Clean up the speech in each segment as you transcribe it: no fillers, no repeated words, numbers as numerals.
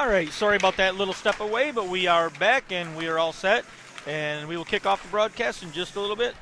All right, sorry about that little step away, but we are back and we are all set. And we will kick off the broadcast in just a little bit.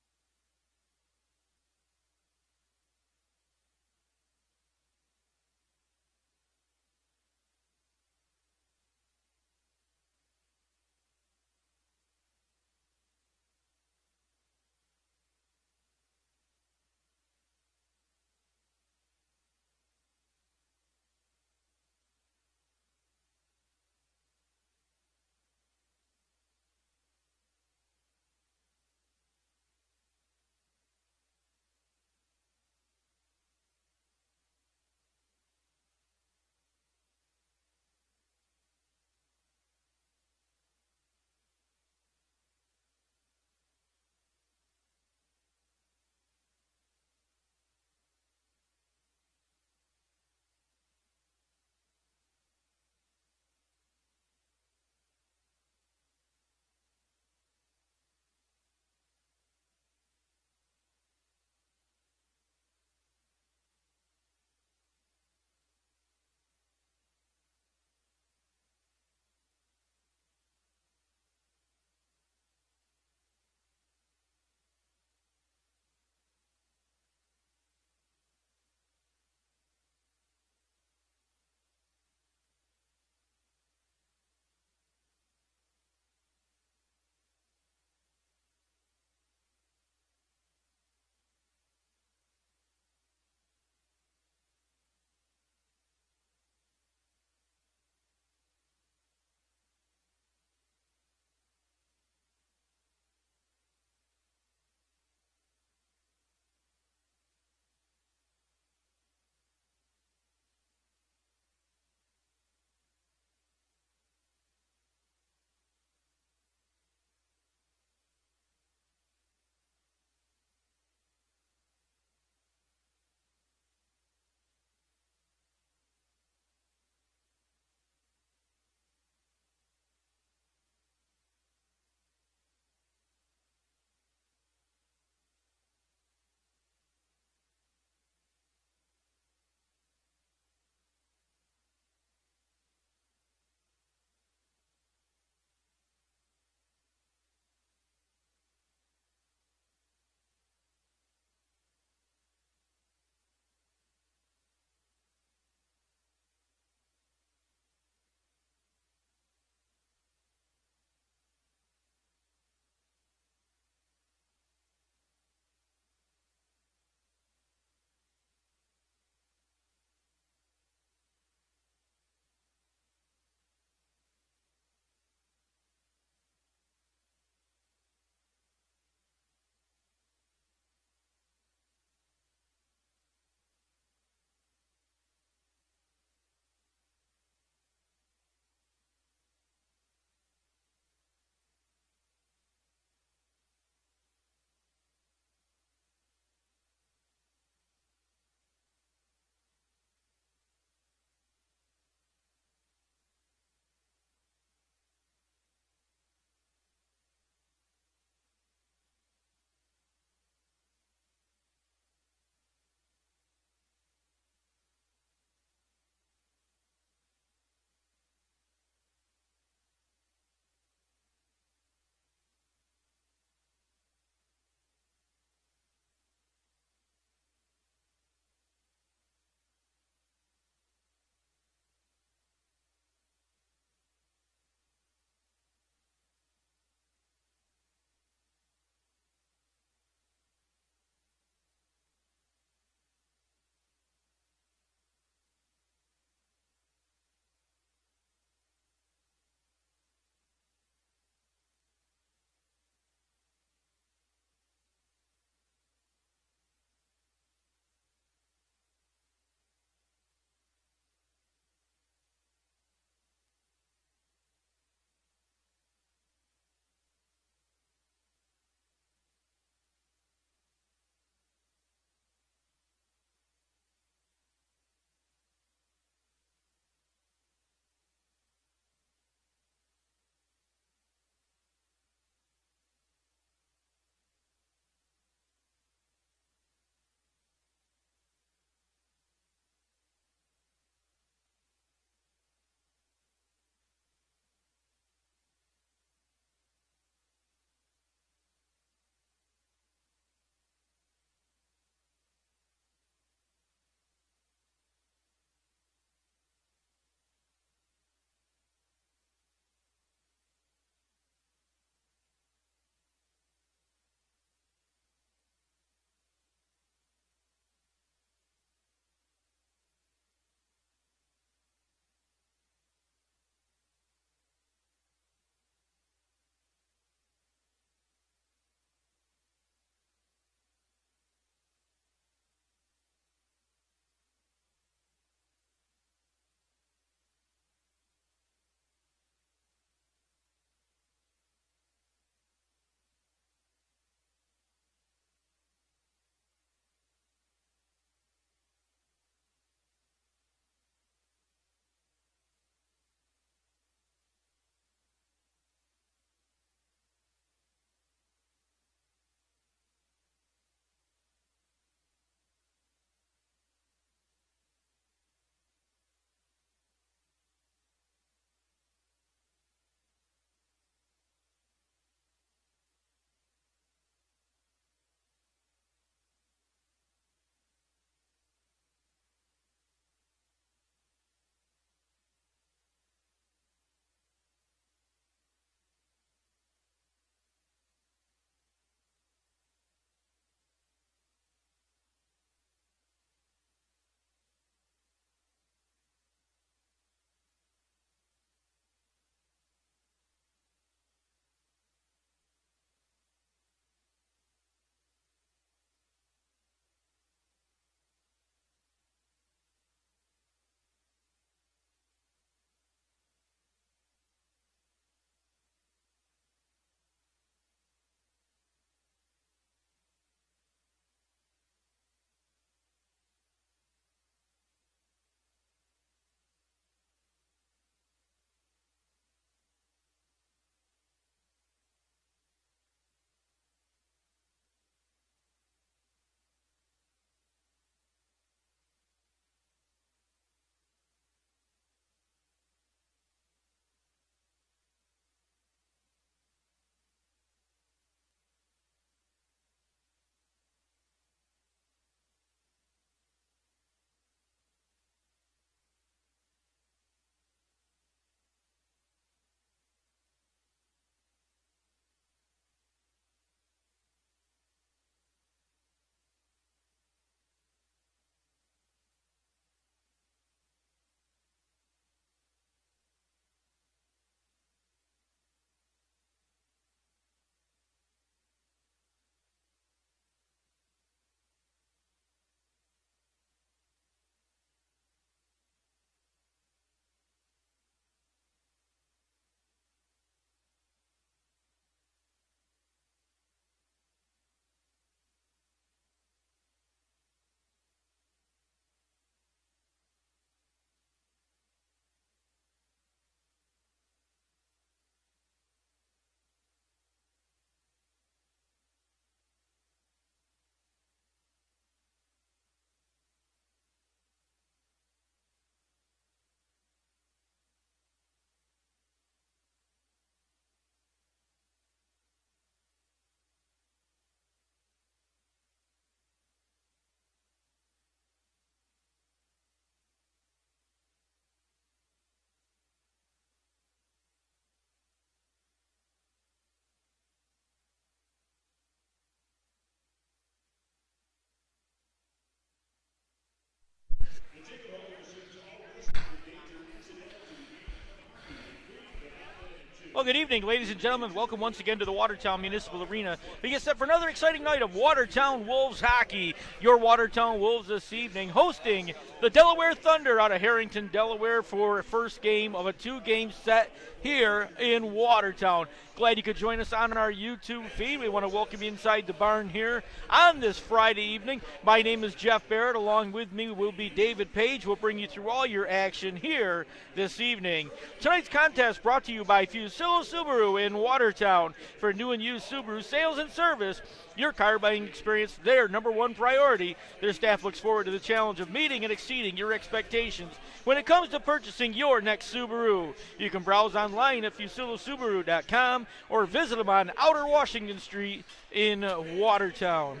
Well, good evening, ladies and gentlemen. Welcome once again to the Watertown Municipal Arena. We get set for another exciting night of Watertown Wolves hockey. Your Watertown Wolves this evening hosting the Delaware Thunder out of Harrington, Delaware for first game of a two-game set here in Watertown. Glad you could join us on our YouTube feed. We want to welcome you inside the barn here on this Friday evening. My name is Jeff Barrett. Along with me will be David Page. We'll bring you through all your action here this evening. Tonight's contest brought to you by Fusillo Subaru in Watertown. For new and used Subaru sales and service, your car buying experience, their number one priority. Their staff looks forward to the challenge of meeting and exceeding your expectations when it comes to purchasing your next Subaru. You can browse online at FusilloSubaru.com or visit them on Outer Washington Street in Watertown.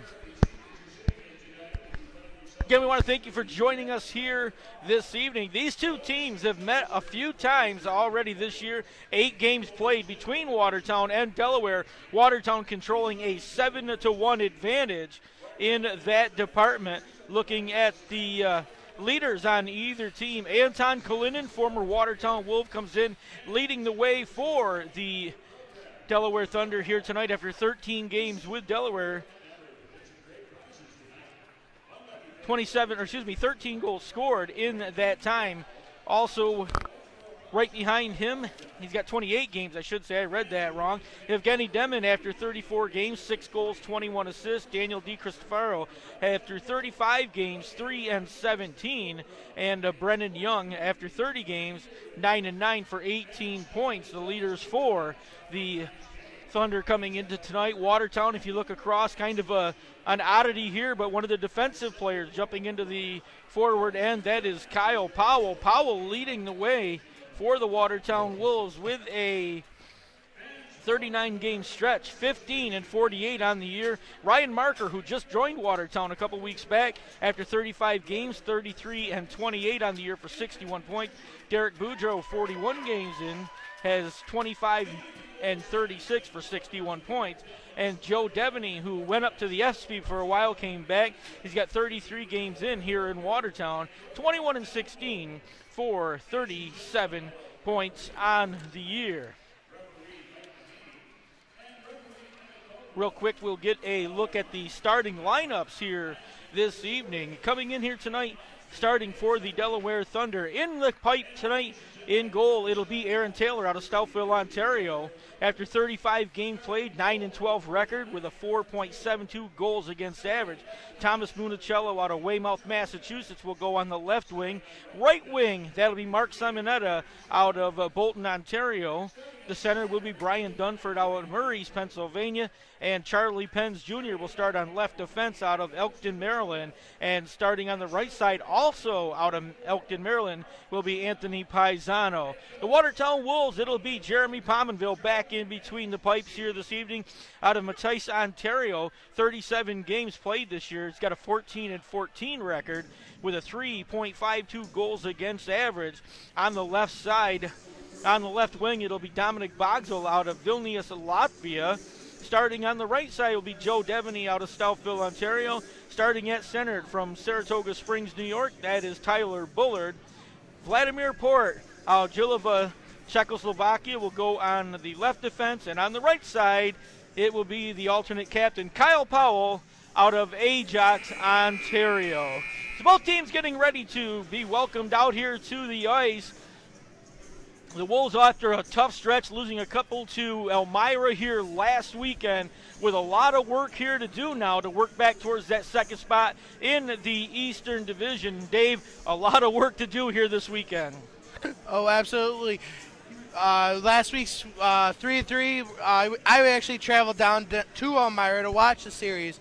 Again, we want to thank you for joining us here this evening. These two teams have met a few times already this year. 8 games played between Watertown and Delaware. Watertown controlling a 7-1 advantage in that department. Looking at the leaders on either team, Anton Kalinin, former Watertown Wolf, comes in leading the way for the Delaware Thunder here tonight after 13 games with Delaware. 13 goals scored in that time. Also, right behind him, he's got 28 games, I should say. I read that wrong. Evgeny Demin after 34 games, 6 goals, 21 assists. Daniel DiCristofaro after 35 games, 3-17. And Brennan Young after 30 games, 9-9 for 18 points. The leaders for the Thunder coming into tonight. Watertown, if you look across, kind of an oddity here, but one of the defensive players jumping into the forward end, that is Kyle Powell. Powell leading the way for the Watertown Wolves with a 39-game stretch, 15-48 on the year. Ryan Marker, who just joined Watertown a couple weeks back after 35 games, 33-28 on the year for 61 points. Derek Boudreau, 41 games in, has 25-36 for 61 points. And Joe Devaney, who went up to the SP for a while, came back. He's got 33 games in here in Watertown, 21-16 for 37 points on the year. Real quick, we'll get a look at the starting lineups here this evening. Coming in here tonight, starting for the Delaware Thunder. In the pipe tonight, in goal, it'll be Aaron Taylor out of Stouffville, Ontario. After 35 games played, 9-12 record with a 4.72 goals against average. Thomas Municello out of Weymouth, Massachusetts will go on the left wing. Right wing, that'll be Mark Simonetta out of Bolton, Ontario. The center will be Brian Dunford out of Murray's, Pennsylvania. And Charlie Penns Jr. will start on left defense out of Elkton, Maryland. And starting on the right side, also out of Elkton, Maryland, will be Anthony Paisano. The Watertown Wolves, it'll be Jeremy Pominville back in between the pipes here this evening out of Matisse, Ontario. 37 games played this year. It's got a 14-14 record with a 3.52 goals against average. On the left side, on the left wing, it'll be Dominic Bogsel out of Vilnius, Latvia. Starting on the right side will be Joe Devaney out of Stouffville, Ontario. Starting at center from Saratoga Springs, New York, that is Tyler Bullard. Vladimir Port out of Jilova, Czechoslovakia will go on the left defense. And on the right side, it will be the alternate captain, Kyle Powell, out of Ajax, Ontario. So both teams getting ready to be welcomed out here to the ice. The Wolves, after a tough stretch, losing a couple to Elmira here last weekend, with a lot of work here to do now to work back towards that second spot in the Eastern Division. Dave, a lot of work to do here this weekend. Oh, absolutely. Last week's 3-3, I actually traveled down to Elmira to watch the series.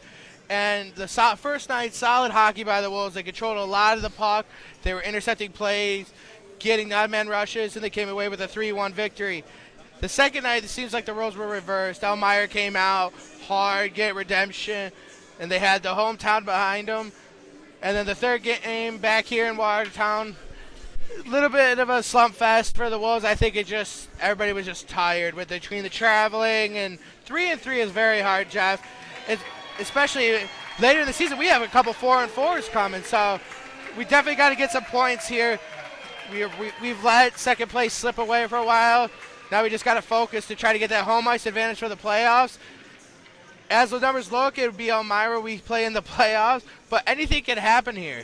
And the first night, solid hockey by the Wolves. They controlled a lot of the puck. They were intercepting plays, getting odd-man rushes, and they came away with a 3-1 victory. The second night, it seems like the roles were reversed. Elmira came out hard, get redemption, and they had the hometown behind them. And then the third game back here in Watertown, a little bit of a slump fest for the Wolves. I think everybody was just tired between the traveling, and 3-3 is very hard, Jeff. Especially later in the season, we have a couple 4-4s coming, so we definitely got to get some points here. We've let second place slip away for a while. Now we just got to focus to try to get that home ice advantage for the playoffs. As the numbers look, it would be Elmira we play in the playoffs, but anything can happen here.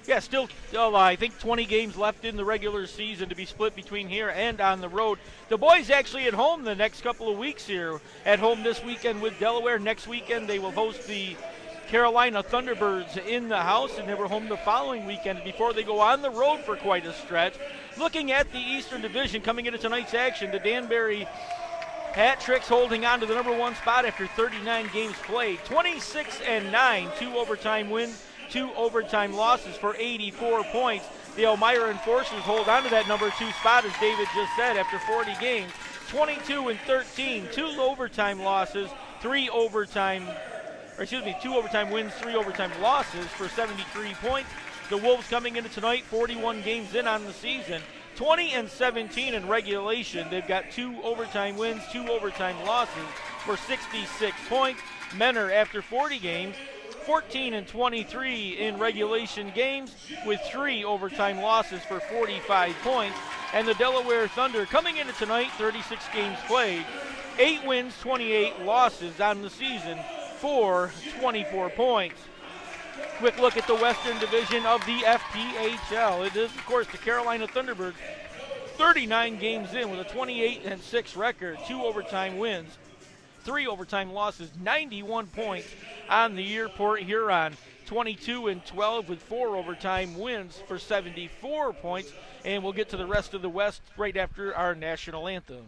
Yeah, still, I think 20 games left in the regular season to be split between here and on the road. The boys actually at home the next couple of weeks here. At home this weekend with Delaware. Next weekend they will host the Carolina Thunderbirds in the house, and they were home the following weekend before they go on the road for quite a stretch. Looking at the Eastern Division coming into tonight's action, the Danbury Hat Tricks holding on to the number 1 spot after 39 games played. 26-9, 2 overtime wins, 2 overtime losses for 84 points. The Elmira Enforcers hold on to that number 2 spot, as David just said, after 40 games. 22-13, 2 overtime losses, 2 overtime wins, 3 overtime losses for 73 points. The Wolves coming into tonight, 41 games in on the season, 20-17 in regulation. They've got 2 overtime wins, 2 overtime losses for 66 points. Menor, after 40 games, 14-23 in regulation games with 3 overtime losses for 45 points. And the Delaware Thunder coming into tonight, 36 games played, 8 wins, 28 losses on the season for 24 points. Quick look at the Western Division of the FPHL. It is, of course, the Carolina Thunderbirds, 39 games in with a 28-6 record, 2 overtime wins, 3 overtime losses, 91 points on the year. Port Huron, 22-12 with 4 overtime wins for 74 points. And we'll get to the rest of the West right after our national anthem.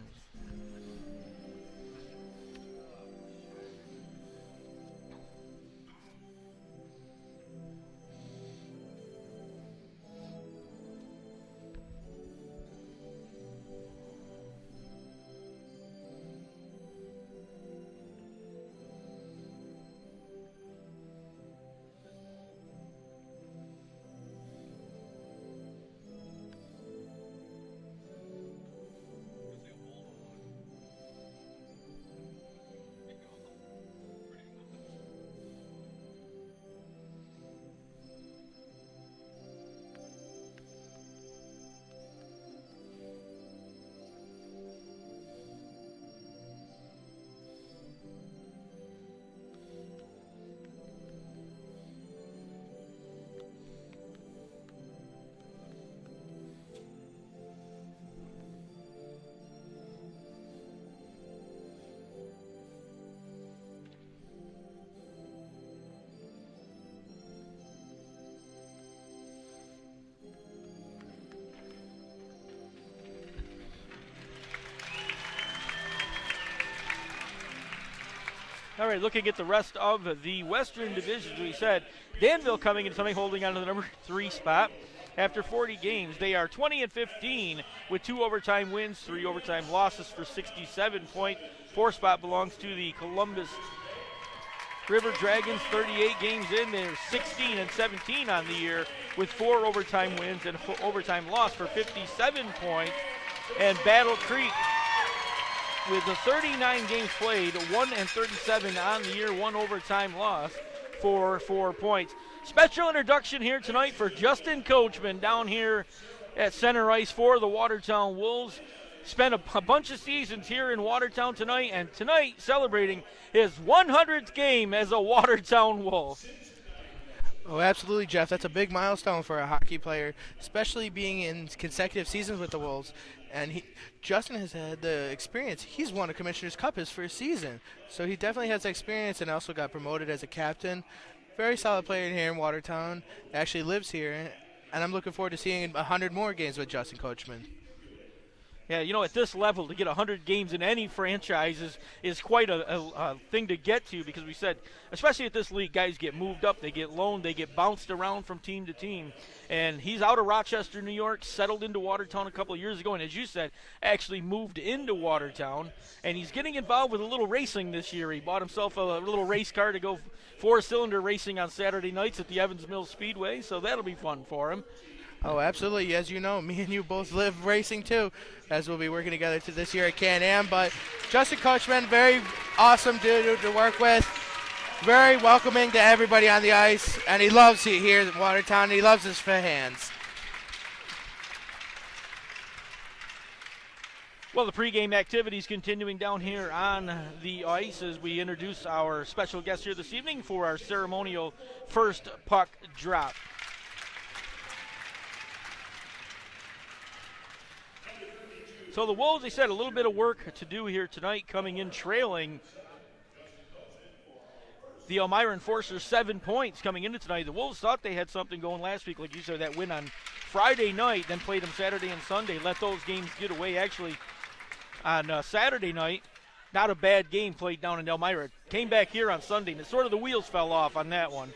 All right, looking at the rest of the Western Division, we said Danville coming in tonight holding on to the number 3 spot. After 40 games, they are 20-15 with 2 overtime wins, 3 overtime losses for 67 points. 4th spot belongs to the Columbus River Dragons, 38 games in. They're 16-17 on the year with 4 overtime wins and 4 overtime loss for 57 points. And Battle Creek, with the 39 games played, 1-37 on the year, 1 overtime loss for 4 points. Special introduction here tonight for Justin Coachman down here at center ice for the Watertown Wolves. Spent a bunch of seasons here in Watertown tonight, and tonight celebrating his 100th game as a Watertown Wolf. Oh, absolutely, Jeff. That's a big milestone for a hockey player, especially being in consecutive seasons with the Wolves. And Justin has had the experience. He's won a Commissioner's Cup his first season. So he definitely has experience and also got promoted as a captain. Very solid player here in Watertown. Actually lives here. And I'm looking forward to seeing 100 more games with Justin Coachman. Yeah, you know, at this level, to get 100 games in any franchise is quite a thing to get to, because we said, especially at this league, guys get moved up, they get loaned, they get bounced around from team to team. And he's out of Rochester, New York, settled into Watertown a couple of years ago, and as you said, actually moved into Watertown. And he's getting involved with a little racing this year. He bought himself a little race car to go 4-cylinder racing on Saturday nights at the Evans Mills Speedway, so that'll be fun for him. Oh, absolutely. As you know, me and you both live racing too, as we'll be working together this year at Can-Am. But Justin Coachman, very awesome dude to work with. Very welcoming to everybody on the ice. And he loves it here in Watertown. He loves his fans. Well, the pregame activities continuing down here on the ice as we introduce our special guest here this evening for our ceremonial first puck drop. So the Wolves, they said, a little bit of work to do here tonight, coming in trailing the Elmira Enforcers 7 points coming into tonight. The Wolves thought they had something going last week, like you said, that win on Friday night, then played them Saturday and Sunday, let those games get away. Actually, on Saturday night, not a bad game played down in Elmira. Came back here on Sunday, and sort of the wheels fell off on that one.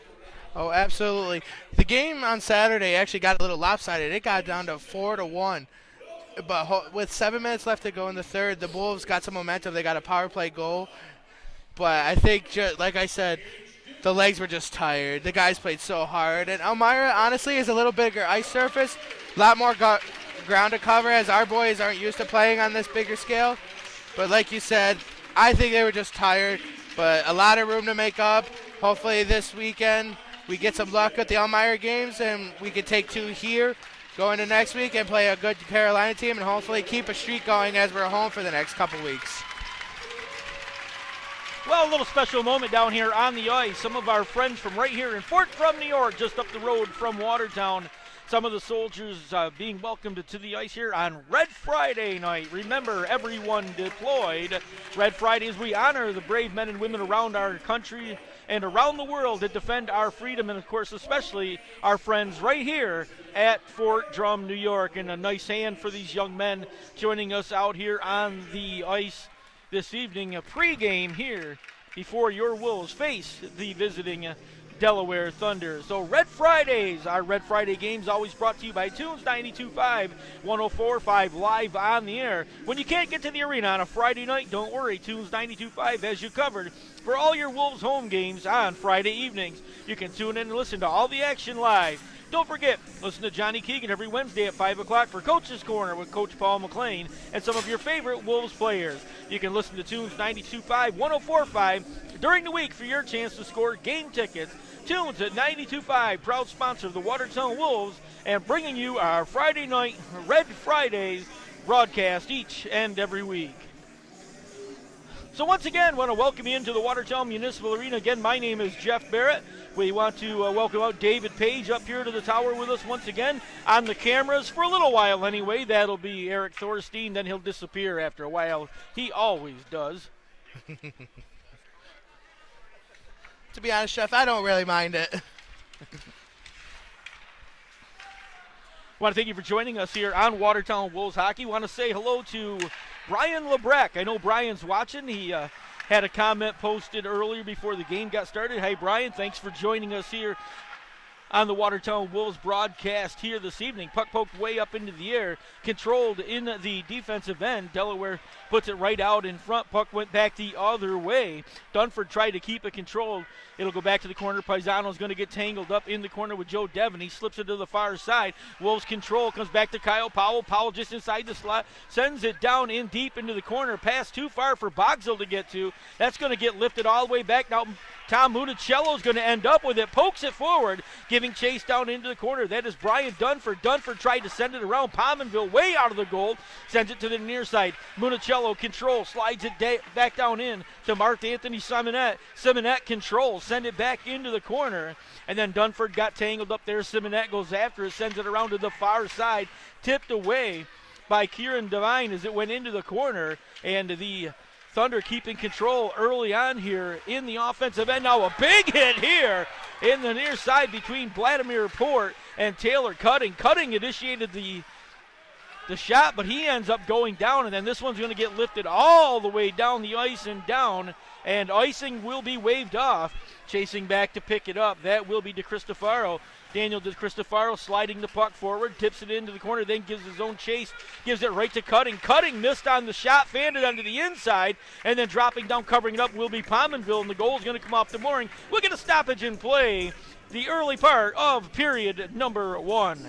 Oh, absolutely. The game on Saturday actually got a little lopsided. It got down to 4-1. But with 7 minutes left to go in the third, the Wolves got some momentum. They got a power play goal. But I think, like I said, the legs were just tired. The guys played so hard. And Elmira, honestly, is a little bigger ice surface. A lot more ground to cover, as our boys aren't used to playing on this bigger scale. But like you said, I think they were just tired. But a lot of room to make up. Hopefully this weekend we get some luck at the Elmira games and we can take 2 here, go into next week and play a good Carolina team and hopefully keep a streak going as we're home for the next couple weeks. Well, a little special moment down here on the ice. Some of our friends from right here in Fort Drum, New York, just up the road from Watertown. Some of the soldiers being welcomed to the ice here on Red Friday night. Remember, everyone deployed. Red Fridays, we honor the brave men and women around our country and around the world that defend our freedom, and, of course, especially our friends right here at Fort Drum, New York. And a nice hand for these young men joining us out here on the ice this evening. A pregame here before your Wolves face the visiting Delaware Thunder. So Red Fridays, our Red Friday games always brought to you by Tunes 92.5, 104.5 live on the air. When you can't get to the arena on a Friday night, don't worry, Tunes 92.5 has you covered for all your Wolves home games on Friday evenings. You can tune in and listen to all the action live. Don't forget, listen to Johnny Keegan every Wednesday at 5 o'clock for Coach's Corner with Coach Paul McLean and some of your favorite Wolves players. You can listen to Tunes 92.5, 104.5 during the week for your chance to score game tickets. Tunes at 92.5, proud sponsor of the Watertown Wolves, and bringing you our Friday night Red Fridays broadcast each and every week. So once again, want to welcome you into the Watertown Municipal Arena. Again, my name is Jeff Barrett. We want to welcome out David Page up here to the tower with us once again on the cameras for a little while anyway. That'll be Eric Thorstein. Then he'll disappear after a while. He always does. To be honest, Jeff, I don't really mind it. Want to thank you for joining us here on Watertown Wolves Hockey. Want to say hello to Brian Lebrecht. I know Brian's watching. He had a comment posted earlier before the game got started. Hey, Brian, thanks for joining us here on the Watertown Wolves broadcast here this evening. Puck poked way up into the air, controlled in the defensive end. Delaware puts it right out in front. Puck went back the other way. Dunford tried to keep it controlled. It'll go back to the corner. Paisano's going to get tangled up in the corner with Joe Devon. He slips it to the far side. Wolves control, comes back to Kyle Powell. Powell just inside the slot, sends it down in deep into the corner. Pass too far for Boxell to get to. That's going to get lifted all the way back. Now Tom Municello's going to end up with it. Pokes it forward, giving chase down into the corner. That is Brian Dunford. Dunford tried to send it around Pominville, way out of the goal. Sends it to the near side. Municello control, slides it back down in to Mark Anthony Simonette. Simonette controls, send it back into the corner. And then Dunford got tangled up there. Simonette goes after it, sends it around to the far side. Tipped away by Kieran Devine as it went into the corner. And the Thunder keeping control early on here in the offensive end. Now a big hit here in the near side between Vladimir Port and Taylor Cutting. Cutting initiated the shot, but he ends up going down, and then this one's going to get lifted all the way down the ice and down, and icing will be waved off. Chasing back to pick it up, that will be DeCristofaro. Daniel DeCristofaro sliding the puck forward, tips it into the corner, then gives his own chase, gives it right to Cutting. Cutting missed on the shot, fanned it onto the inside, and then dropping down, covering it up will be Pominville, and the goal is going to come off the mooring. We'll get a stoppage in play, the early part of period number 1.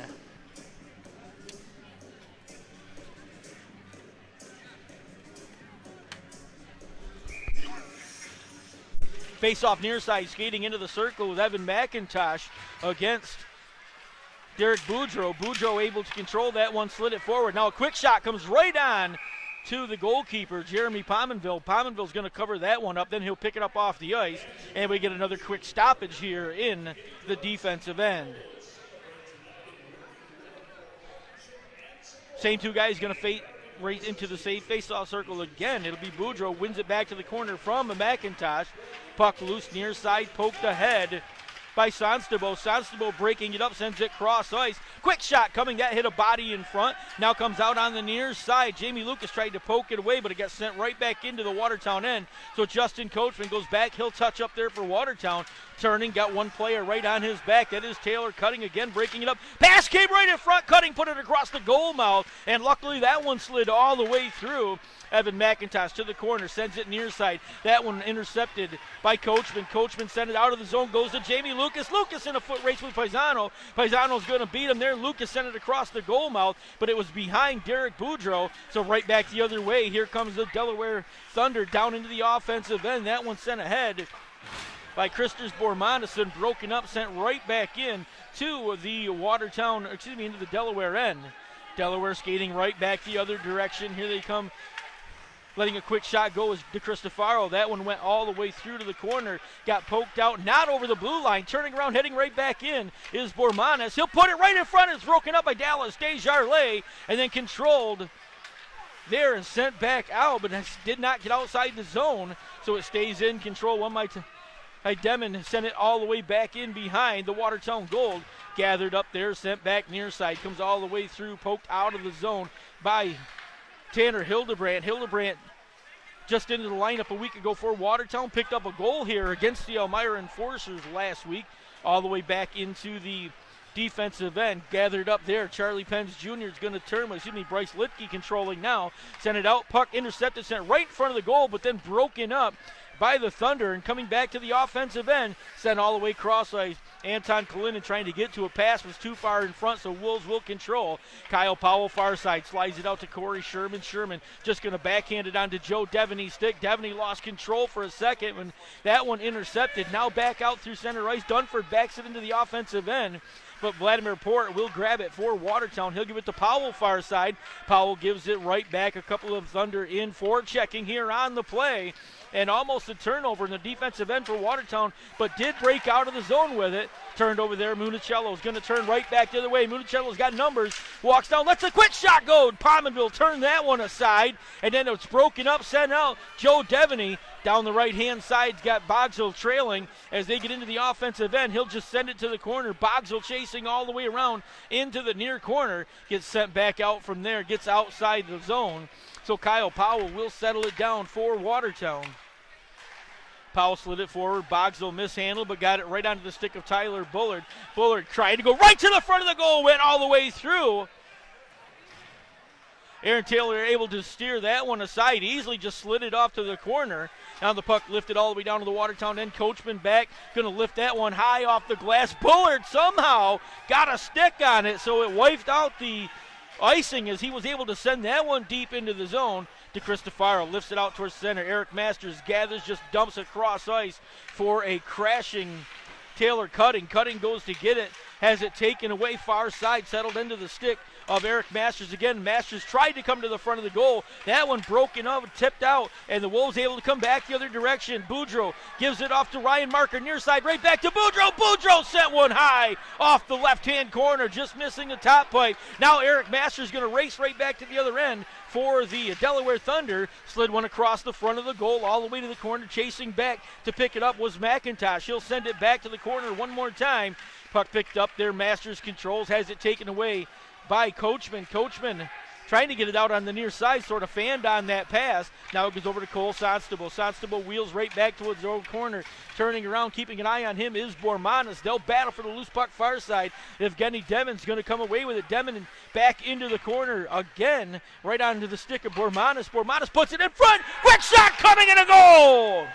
Face-off near side, skating into the circle with Evan McIntosh against Derek Boudreau. Boudreau able to control that one, slid it forward. Now a quick shot comes right on to the goalkeeper, Jeremy Pominville. Pominville's going to cover that one up. Then he'll pick it up off the ice. And we get another quick stoppage here in the defensive end. Same two guys going to fade right into the safe face-off circle again. It'll be Boudreau, wins it back to the corner from McIntosh. Puck loose near side, poked ahead by Sonstabo. Sonstabo breaking it up, sends it cross ice. Quick shot coming, that hit a body in front. Now comes out on the near side. Jamie Lucas tried to poke it away, but it got sent right back into the Watertown end. So Justin Coachman goes back. He'll touch up there for Watertown. Turning, got one player right on his back. That is Taylor Cutting again, breaking it up. Pass came right in front. Cutting put it across the goal mouth, and luckily that one slid all the way through. Evan McIntosh to the corner, sends it near side. That one intercepted by Coachman. Coachman sent it out of the zone, goes to Jamie Lucas. Lucas in a foot race with Paisano. Paisano's going to beat him there. Lucas sent it across the goal mouth, but it was behind Derek Boudreau. So right back the other way. Here comes the Delaware Thunder down into the offensive end. That one sent ahead by Christers Bormonison, broken up, sent right back in to the Watertown, into the Delaware end. Delaware skating right back the other direction. Here they come. Letting a quick shot go is DeCristofaro. That one went all the way through to the corner. Got poked out, not over the blue line. Turning around, heading right back in is Bormanis. He'll put it right in front. It's broken up by Dallas Desjardins and then controlled there and sent back out, but did not get outside the zone. So it stays in control. One by Demon sent it all the way back in behind the Watertown goal. Gathered up there, sent back near side. Comes all the way through, poked out of the zone by Tanner Hildebrandt. Hildebrandt just into the lineup a week ago for Watertown. Picked up a goal here against the Elmira Enforcers last week. All the way back into the defensive end. Gathered up there. Charlie Pence Jr. is going to turn. Bryce Litke controlling now. Sent it out. Puck intercepted. Sent right in front of the goal, but then broken up by the Thunder. And coming back to the offensive end. Sent all the way cross ice. Anton Kalinin trying to get to a pass, was too far in front, so Wolves will control. Kyle Powell far side, slides it out to Corey Sherman. Sherman just going to backhand it onto Joe Devaney's stick. Devaney lost control for a second when that one intercepted. Now back out through center ice. Dunford backs it into the offensive end, but Vladimir Port will grab it for Watertown. He'll give it to Powell far side. Powell gives it right back. A couple of Thunder in for checking here on the play. And almost a turnover in the defensive end for Watertown, but did break out of the zone with it. Turned over there. Municello's going to turn right back the other way. Municello's got numbers. Walks down. Lets a quick shot go. Pominville turned that one aside. And then it's broken up, sent out. Joe Devaney down the right-hand side. Got Bogsell trailing as they get into the offensive end. He'll just send it to the corner. Bogsell chasing all the way around into the near corner. Gets sent back out from there. Gets outside the zone. So Kyle Powell will settle it down for Watertown. Powell slid it forward. Bogsell mishandled, but got it right onto the stick of Tyler Bullard. Bullard tried to go right to the front of the goal, went all the way through. Aaron Taylor able to steer that one aside, easily just slid it off to the corner. Now the puck lifted all the way down to the Watertown end. Coachman back, going to lift that one high off the glass. Bullard somehow got a stick on it, so it wiped out the icing as he was able to send that one deep into the zone. DeCristofaro lifts it out towards center. Eric Masters gathers, just dumps across ice for a crashing Taylor Cutting. Cutting goes to get it, has it taken away far side, settled into the stick of Eric Masters again. Masters tried to come to the front of the goal. That one broken up, tipped out, and the Wolves able to come back the other direction. Boudreau gives it off to Ryan Marker, near side, right back to Boudreau. Boudreau sent one high off the left-hand corner, just missing the top pipe. Now Eric Masters going to race right back to the other end for the Delaware Thunder. Slid one across the front of the goal all the way to the corner. Chasing back to pick it up was McIntosh. He'll send it back to the corner one more time. Puck picked up there. Masters controls, has it taken away by Coachman. Coachman trying to get it out on the near side, sort of fanned on that pass. Now it goes over to Cole Sonstable. Sonstable wheels right back towards the old corner. Turning around, keeping an eye on him is Bormanis. They'll battle for the loose puck far side. Evgeny Demon's going to come away with it. Demon back into the corner again, right onto the stick of Bormanis. Bormanis puts it in front. Quick shot coming in a goal!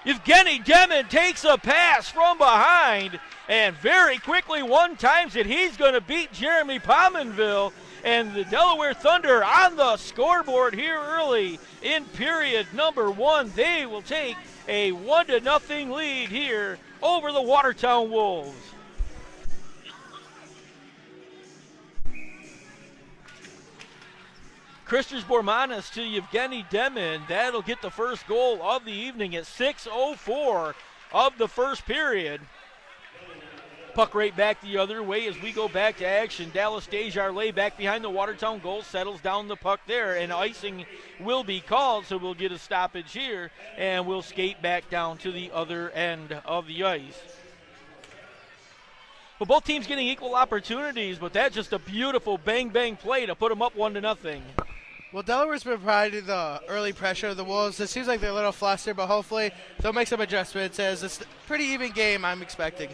Evgeny Demon takes a pass from behind and very quickly one-times it. He's going to beat Jeremy Pominville. And the Delaware Thunder on the scoreboard here early in period number one. They will take a 1-0 lead here over the Watertown Wolves. Christers Bormanis to Yevgeny Demin. That'll get the first goal of the evening at 6:04 of the first period. Puck right back the other way as we go back to action. Dallas Desjardins back behind the Watertown goal, settles down the puck there, and icing will be called, so we'll get a stoppage here, and we'll skate back down to the other end of the ice. Well, both teams getting equal opportunities, but that's just a beautiful bang-bang play to put them up 1-0. Well, Delaware's been providing the early pressure of the Wolves. It seems like they're a little flustered, but hopefully they'll make some adjustments as it's a pretty even game, I'm expecting.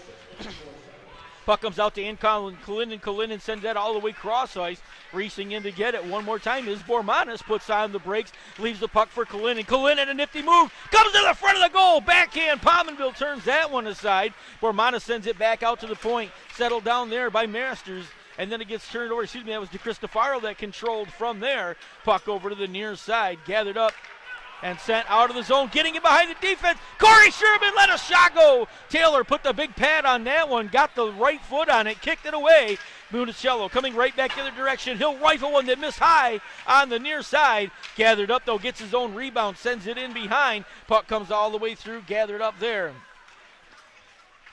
Puck comes out to Colin Kalinin sends that all the way cross ice. Racing in to get it one more time is Bormanis, puts on the brakes, leaves the puck for Kalinin. Kalinin, a nifty move, comes to the front of the goal, backhand. Pominville turns that one aside. Bormanis sends it back out to the point, settled down there by Masters. And then it gets turned over. That was DeCristofaro that controlled from there. Puck over to the near side, gathered up and sent out of the zone, getting it behind the defense. Corey Sherman let a shot go. Taylor put the big pad on that one, got the right foot on it, kicked it away. Municello coming right back the other direction. He'll rifle one that missed high on the near side. Gathered up, though, gets his own rebound, sends it in behind. Puck comes all the way through, gathered up there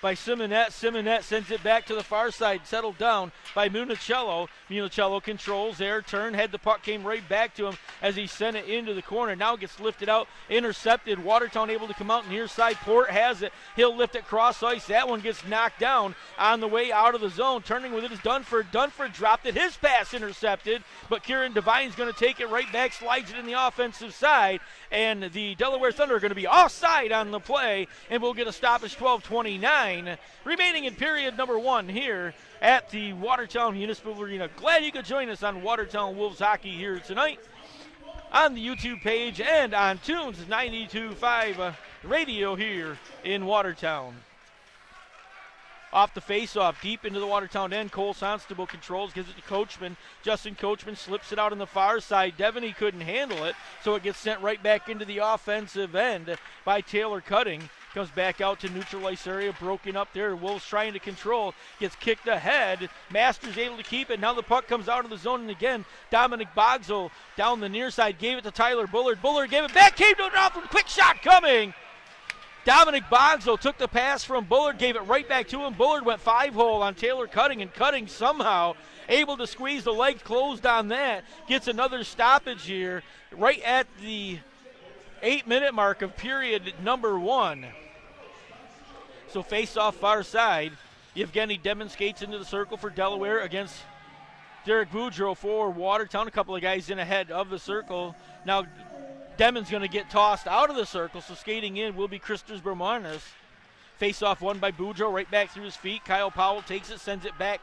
by Simonet. Simonet sends it back to the far side, settled down by Municello. Municello controls there, turn, had the puck, came right back to him as he sent it into the corner. Now gets lifted out, intercepted. Watertown able to come out near side. Port has it. He'll lift it cross ice. That one gets knocked down on the way out of the zone. Turning with it is Dunford. Dunford dropped it. His pass intercepted, but Kieran Devine's going to take it right back, slides it in the offensive side, and the Delaware Thunder are going to be offside on the play, and we'll get a stoppage. 12:29 remaining in period number one here at the Watertown Municipal Arena. Glad you could join us on Watertown Wolves hockey here tonight on the YouTube page and on Tunes 92.5 radio here in Watertown. Off the face-off, deep into the Watertown end. Cole Sonstable controls, gives it to Coachman. Justin Coachman slips it out on the far side. Devaney couldn't handle it, so it gets sent right back into the offensive end by Taylor Cutting. Comes back out to neutral ice area, broken up there. Wolves trying to control, gets kicked ahead. Masters able to keep it. Now the puck comes out of the zone, and again, Dominic Bogsel down the near side, gave it to Tyler Bullard. Bullard gave it back, came to it off, quick shot coming. Dominic Bogsel took the pass from Bullard, gave it right back to him. Bullard went 5-hole on Taylor Cutting, and Cutting somehow able to squeeze the legs closed on that. Gets another stoppage here right at the 8-minute mark of period number one. So face off far side. Yevgeny Demin skates into the circle for Delaware against Derek Boudreau for Watertown. A couple of guys in ahead of the circle. Now Demin's going to get tossed out of the circle, so skating in will be Christers Bermanis. Face off won by Boudreau, right back through his feet. Kyle Powell takes it, sends it back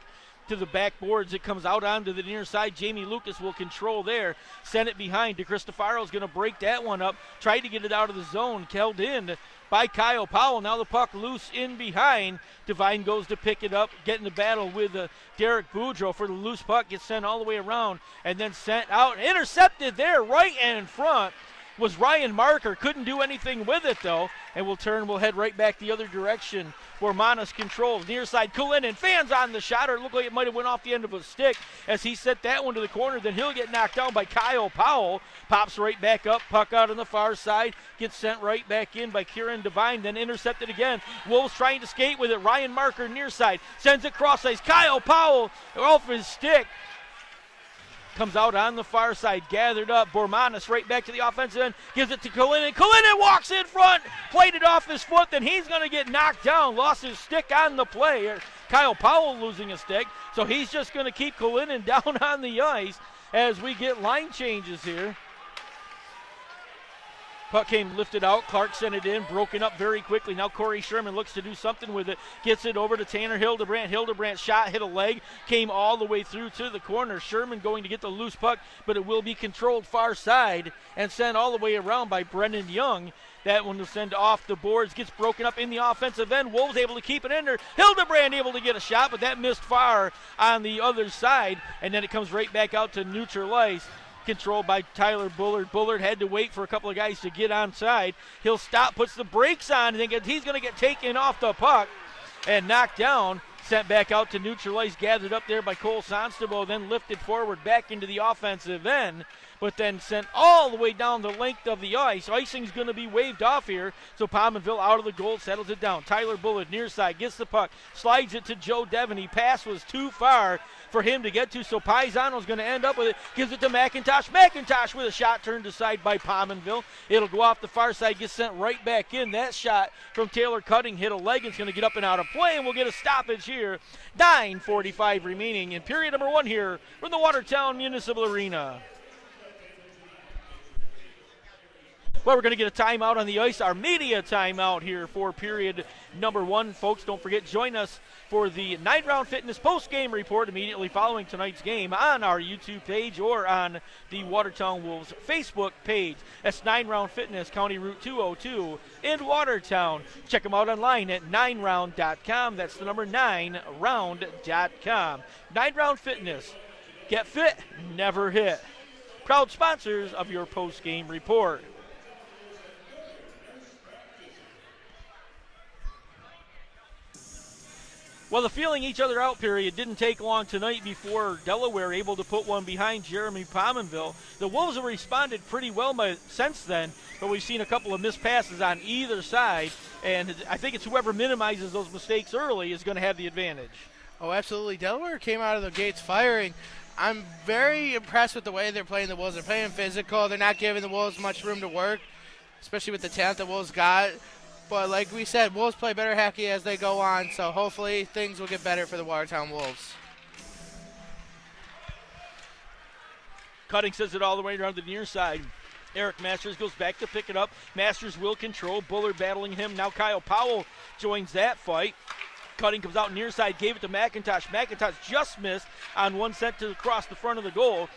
to the backboards. It comes out onto the near side. Jamie Lucas will control there. Send it behind. DeCristofaro is going to break that one up. Tried to get it out of the zone. Held in by Kyle Powell. Now the puck loose in behind. Devine goes to pick it up. Get in the battle with Derek Boudreau for the loose puck. Gets sent all the way around and then sent out. Intercepted there right in front was Ryan Marker. Couldn't do anything with it, though. And we'll head right back the other direction. Bormanis controls. Near side, Kalinin. Fans on the shot, or it looked like it might have went off the end of a stick as he sent that one to the corner. Then he'll get knocked down by Kyle Powell. Pops right back up. Puck out on the far side. Gets sent right back in by Kieran Devine. Then intercepted again. Wolves trying to skate with it. Ryan Marker near side. Sends it cross ice. Kyle Powell off his stick. Comes out on the far side, gathered up. Bormanis right back to the offensive end, gives it to Kalinin. Kalinin walks in front, played it off his foot, then he's going to get knocked down. Lost his stick on the play. Kyle Powell losing a stick, so he's just going to keep Kalinin down on the ice as we get line changes here. Puck came lifted out. Clark sent it in, broken up very quickly. Now Corey Sherman looks to do something with it. Gets it over to Tanner Hildebrandt. Hildebrandt shot, hit a leg, came all the way through to the corner. Sherman going to get the loose puck, but it will be controlled far side and sent all the way around by Brendan Young. That one will send off the boards, gets broken up in the offensive end. Wolves able to keep it in there. Hildebrandt able to get a shot, but that missed far on the other side. And then it comes right back out to neutral ice. Controlled by Tyler Bullard. Bullard had to wait for a couple of guys to get onside. He'll stop, puts the brakes on, and he's going to get taken off the puck and knocked down. Sent back out to neutral ice, gathered up there by Cole Sonstable, then lifted forward back into the offensive end, but then sent all the way down the length of the ice. Icing's going to be waved off here, so Pominville out of the goal, settles it down. Tyler Bullard near side, gets the puck, slides it to Joe Devaney. Pass was too far for him to get to, so Paisano's going to end up with it. Gives it to McIntosh. McIntosh with a shot turned aside by Pominville. It'll go off the far side, gets sent right back in. That shot from Taylor Cutting hit a leg. It's going to get up and out of play, and we'll get a stoppage here. 9:45 remaining in period number 1 here from the Watertown Municipal Arena. Well, we're going to get a timeout on the ice, our media timeout here for period number 1. Folks, don't forget, join us for the 9-Round Fitness post-game report immediately following tonight's game on our YouTube page or on the Watertown Wolves Facebook page. That's 9-Round Fitness, County Route 202 in Watertown. Check them out online at 9round.com. That's the number 9round.com. 9-Round Fitness. Get fit, never hit. Proud sponsors of your post-game report. Well, the feeling each other out period didn't take long tonight before Delaware able to put one behind Jeremy Pominville. The Wolves have responded pretty well since then, but we've seen a couple of missed passes on either side, and I think it's whoever minimizes those mistakes early is going to have the advantage. Oh, absolutely. Delaware came out of the gates firing. I'm very impressed with the way they're playing the Wolves. They're playing physical. They're not giving the Wolves much room to work, especially with the talent the Wolves got. But like we said, Wolves play better hockey as they go on, so hopefully things will get better for the Watertown Wolves. Cutting sends it all the way around the near side. Eric Masters goes back to pick it up. Masters will control. Bullard battling him. Now Kyle Powell joins that fight. Cutting comes out near side, gave it to McIntosh. McIntosh just missed on one sent to across the front of the goal.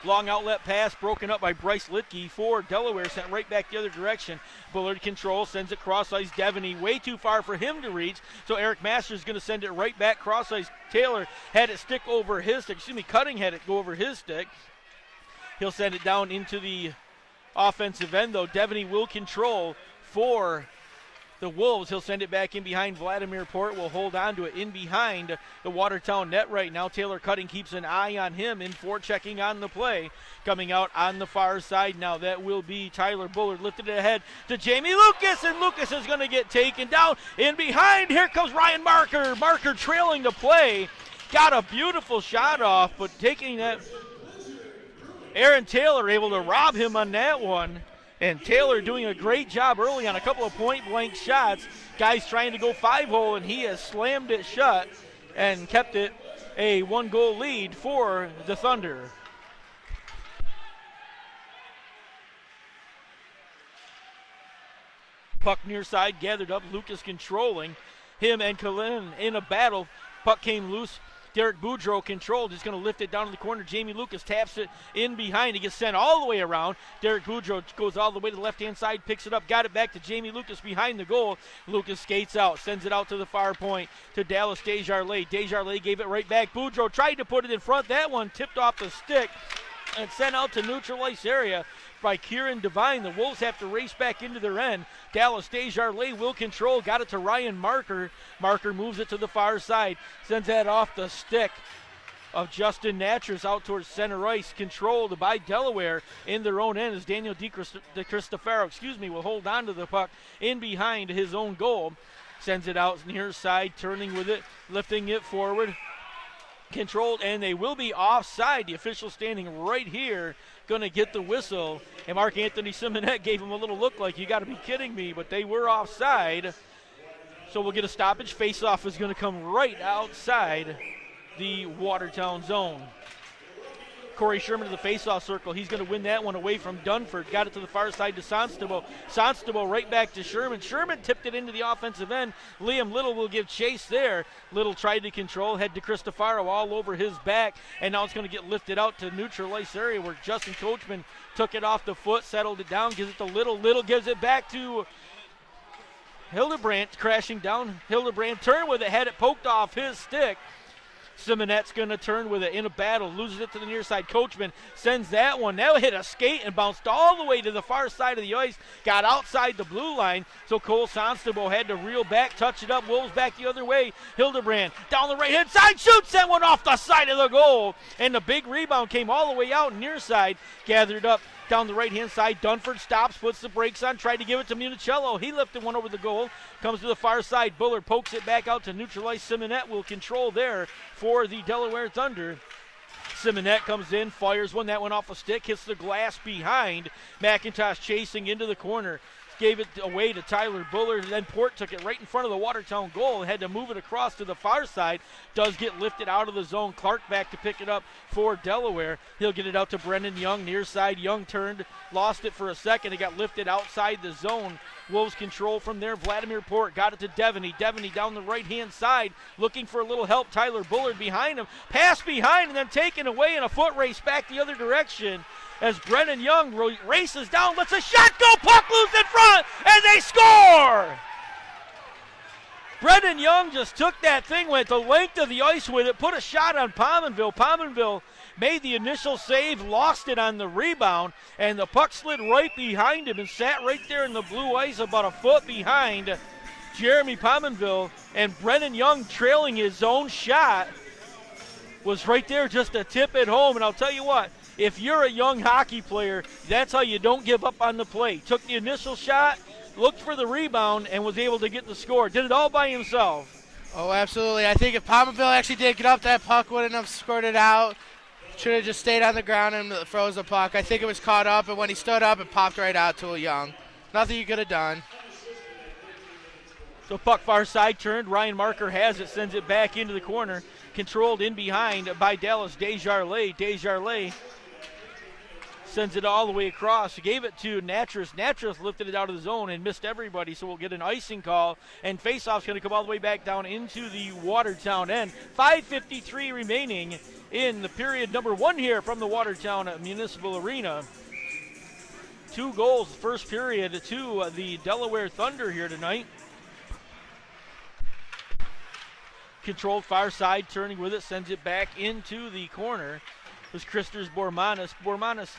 Long outlet pass broken up by Bryce Litke for Delaware, sent right back the other direction. Bullard control, sends it cross ice. Devaney way too far for him to reach, so Eric Masters is going to send it right back cross ice. Taylor had it stick over his stick. Cutting had it go over his stick. He'll send it down into the offensive end, though. Devaney will control for the Wolves. He'll send it back in behind. Vladimir Port will hold on to it in behind the Watertown net right now. Taylor Cutting keeps an eye on him in forechecking on the play. Coming out on the far side now, that will be Tyler Bullard. Lifted it ahead to Jamie Lucas, and Lucas is going to get taken down. In behind, here comes Ryan Marker. Marker trailing the play. Got a beautiful shot off, but taking that, Aaron Taylor able to rob him on that one. And Taylor doing a great job early on a couple of point-blank shots. Guys trying to go 5-hole, and he has slammed it shut and kept it a 1-goal lead for the Thunder. Puck near side, gathered up. Lucas controlling him and Kalin in a battle. Puck came loose. Derek Boudreau controlled. He's going to lift it down to the corner. Jamie Lucas taps it in behind. He gets sent all the way around. Derek Boudreau goes all the way to the left-hand side, picks it up, got it back to Jamie Lucas behind the goal. Lucas skates out, sends it out to the far point to Dallas Desjardins. Desjardins gave it right back. Boudreau tried to put it in front. That one tipped off the stick and sent out to neutral ice area by Kieran Devine. The Wolves have to race back into their end. Dallas Desjardins will control. Got it to Ryan Marker. Marker moves it to the far side. Sends that off the stick of Justin Natras out towards center ice. Controlled by Delaware in their own end as Daniel DeCristofaro, will hold on to the puck in behind his own goal. Sends it out near side, turning with it, lifting it forward. Controlled, and they will be offside. The official standing right here going to get the whistle, and Mark Anthony Simonet gave him a little look like, you got to be kidding me, but they were offside. So we'll get a stoppage. Face-off is going to come right outside the Watertown zone. Corey Sherman to the face-off circle. He's going to win that one away from Dunford. Got it to the far side to Sonstable. Sonstable right back to Sherman. Sherman tipped it into the offensive end. Liam Little will give chase there. Little tried to control. Head to Cristofaro all over his back. And now it's going to get lifted out to neutral ice area where Justin Coachman took it off the foot, settled it down, gives it to Little. Little gives it back to Hildebrandt, crashing down. Hildebrandt turned with it, had it poked off his stick. Simonette's going to turn with it in a battle, loses it to the near side. Coachman sends that one. That hit a skate and bounced all the way to the far side of the ice, got outside the blue line, so Cole Sonstable had to reel back, touch it up. Wolves back the other way. Hildebrand down the right-hand side, shoots that one off the side of the goal, and the big rebound came all the way out near side, gathered up down the right-hand side. Dunford stops, puts the brakes on, tried to give it to Municello. He lifted one over the goal, comes to the far side. Bullard pokes it back out to neutralize. Simonette will control there for the Delaware Thunder. Simonette comes in, fires one. That one off a stick, hits the glass behind. McIntosh chasing into the corner. Gave it away to Tyler Bullard, and then Port took it right in front of the Watertown goal and had to move it across to the far side. Does get lifted out of the zone. Clark back to pick it up for Delaware. He'll get it out to Brendan Young, near side. Young turned, lost it for a second. It got lifted outside the zone. Wolves control from there. Vladimir Port got it to Devaney. Devaney down the right-hand side, looking for a little help. Tyler Bullard behind him. Pass behind and then taken away in a foot race back the other direction. As Brennan Young races down, lets a shot go, puck loose in front, and they score! Brennan Young just took that thing, went the length of the ice with it, put a shot on Pominville. Pominville made the initial save, lost it on the rebound, and the puck slid right behind him and sat right there in the blue ice about a foot behind Jeremy Pominville, and Brennan Young, trailing his own shot, was right there just to tip it home. And I'll tell you what, if you're a young hockey player, that's how you don't give up on the play. Took the initial shot, looked for the rebound, and was able to get the score. Did it all by himself. Oh, absolutely. I think if Pominville actually did get up, that puck wouldn't have scored it out. Should have just stayed on the ground and froze the puck. I think it was caught up, and when he stood up, it popped right out to a Young. Nothing you could have done. So puck far side turned. Ryan Marker has it, sends it back into the corner. Controlled in behind by Dallas Desjardins. Desjardins sends it all the way across. He gave it to Natras. Natras lifted it out of the zone and missed everybody, so we'll get an icing call. And faceoff's going to come all the way back down into the Watertown end. 5:53 remaining in the period number one here from the Watertown Municipal Arena. 2 goals first period to the Delaware Thunder here tonight. Controlled far side, turning with it, sends it back into the corner. It was Christers Bormanis. Bormanis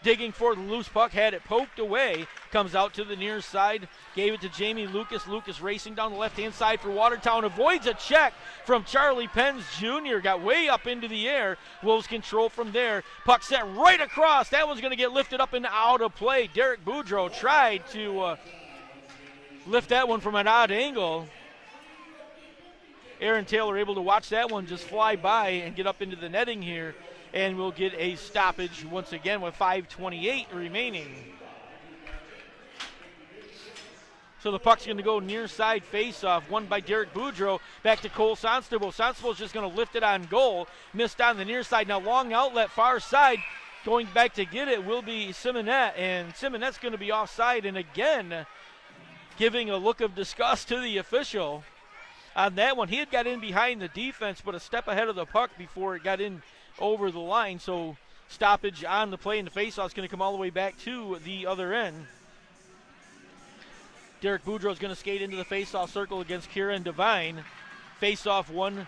digging for the loose puck, had it poked away, comes out to the near side, gave it to Jamie Lucas. Lucas racing down the left-hand side for Watertown, avoids a check from Charlie Penns Jr., got way up into the air. Wolves control from there. Puck set right across. That one's going to get lifted up and out of play. Derek Boudreau tried to lift that one from an odd angle. Aaron Taylor able to watch that one just fly by and get up into the netting here. And we'll get a stoppage once again with 5:28 remaining. So the puck's going to go near side face-off, won by Derek Boudreau. Back to Cole Sonstable. Sonstable's just going to lift it on goal. Missed on the near side. Now long outlet, far side. Going back to get it will be Simonette. And Simonette's going to be offside. And again, giving a look of disgust to the official on that one. He had got in behind the defense, but a step ahead of the puck before it got in over the line, so stoppage on the play, and the faceoff is going to come all the way back to the other end. Derek Boudreau is going to skate into the faceoff circle against Kieran Devine. Faceoff one.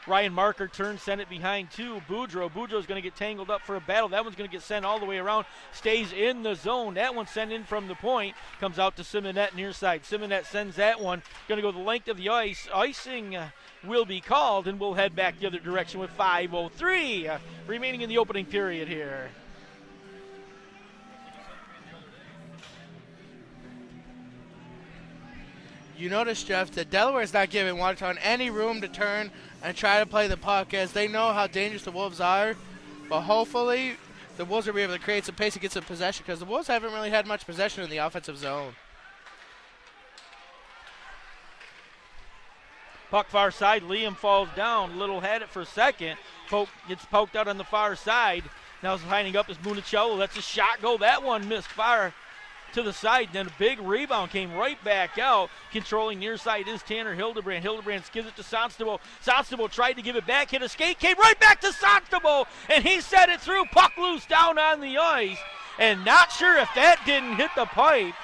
Ryan Marker turns, sent it behind to Boudreau. Boudreau's going to get tangled up for a battle. That one's going to get sent all the way around. Stays in the zone. That one's sent in from the point. Comes out to Simonette near side. Simonette sends that one. Going to go the length of the ice. Icing will be called, and we'll head back the other direction with 5:03 remaining in the opening period here. You notice, Jeff, that Delaware's not giving Watertown any room to turn and try to play the puck, as they know how dangerous the Wolves are. But hopefully the Wolves will be able to create some pace and get some possession, because the Wolves haven't really had much possession in the offensive zone. Puck far side, Liam falls down. Little had it for a second. Gets poked out on the far side. Now it's lining up as Municello. That's a shot go. That one missed fire to the side. Then a big rebound came right back out. Controlling near side is Tanner Hildebrand. Hildebrand gives it to Sonstable. Sonstable tried to give it back. Hit a skate. Came right back to Sonstable. And he set it through. Puck loose down on the ice. And not sure if that didn't hit the pipe,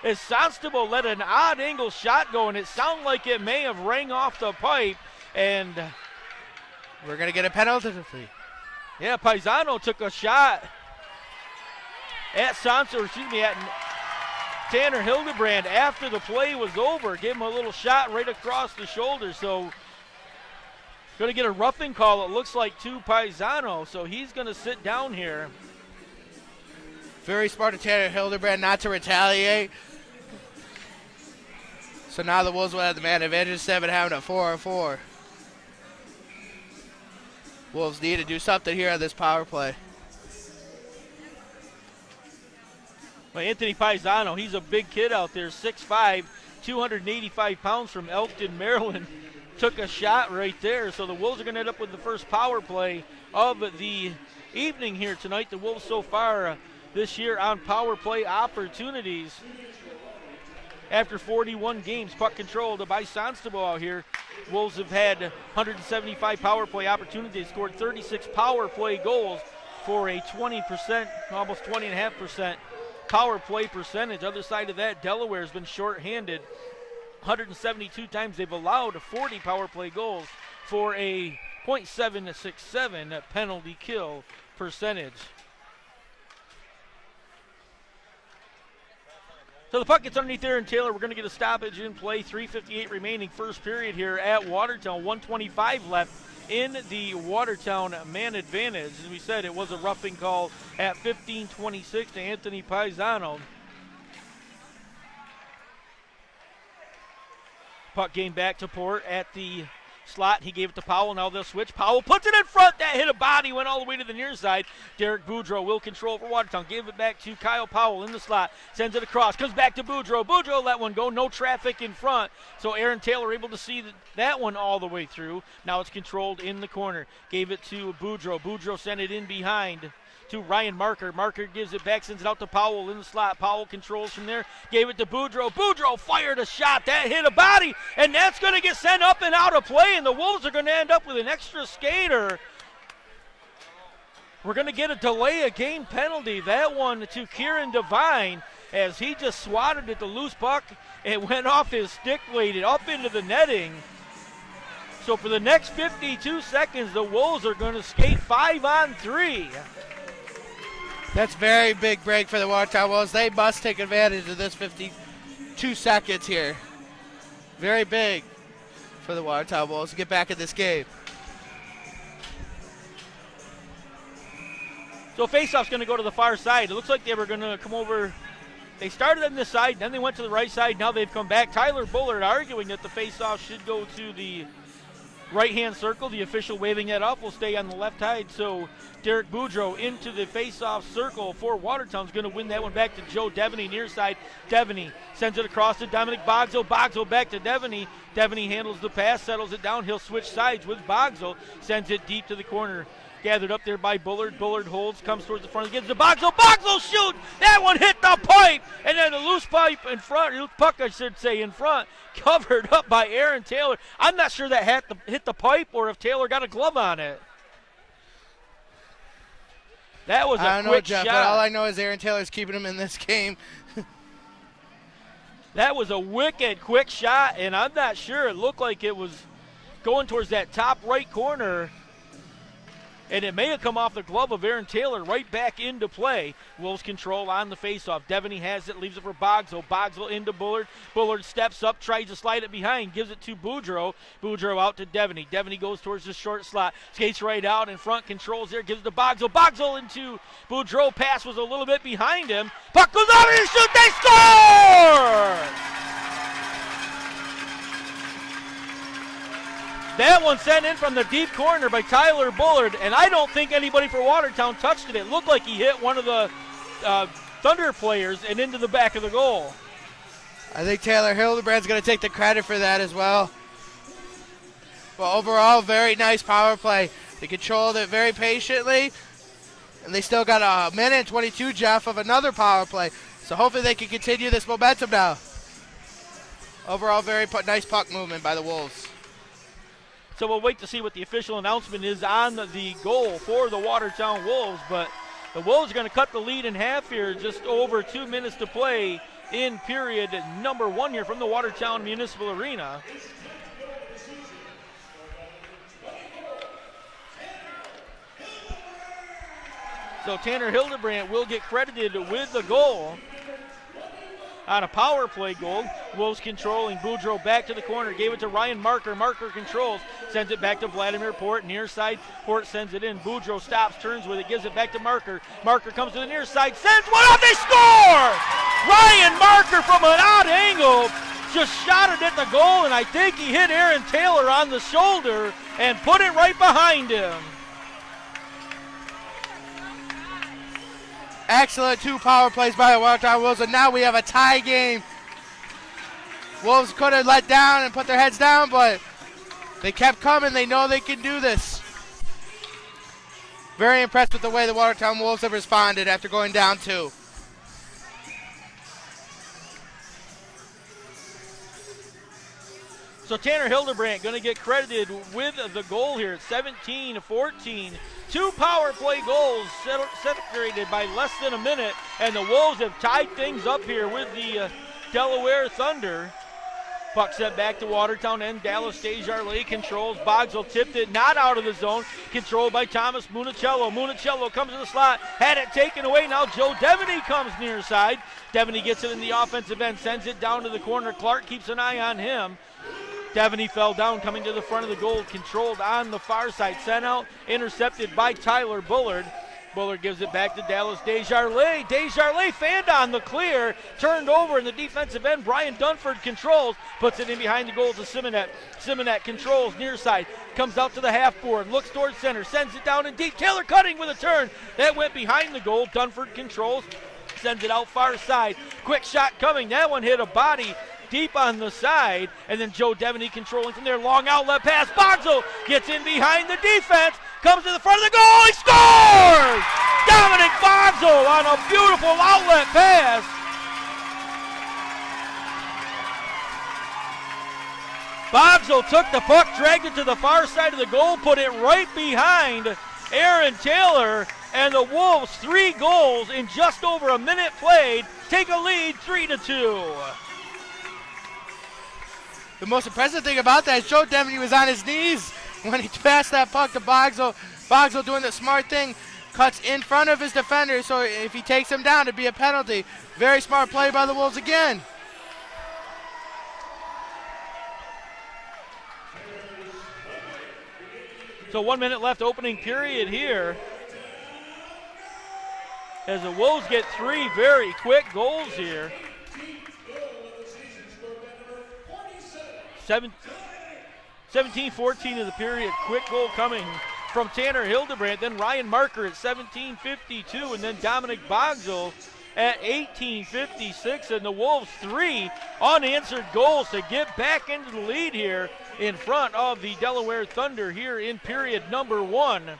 as Sonstable let an odd angle shot go, and it sounded like it may have rang off the pipe, and We're going to get a penalty. Yeah, Paisano took a shot at Tanner Hildebrand after the play was over. Gave him a little shot right across the shoulder. So going to get a roughing call, it looks like, to Paisano. So he's going to sit down here. Very smart of Tanner Hildebrand not to retaliate. So now the Wolves will have the man advantage instead of having a 4-on-4. Wolves need to do something here on this power play. Well, Anthony Paisano, he's a big kid out there, 6'5", 285 pounds from Elkton, Maryland. Took a shot right there. So the Wolves are going to end up with the first power play of the evening here tonight. The Wolves so far this year on power play opportunities. After 41 games, puck controlled by Sonstable out here. Wolves have had 175 power play opportunities, scored 36 power play goals for a 20%, almost 20.5% power play percentage. Other side of that, Delaware has been shorthanded. 172 times they've allowed 40 power play goals for a .767 penalty kill percentage. So the puck gets underneath there, and Taylor, we're going to get a stoppage in play. 3:58 remaining first period here at Watertown. 1:25 left in the Watertown man advantage. As we said, it was a roughing call at 15:26 to Anthony Paisano. Puck game back to Port at the slot. He gave it to Powell. Now they'll switch. Powell puts it in front. That hit a body. Went all the way to the near side. Derek Boudreau will control for Watertown. Gave it back to Kyle Powell in the slot. Sends it across. Comes back to Boudreau. Boudreau let one go. No traffic in front. So Aaron Taylor able to see that one all the way through. Now it's controlled in the corner. Gave it to Boudreau. Boudreau sent it in behind to Ryan Marker. Marker gives it back, sends it out to Powell in the slot. Powell controls from there, gave it to Boudreau. Boudreau fired a shot. That hit a body, and that's going to get sent up and out of play, and the Wolves are going to end up with an extra skater. We're going to get a delay of game penalty. That one to Kieran Devine as he just swatted at the loose puck. It went off his stick blade up into the netting. So for the next 52 seconds, the Wolves are going to skate 5-on-3. That's very big break for the Watertown Wolves. They must take advantage of this 52 seconds here. Very big for the Watertown Wolves to get back in this game. So faceoff's going to go to the far side. It looks like they were going to come over. They started on this side, then they went to the right side. Now they've come back. Tyler Bullard arguing that the faceoff should go to the right-hand circle. The official waving that up will stay on the left side. So Derek Boudreau into the face-off circle for Watertown's going to win that one back to Joe Devaney near side. Devaney sends it across to Dominic Bogsell. Bogsell back to Devaney. Devaney handles the pass, settles it down. He'll switch sides with Bogsell. Sends it deep to the corner. Gathered up there by Bullard. Bullard holds, comes towards the front, gets to Bogsell. Bogsell shoot! That one hit the pipe! And then the loose pipe in front, loose puck I should say in front, covered up by Aaron Taylor. I'm not sure that hit the pipe or if Taylor got a glove on it. That was a quick Jeff, shot. But all I know is Aaron Taylor's keeping him in this game. That was a wicked quick shot, and I'm not sure. It looked like it was going towards that top right corner. And it may have come off the glove of Aaron Taylor right back into play. Wolves control on the faceoff. Devaney has it, leaves it for Bogsell. Bogsell into Bullard. Bullard steps up, tries to slide it behind, gives it to Boudreau. Boudreau out to Devaney. Devaney goes towards the short slot, skates right out in front, controls there, gives it to Bogsell. Bogsell into Boudreau. Pass was a little bit behind him. Puck goes out and he shoots. They score! That one sent in from the deep corner by Tyler Bullard, and I don't think anybody for Watertown touched it. It looked like he hit one of the Thunder players and into the back of the goal. I think Taylor Hildebrand's going to take the credit for that as well. Well, overall, very nice power play. They controlled it very patiently, and they still got a minute and 22, Jeff, of another power play. So hopefully they can continue this momentum now. Overall, very nice puck movement by the Wolves. So we'll wait to see what the official announcement is on the goal for the Watertown Wolves. But the Wolves are going to cut the lead in half here. Just over 2 minutes to play in period number 1 here from the Watertown Municipal Arena. So Tanner Hildebrandt will get credited with the goal on a power play goal. Wolves controlling. Boudreau back to the corner. Gave it to Ryan Marker. Marker controls. Sends it back to Vladimir Port. Near side. Port sends it in. Boudreau stops. Turns with it. Gives it back to Marker. Marker comes to the near side. Sends one up. They score! Ryan Marker from an odd angle just shot it at the goal, and I think he hit Aaron Taylor on the shoulder and put it right behind him. Excellent 2 power plays by the Watertown Wolves, and now we have a tie game. Wolves could have let down and put their heads down, but they kept coming. They know they can do this. Very impressed with the way the Watertown Wolves have responded after going down 2. So Tanner Hildebrandt going to get credited with the goal here at 17-14. 2 power play goals separated by less than a minute, and the Wolves have tied things up here with the Delaware Thunder. Puck sent back to Watertown end. Dallas Desjardins controls. Bogsell tipped it, not out of the zone. Controlled by Thomas Municello. Municello comes to the slot, had it taken away. Now Joe Devaney comes near side. Devaney gets it in the offensive end, sends it down to the corner. Clark keeps an eye on him. Devaney fell down, coming to the front of the goal, controlled on the far side. Sent out, intercepted by Tyler Bullard. Bullard gives it back to Dallas Desjardins. Desjardins fanned on the clear, turned over in the defensive end. Brian Dunford controls, puts it in behind the goal to Simonet. Simonet controls near side, comes out to the half board, looks towards center, sends it down in deep. Taylor cutting with a turn. That went behind the goal. Dunford controls, sends it out far side. Quick shot coming. That one hit a body deep on the side, and then Joe Devaney controlling from there. Long outlet pass. Bogsell gets in behind the defense, comes to the front of the goal. He scores! Dominic Bogsell on a beautiful outlet pass. Bogsell took the puck, dragged it to the far side of the goal, put it right behind Aaron Taylor, and the Wolves 3 goals in just over a minute played, take a lead 3-2. The most impressive thing about that is Joe Devaney was on his knees when he passed that puck to Bogsell. Bogsell doing the smart thing, cuts in front of his defender, so if he takes him down, it'd be a penalty. Very smart play by the Wolves again. So 1 minute left, opening period here, as the Wolves get 3 very quick goals here. 17-14 of the period. Quick goal coming from Tanner Hildebrandt. Then Ryan Marker at 17:52, and then Dominic Bogsell at 18:56. And the Wolves 3 unanswered goals to get back into the lead here in front of the Delaware Thunder here in period number 1.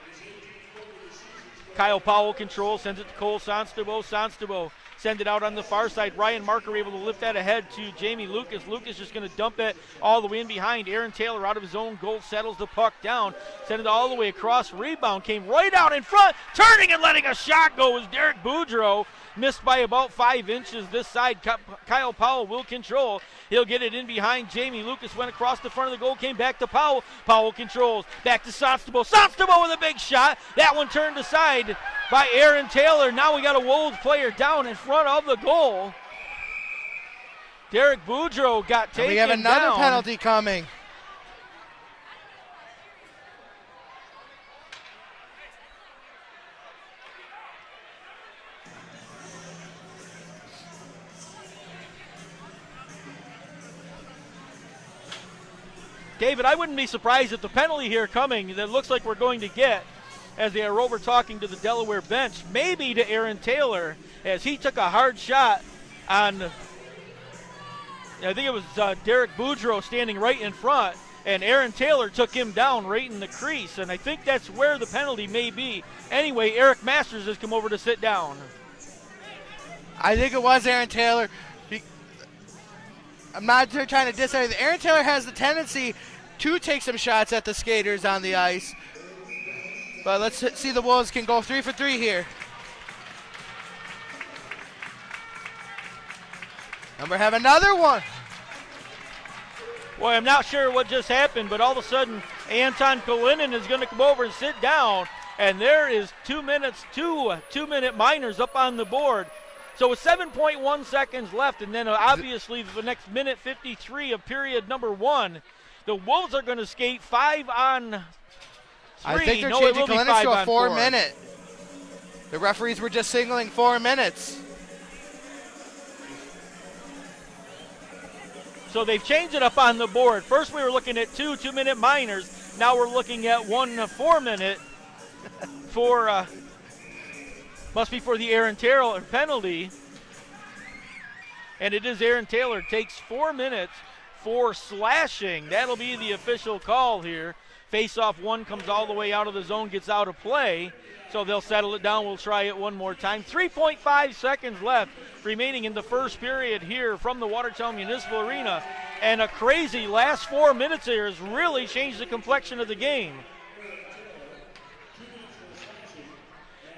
Kyle Powell controls, sends it to Cole Sonstabo. Sonstabo send it out on the far side. Ryan Marker able to lift that ahead to Jamie Lucas. Lucas just going to dump it all the way in behind. Aaron Taylor out of his own goal, settles the puck down, send it all the way across. Rebound came right out in front. Turning and letting a shot go was Derek Boudreau. Missed by about 5 inches this side. Kyle Powell will control. He'll get it in behind Jamie Lucas. Went across the front of the goal, came back to Powell. Powell controls. Back to Sonstabo. Sonstabo with a big shot. That one turned aside by Aaron Taylor. Now we got a Wolves player down in front of the goal. Derek Boudreau got taken down. We have another penalty coming. David, I wouldn't be surprised if the penalty here coming that looks like we're going to get, as they are over talking to the Delaware bench, maybe to Aaron Taylor, as he took a hard shot on, I think it was Derek Boudreau standing right in front, and Aaron Taylor took him down right in the crease, and I think that's where the penalty may be. Anyway, Eric Masters has come over to sit down. I think it was Aaron Taylor. I'm not trying to diss anything. Aaron Taylor has the tendency to take some shots at the skaters on the ice. But let's see the Wolves can go 3 for 3 here. And we have another one. Boy, I'm not sure what just happened, but all of a sudden Anton Kalinin is going to come over and sit down. And there is 2 minutes, two 2-minute minors up on the board. So with 7.1 seconds left, and then obviously the next minute 53 of period number 1, the Wolves are going to skate 5 on 3. I think they're No, changing it will be Kalinic 5 to a on 4 minute. The referees were just signaling 4 minutes. So they've changed it up on the board. First we were looking at 2 2-minute minors. Now we're looking at 1 4-minute for, must be for the Aaron Taylor penalty. And it is Aaron Taylor. Takes 4 minutes for slashing. That'll be the official call here. Face-off 1 comes all the way out of the zone, gets out of play. So they'll settle it down. We'll try it one more time. 3.5 seconds left remaining in the first period here from the Watertown Municipal Arena. And a crazy last 4 minutes here has really changed the complexion of the game.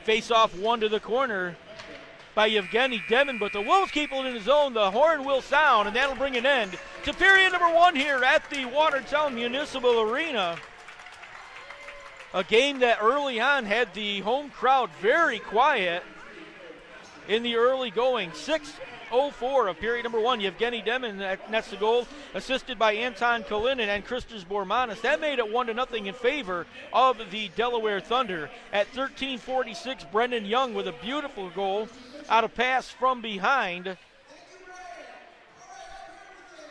Face-off 1 to the corner by Yevgeny Demon, but the Wolves keep it in the zone. The horn will sound, and that'll bring an end to period number 1 here at the Watertown Municipal Arena. A game that early on had the home crowd very quiet in the early going. 6:04 of period number 1. Yevgeny Demon nets the goal, assisted by Anton Kalinin and Christos Bormanis. That made it 1-0 in favor of the Delaware Thunder. At 13:46, Brendan Young with a beautiful goal out of pass from behind.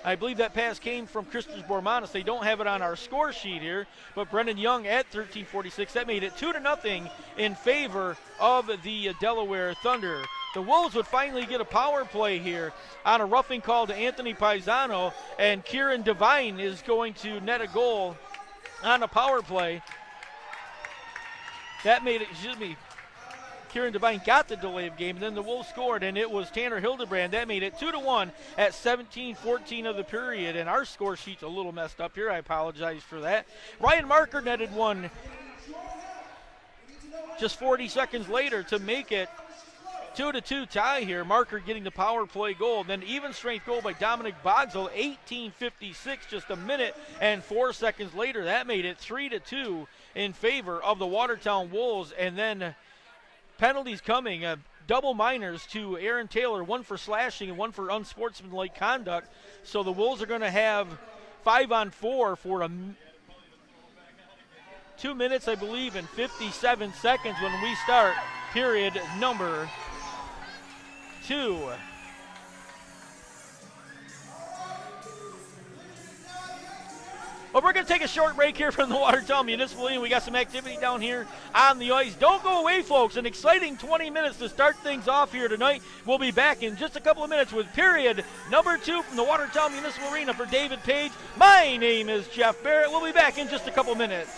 I believe that pass came from Christos Bormanis. They don't have it on our score sheet here, but Brendan Young at 13:46. That made it 2-0 in favor of the Delaware Thunder. The Wolves would finally get a power play here on a roughing call to Anthony Paisano, and Kieran Devine is going to net a goal on a power play. That made it, Kieran Devine got the delay of game, and then the Wolves scored, and it was Tanner Hildebrand. That made it 2-1 at 17:14 of the period, and our score sheet's a little messed up here. I apologize for that. Ryan Marker netted one just 40 seconds later to make it 2-2 tie here. Marker getting the power play goal. Then even strength goal by Dominic Bogsel, 18:56, just a minute and 4 seconds later. That made it 3-2 in favor of the Watertown Wolves. And then penalties coming, double minors to Aaron Taylor, 1 for slashing and 1 for unsportsmanlike conduct. So the Wolves are going to have 5 on 4 for 2 minutes, I believe, and 57 seconds when we start period number 2. Well, we're going to take a short break here from the Watertown Municipal League. We got some activity down here on the ice. Don't go away, folks. An exciting 20 minutes to start things off here tonight. We'll be back in just a couple of minutes with period number 2 from the Watertown Municipal Arena. For David Page, my name is Jeff Barrett. We'll be back in just a couple of minutes.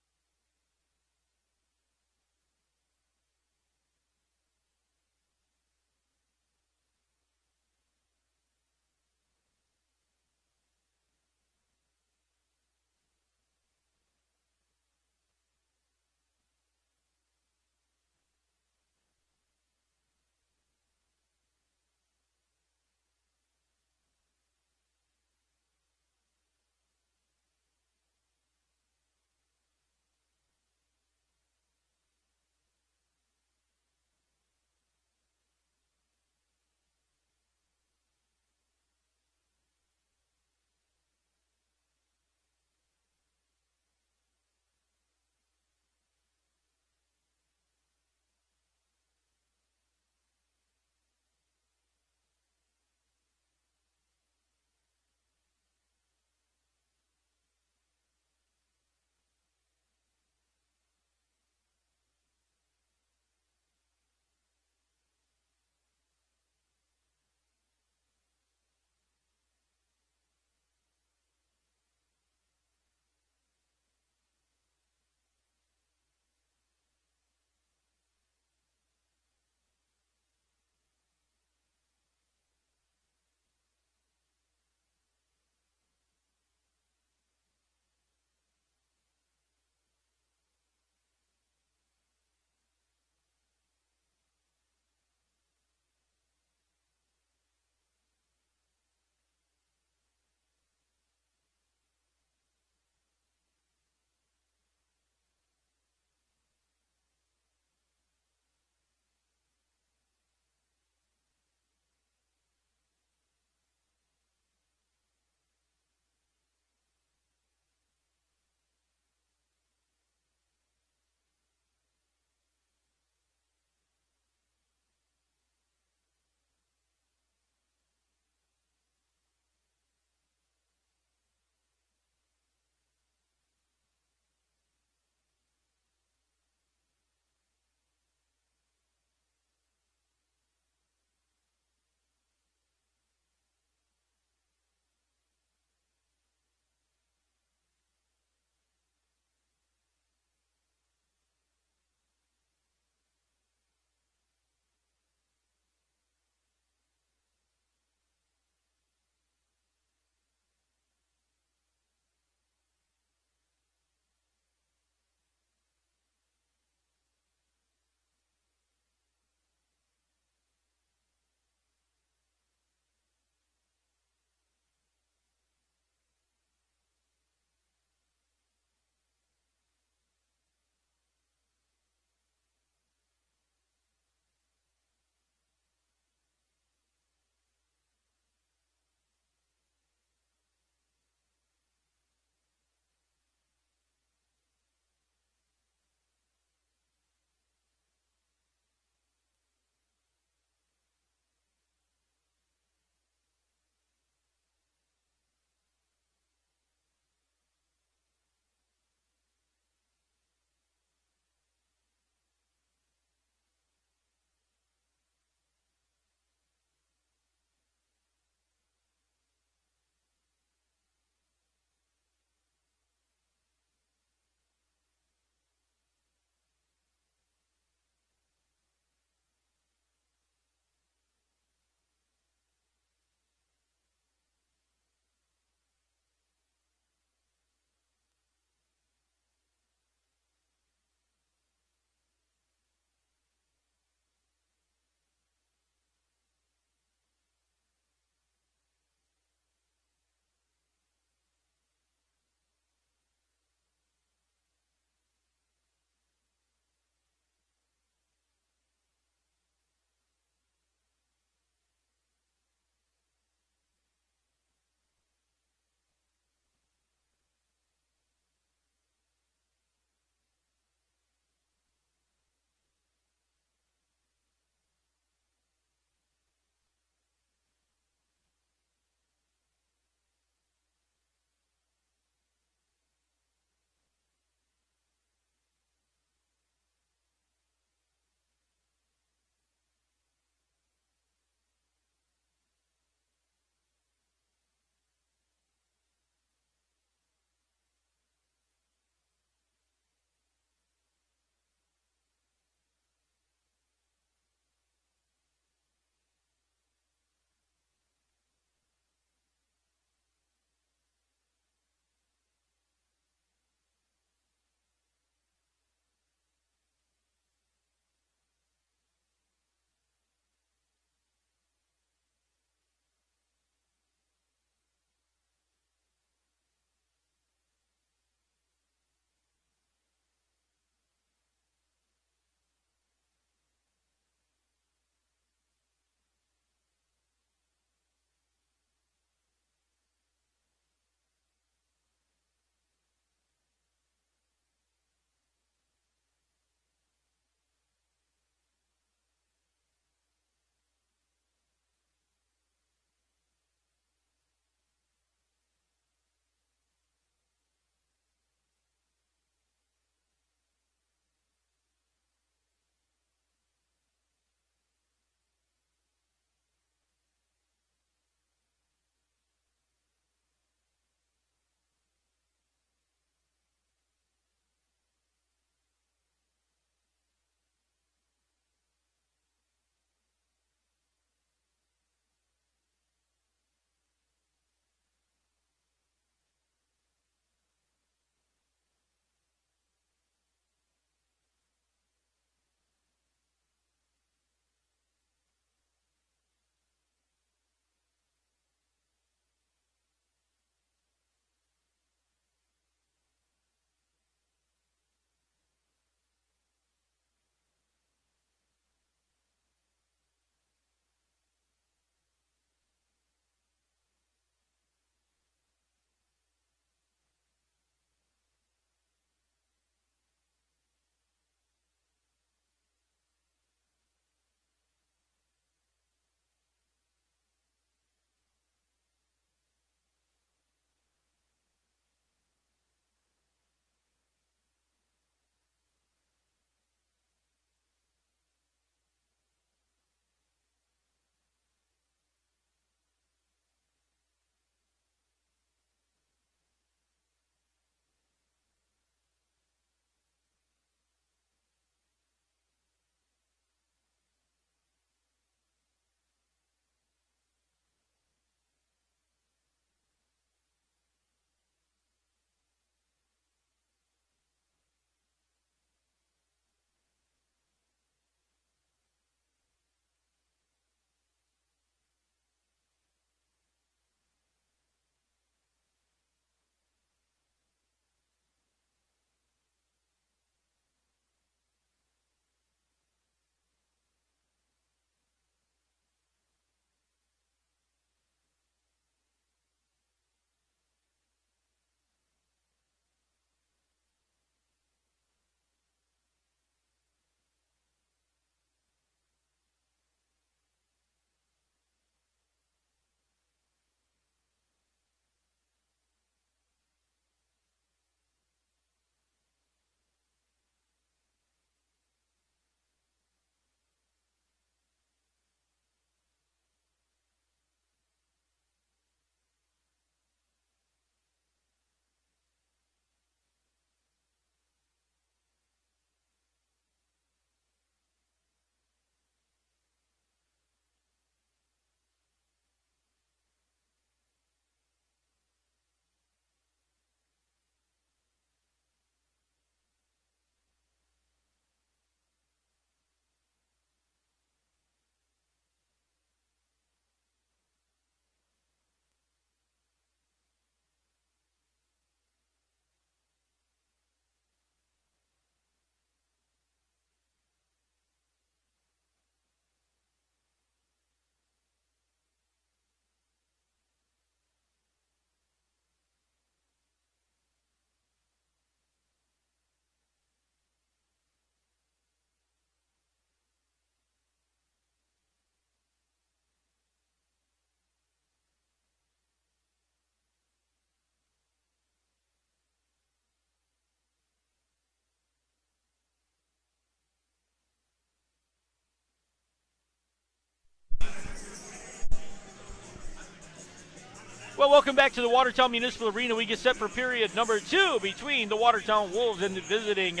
Well, welcome back to the Watertown Municipal Arena. We get set for period number 2 between the Watertown Wolves and the visiting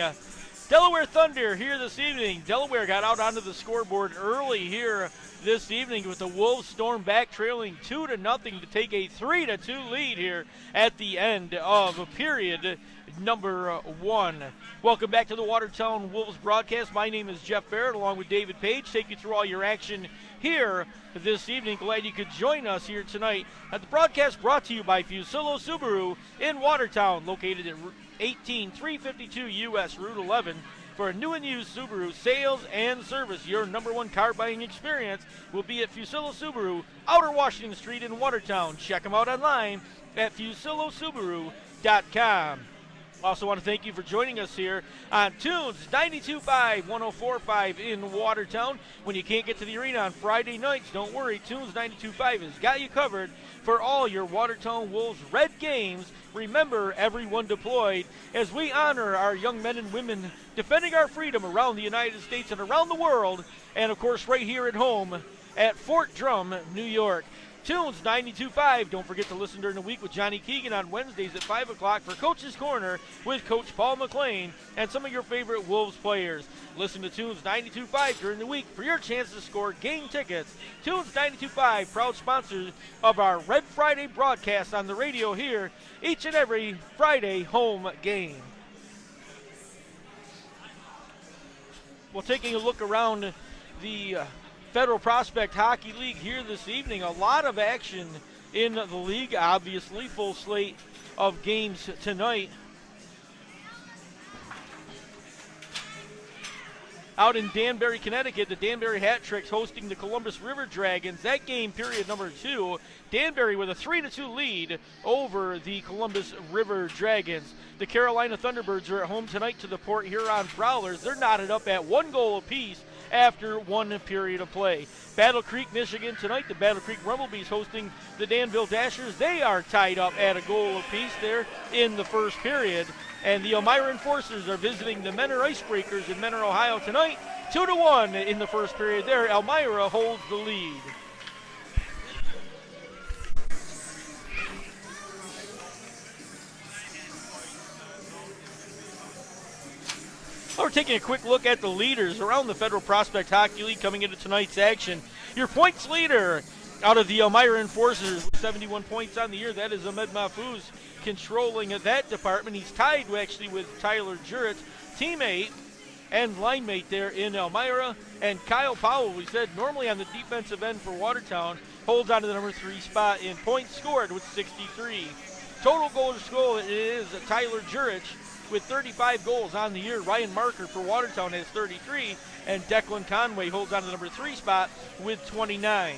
Delaware Thunder here this evening. Delaware got out onto the scoreboard early here this evening with the Wolves storm back trailing 2-0 to take a 3-2 lead here at the end of period number 1. Welcome back to the Watertown Wolves broadcast. My name is Jeff Barrett along with David Page. Take you through all your action here this evening. Glad you could join us here tonight. The broadcast brought to you by Fusillo Subaru in Watertown, located at 18352 US Route 11. For a new and used Subaru sales and service, your number one car buying experience will be at Fusillo Subaru, Outer Washington Street in Watertown. Check them out online at FusilloSubaru.com. Also want to thank you for joining us here on Tunes 92.5, 104.5 in Watertown. When you can't get to the arena on Friday nights, don't worry. Tunes 92.5 has got you covered for all your Watertown Wolves Red games. Remember, everyone deployed, as we honor our young men and women defending our freedom around the United States and around the world, and of course right here at home at Fort Drum, New York. Tunes 92.5. Don't forget to listen during the week with Johnny Keegan on Wednesdays at 5 o'clock for Coach's Corner with Coach Paul McLean and some of your favorite Wolves players. Listen to Tunes 92.5 during the week for your chance to score game tickets. Tunes 92.5, proud sponsors of our Red Friday broadcast on the radio here each and every Friday home game. Well, taking a look around the Federal Prospect Hockey League here this evening. A lot of action in the league, obviously. Full slate of games tonight. Out in Danbury, Connecticut, the Danbury Hat Tricks hosting the Columbus River Dragons. That game, period number 2. Danbury with a 3-2 lead over the Columbus River Dragons. The Carolina Thunderbirds are at home tonight to the Port Huron Prowlers. They're knotted up at 1 goal apiece after 1 period of play. Battle Creek, Michigan tonight. The Battle Creek Rumblebees hosting the Danville Dashers. They are tied up at a goal apiece there in the first period. And the Elmira Enforcers are visiting the Menor Icebreakers in Menor, Ohio tonight. 2-1 in the first period there. Elmira holds the lead. We're taking a quick look at the leaders around the Federal Prospect Hockey League coming into tonight's action. Your points leader out of the Elmira Enforcers with 71 points on the year. That is Ahmed Mahfouz controlling that department. He's tied actually with Tyler Jurett, teammate and line mate there in Elmira. And Kyle Powell, we said normally on the defensive end for Watertown, holds on to the number 3 spot in points scored with 63. Total goals scored is Tyler Jurett with 35 goals on the year. Ryan Marker for Watertown has 33, and Declan Conway holds on to the number 3 spot with 29.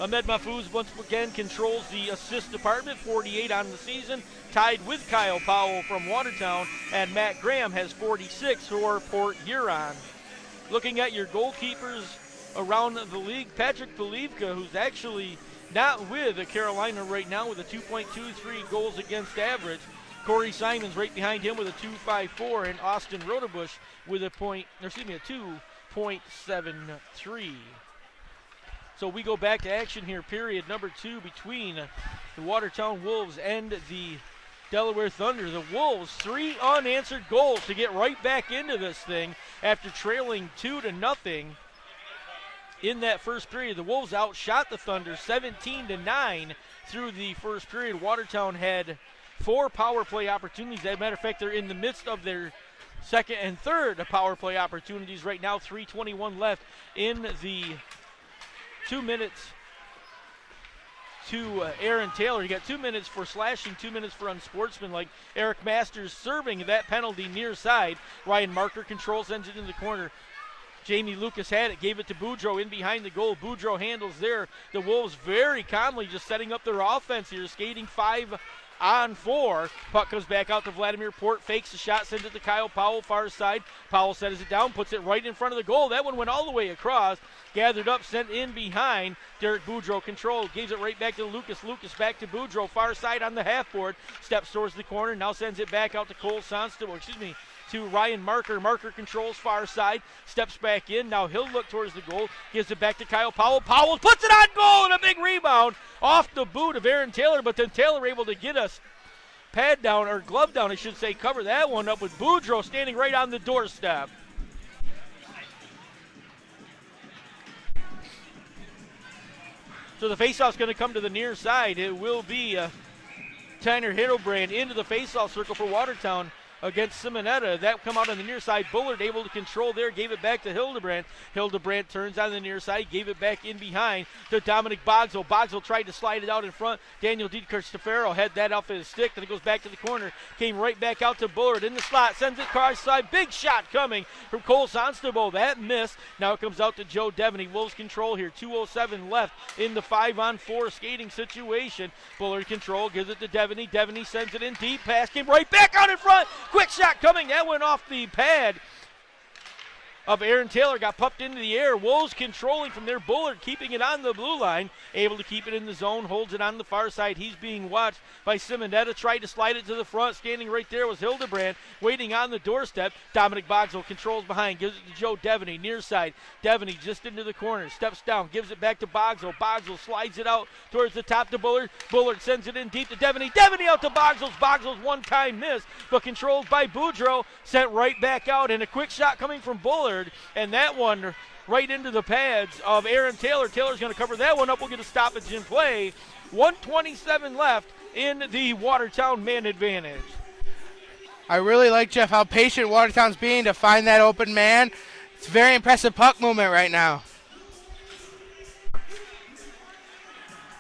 Ahmed Mahfouz once again controls the assist department, 48 on the season, tied with Kyle Powell from Watertown, and Matt Graham has 46 for Port Huron. Looking at your goalkeepers around the league, Patrick Polivka, who's actually not with Carolina right now with a 2.23 goals against average. Corey Simons right behind him with a 2.54, and Austin Rodebush with a 2.73. So we go back to action here, period number 2 between the Watertown Wolves and the Delaware Thunder. The Wolves, 3 unanswered goals to get right back into this thing after trailing 2-0 in that first period. The Wolves outshot the Thunder 17-9 through the first period. Watertown had 4 power play opportunities. As a matter of fact, they're in the midst of their second and third power play opportunities right now. 3:21 left in the 2 minutes to Aaron Taylor. You got 2 minutes for slashing, 2 minutes for unsportsmanlike. Eric Masters serving that penalty near side. Ryan Marker controls, sends it in the corner. Jamie Lucas had it, gave it to Boudreau in behind the goal. Boudreau handles there. The Wolves very calmly just setting up their offense here, skating 5-on-4. Puck comes back out to Vladimir Port, fakes the shot, sends it to Kyle Powell, far side. Powell settles it down, puts it right in front of the goal. That one went all the way across, gathered up, sent in behind. Derek Boudreau controlled, gives it right back to Lucas. Lucas back to Boudreau, far side on the half board. Steps towards the corner, now sends it back out to Cole to Ryan Marker. Marker controls far side, steps back in. Now he'll look towards the goal, gives it back to Kyle Powell. Powell puts it on goal, and a big rebound off the boot of Aaron Taylor, but then Taylor able to get us pad down, or glove down, I should say, cover that one up with Boudreaux standing right on the doorstep. So the faceoff's going to come to the near side. It will be Tanner Hildebrand into the faceoff circle for Watertown against Simonetta. That come out on the near side. Bullard able to control there, gave it back to Hildebrand. Hildebrand turns on the near side, gave it back in behind to Dominic Bogsel. Bogsel tried to slide it out in front. Daniel DiCristofaro had that off his stick, then it goes back to the corner. Came right back out to Bullard in the slot, sends it cross side. Big shot coming from Cole Sonstable. That missed. Now it comes out to Joe Devaney. Wolves control here. 2:07 left in the 5-on-4 skating situation. Bullard control, gives it to Devaney. Devaney sends it in deep. Pass came right back out in front. Quick shot coming. That went off the pad of Aaron Taylor, got pumped into the air. Wolves controlling from there. Bullard keeping it on the blue line, able to keep it in the zone, holds it on the far side. He's being watched by Simonetta, tried to slide it to the front. Standing right there was Hildebrand, waiting on the doorstep. Dominic Bogsel controls behind, gives it to Joe Devaney, near side. Devaney just into the corner, steps down, gives it back to Bogsel. Bogsel slides it out towards the top to Bullard. Bullard sends it in deep to Devaney. Devaney out to Bogsel. Bogsel's one-time miss, but controlled by Boudreaux, sent right back out, and a quick shot coming from Bullard. And that one right into the pads of Aaron Taylor. Taylor's going to cover that one up. We'll get a stoppage in play. 1:27 left in the Watertown man advantage. I really like, Jeff, how patient Watertown's being to find that open man. It's very impressive puck movement right now.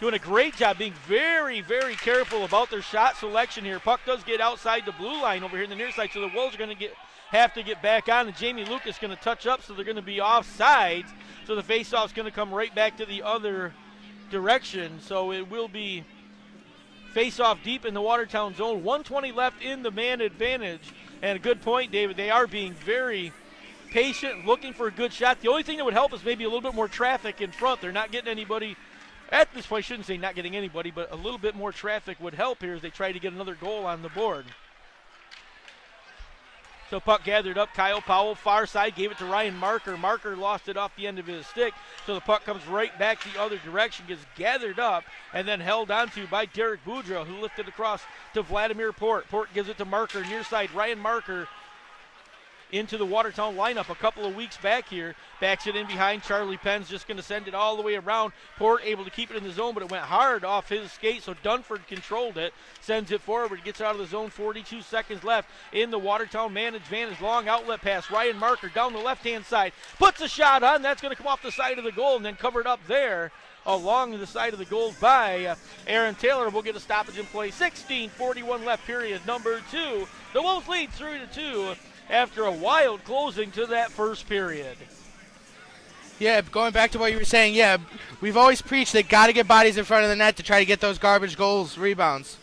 Doing a great job being very, very careful about their shot selection here. Puck does get outside the blue line over here in the near side, so the Wolves are going to have to get back on, and Jamie Lucas going to touch up, so they're going to be offsides. So the faceoff's going to come right back to the other direction. So it will be faceoff deep in the Watertown zone. 1:20 left in the man advantage. And a good point, David. They are being very patient, looking for a good shot. The only thing that would help is maybe a little bit more traffic in front. They're not getting anybody at this point. I shouldn't say not getting anybody, but a little bit more traffic would help here as they try to get another goal on the board. So puck gathered up. Kyle Powell, far side, gave it to Ryan Marker. Marker lost it off the end of his stick. So the puck comes right back the other direction, gets gathered up, and then held onto by Derek Boudreaux, who lifted across to Vladimir Port. Port gives it to Marker, near side. Ryan Marker into the Watertown lineup a couple of weeks back here. Backs it in behind. Charlie Penn's just going to send it all the way around. Port able to keep it in the zone, but it went hard off his skate, so Dunford controlled it. Sends it forward, gets it out of the zone. 42 seconds left in the Watertown man advantage. Long outlet pass. Ryan Marker down the left-hand side. Puts a shot on. That's going to come off the side of the goal and then covered up there along the side of the goal by Aaron Taylor. We'll get a stoppage in play. 16:41 left, period number 2. The Wolves lead 3-2. After a wild closing to that first period. Yeah, going back to what you were saying, yeah, we've always preached that got to get bodies in front of the net to try to get those garbage goals, rebounds.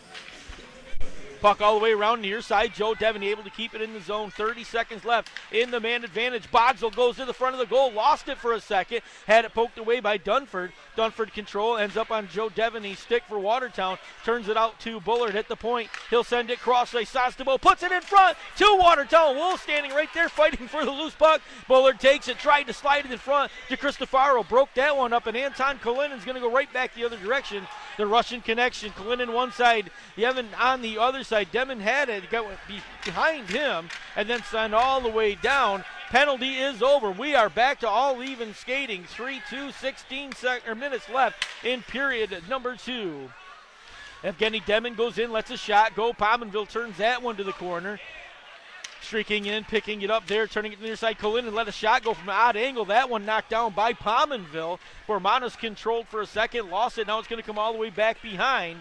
Puck all the way around near side. Joe Devaney able to keep it in the zone. 30 seconds left in the man advantage. Bogsel goes to the front of the goal. Lost it for a second. Had it poked away by Dunford. Dunford control. Ends up on Joe Devaney's stick for Watertown. Turns it out to Bullard at the point. He'll send it cross ice. Sostabo puts it in front to Watertown. Wolves standing right there fighting for the loose puck. Bullard takes it. Tried to slide it in front to Cristofaro. Broke that one up. And Anton Kalinen's going to go right back the other direction. The Russian connection. Kalinin one side. Yevon on the other side. Demon had it, got behind him, and then sent all the way down. Penalty is over. We are back to all even skating. 3-2, 16 minutes left in period number 2. Evgeny Demon goes in, lets a shot go. Pominville turns that one to the corner. Streaking in, picking it up there, turning it to the near side. Kalinin let a shot go from an odd angle. That one knocked down by Pominville. Bormanos controlled for a second, lost it. Now it's going to come all the way back behind.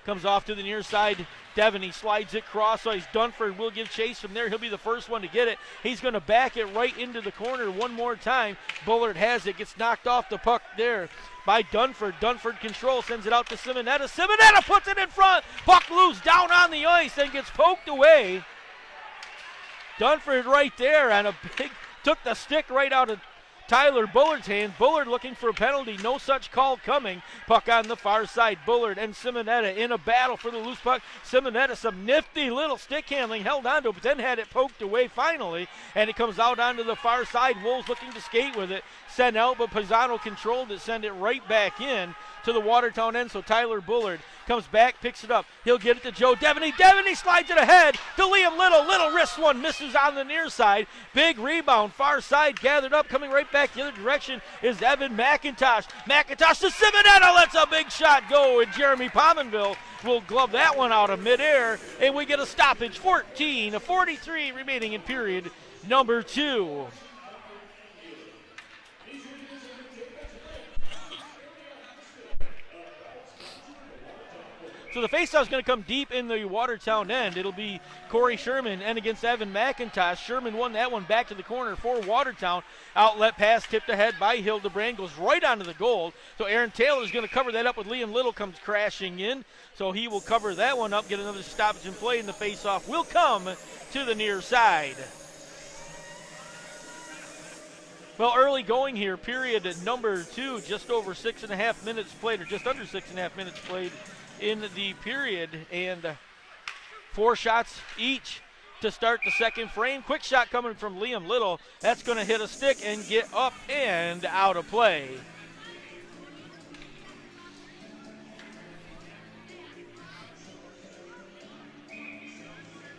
Comes off to the near side. Devaney slides it cross ice. Dunford will give chase from there. He'll be the first one to get it. He's going to back it right into the corner one more time. Bullard has it. Gets knocked off the puck there by Dunford. Dunford control. Sends it out to Simonetta. Simonetta puts it in front. Puck loose down on the ice and gets poked away. Dunford right there and a big took the stick right out of Tyler Bullard's hand. Bullard looking for a penalty. No such call coming. Puck on the far side. Bullard and Simonetta in a battle for the loose puck. Simonetta, some nifty little stick handling, held on to it, but then had it poked away finally, and it comes out onto the far side. Wolves looking to skate with it. Sent out, but Pisano controlled it, send it right back in to the Watertown end. So Tyler Bullard comes back, picks it up. He'll get it to Joe Devaney. Devaney slides it ahead to Liam Little. Little wrist one, misses on the near side. Big rebound, far side, gathered up, coming right back the other direction is Evan McIntosh. McIntosh to Simonetta, lets a big shot go, and Jeremy Pominville will glove that one out of midair, and we get a stoppage. 14:43 remaining in period number 2. So the faceoff is going to come deep in the Watertown end. It'll be Corey Sherman and against Evan McIntosh. Sherman won that one back to the corner for Watertown. Outlet pass tipped ahead by Hildebrand, goes right onto the goal. So Aaron Taylor is going to cover that up with Liam Little comes crashing in. So he will cover that one up, get another stoppage in play, and the faceoff will come to the near side. Well, early going here, period number 2, just over 6.5 minutes played, or just under 6.5 minutes played in the period, and 4 shots each to start the second frame. Quick shot coming from Liam Little. That's going to hit a stick and get up and out of play.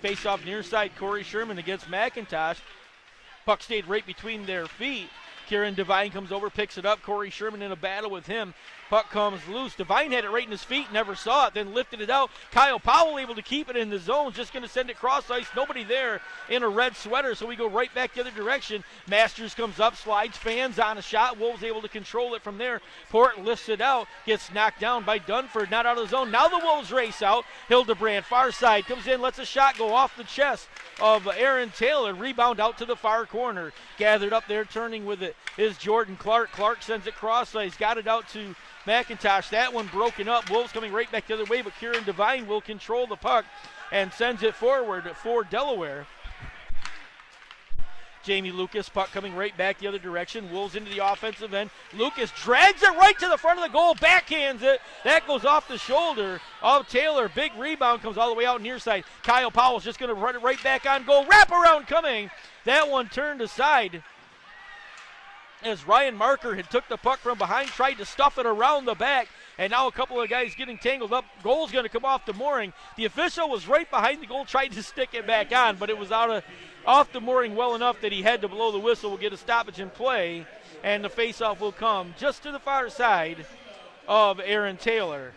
Face off near side, Corey Sherman against McIntosh. Puck stayed right between their feet. Kieran Devine comes over, picks it up. Corey Sherman in a battle with him. Puck comes loose. Devine had it right in his feet, never saw it, then lifted it out. Kyle Powell able to keep it in the zone, just going to send it cross ice. Nobody there in a red sweater, so we go right back the other direction. Masters comes up, slides, fans on a shot. Wolves able to control it from there. Port lifts it out, gets knocked down by Dunford, not out of the zone. Now the Wolves race out. Hildebrand, far side, comes in, lets a shot go off the chest of Aaron Taylor. Rebound out to the far corner. Gathered up there, turning with it is Jordan Clark. Clark sends it cross ice, got it out to McIntosh. That one broken up. Wolves coming right back the other way, but Kieran Devine will control the puck and sends it forward for Delaware. Jamie Lucas, puck coming right back the other direction. Wolves into the offensive end. Lucas drags it right to the front of the goal, backhands it. That goes off the shoulder of Taylor. Big rebound comes all the way out near side. Kyle Powell's just going to run it right back on goal. Wraparound coming. That one turned aside as Ryan Marker had took the puck from behind, tried to stuff it around the back, and now a couple of guys getting tangled up. Goal's going to come off the mooring. The official was right behind the goal, tried to stick it back on, but it was off the mooring well enough that he had to blow the whistle. We'll get a stoppage in play, and the faceoff will come just to the far side of Aaron Taylor.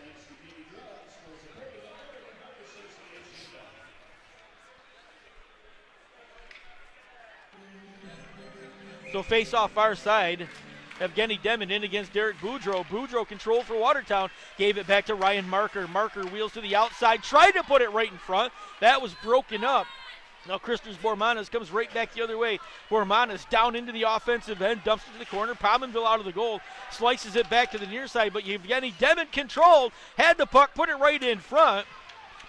So face off far side. Evgeny Demon in against Derek Boudreau. Boudreau controlled for Watertown. Gave it back to Ryan Marker. Marker wheels to the outside. Tried to put it right in front. That was broken up. Now Christopher Bormanis comes right back the other way. Bormanis down into the offensive end. Dumps it to the corner. Pominville out of the goal. Slices it back to the near side. But Evgeny Demon controlled. Had the puck. Put it right in front.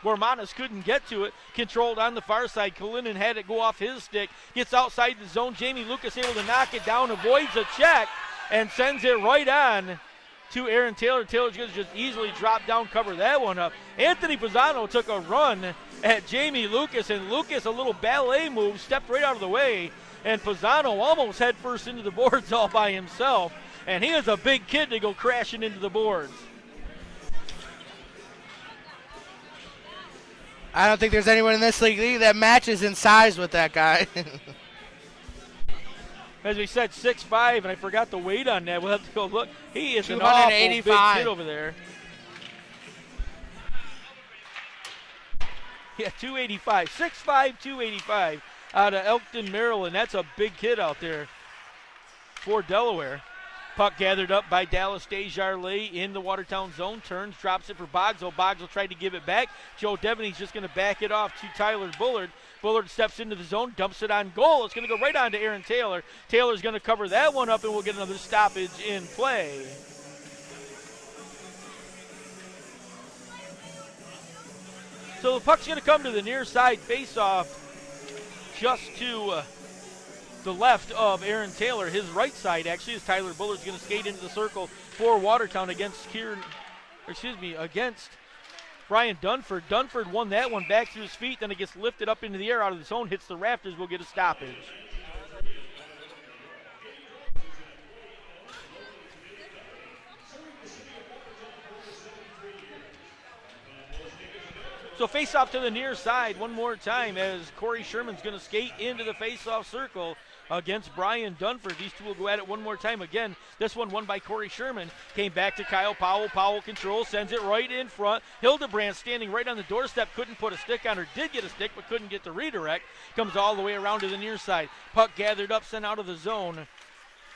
Bormanis couldn't get to it. Controlled on the far side. Kalinin had it go off his stick. Gets outside the zone. Jamie Lucas able to knock it down. Avoids a check and sends it right on to Aaron Taylor. Taylor's going to just easily drop down, cover that one up. Anthony Pisano took a run at Jamie Lucas, and Lucas, a little ballet move, stepped right out of the way, and Pisano almost head first into the boards all by himself. And he is a big kid to go crashing into the boards. I don't think there's anyone in this league that matches in size with that guy. As we said, 6'5", and I forgot the weight on that. We'll have to go look. He is an awful big kid over there. Yeah, 285. 6'5", 285 out of Elkton, Maryland. That's a big kid out there for Delaware. Puck gathered up by Dallas Desjardins in the Watertown zone. Turns, drops it for Bogsell. Bogsell tried to give it back. Joe Devaney's just going to back it off to Tyler Bullard. Bullard steps into the zone, dumps it on goal. It's going to go right on to Aaron Taylor. Taylor's going to cover that one up, and we'll get another stoppage in play. So the puck's going to come to the near side face-off just to the left of Aaron Taylor. His right side, actually, is Tyler Bullard's going to skate into the circle for Watertown against Brian Dunford. Dunford won that one back to his feet, then it gets lifted up into the air out of the zone, hits the rafters, will get a stoppage. So face-off to the near side one more time as Corey Sherman's going to skate into the face-off circle against Brian Dunford. These two will go at it one more time. Again, this one won by Corey Sherman. Came back to Kyle Powell. Powell controls, sends it right in front. Hildebrand standing right on the doorstep. Couldn't put a stick on her. Did get a stick, but couldn't get the redirect. Comes all the way around to the near side. Puck gathered up, sent out of the zone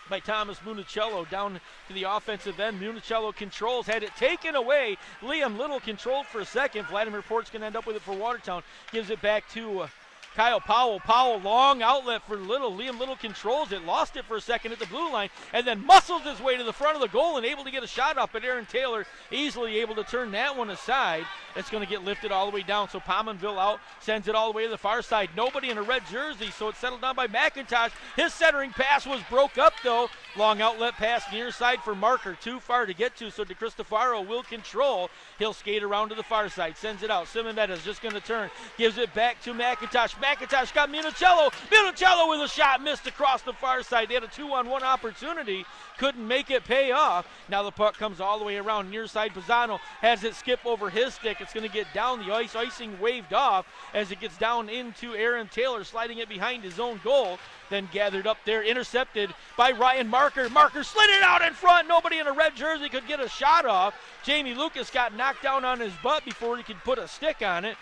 by Thomas Municello down to the offensive end. Municello controls, had it taken away. Liam Little controlled for a second. Vladimir Port's going to end up with it for Watertown. Gives it back to Kyle Powell. Powell, long outlet for Little. Liam Little controls it, lost it for a second at the blue line, and then muscles his way to the front of the goal and able to get a shot off, but Aaron Taylor easily able to turn that one aside. It's going to get lifted all the way down, so Pominville out, sends it all the way to the far side. Nobody in a red jersey, so it's settled down by McIntosh. His centering pass was broke up, though. Long outlet pass near side for Marker, too far to get to, so DeCristofaro will control. He'll skate around to the far side, sends it out. Simonetta's just going to turn, gives it back to McIntosh. McIntosh got Municello. Municello with a shot, missed across the far side. They had a 2-on-1 opportunity, couldn't make it pay off. Now the puck comes all the way around near side. Pisano has it skip over his stick. It's going to get down the ice. Icing waved off as it gets down into Aaron Taylor, sliding it behind his own goal. Then gathered up there, intercepted by Ryan Marker. Marker slid it out in front. Nobody in a red jersey could get a shot off. Jamie Lucas got knocked down on his butt before he could put a stick on it.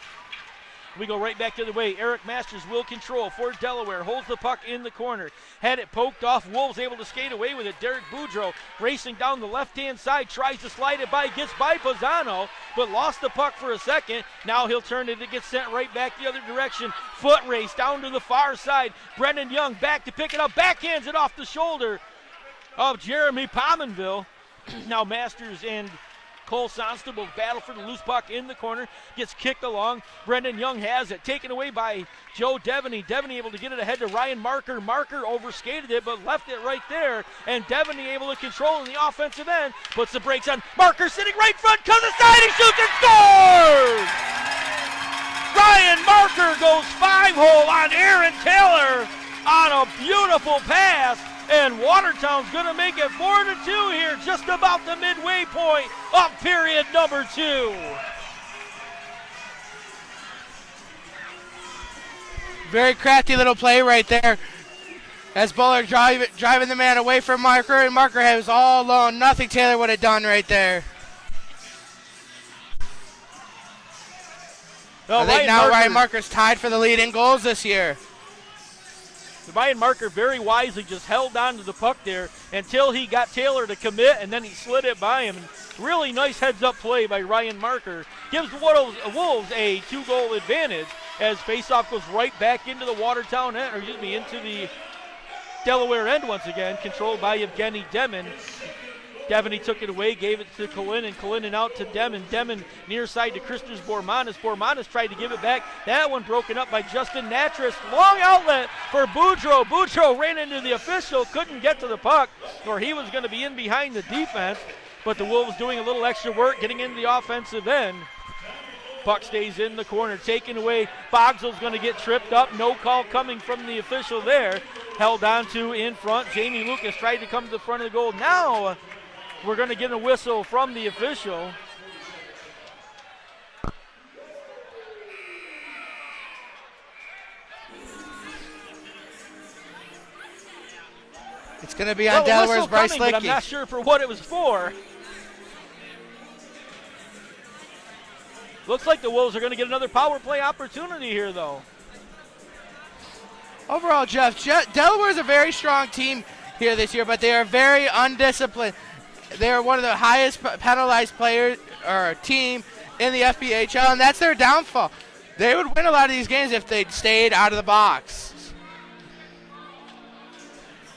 We go right back the other way. Eric Masters will control for Delaware. Holds the puck in the corner. Had it poked off. Wolves able to skate away with it. Derek Boudreau racing down the left-hand side. Tries to slide it by. Gets by Pisano, but lost the puck for a second. Now he'll turn it. It gets sent right back the other direction. Foot race down to the far side. Brendan Young back to pick it up. Backhands it off the shoulder of Jeremy Pominville. Now Masters and Cole Sonstable battle for the loose puck in the corner. Gets kicked along. Brendan Young has it. Taken away by Joe Devaney. Devaney able to get it ahead to Ryan Marker. Marker overskated it, but left it right there. And Devaney able to control in the offensive end. Puts the brakes on. Marker sitting right front. Comes aside. He shoots and scores! Ryan Marker goes 5-hole on Aaron Taylor on a beautiful pass. And Watertown's going to make it 4-2 here, just about the midway point of period number 2. Very crafty little play right there as Bullard driving the man away from Marker, and Marker was all alone. Nothing Taylor would have done right there. Well, I think now Ryan Marker's tied for the lead in goals this year. Ryan Marker very wisely just held on to the puck there until he got Taylor to commit, and then he slid it by him. Really nice heads-up play by Ryan Marker. Gives the Wolves a 2-goal advantage as faceoff goes right back into the Watertown end, or excuse me, into the Delaware end once again, controlled by Evgeny Demin. Devaney took it away, gave it to Kalinin. Kalinin out to Demin. Demin near side to Christers Bormanis. Bormanis tried to give it back. That one broken up by Justin Natras. Long outlet for Boudreau. Boudreau ran into the official, couldn't get to the puck, or he was going to be in behind the defense. But the Wolves doing a little extra work, getting into the offensive end. Puck stays in the corner, taken away. Bogsel's going to get tripped up. No call coming from the official there. Held on to in front. Jamie Lucas tried to come to the front of the goal. Now we're going to get a whistle from the official. It's going to be on Delaware's Bryce coming, Lickey. But I'm not sure for what it was for. Looks like the Wolves are going to get another power play opportunity here, though. Overall, Jeff, Delaware's a very strong team here this year, but they are very undisciplined. They are one of the highest penalized players or team in the FPHL, and that's their downfall. They would win a lot of these games if they'd stayed out of the box.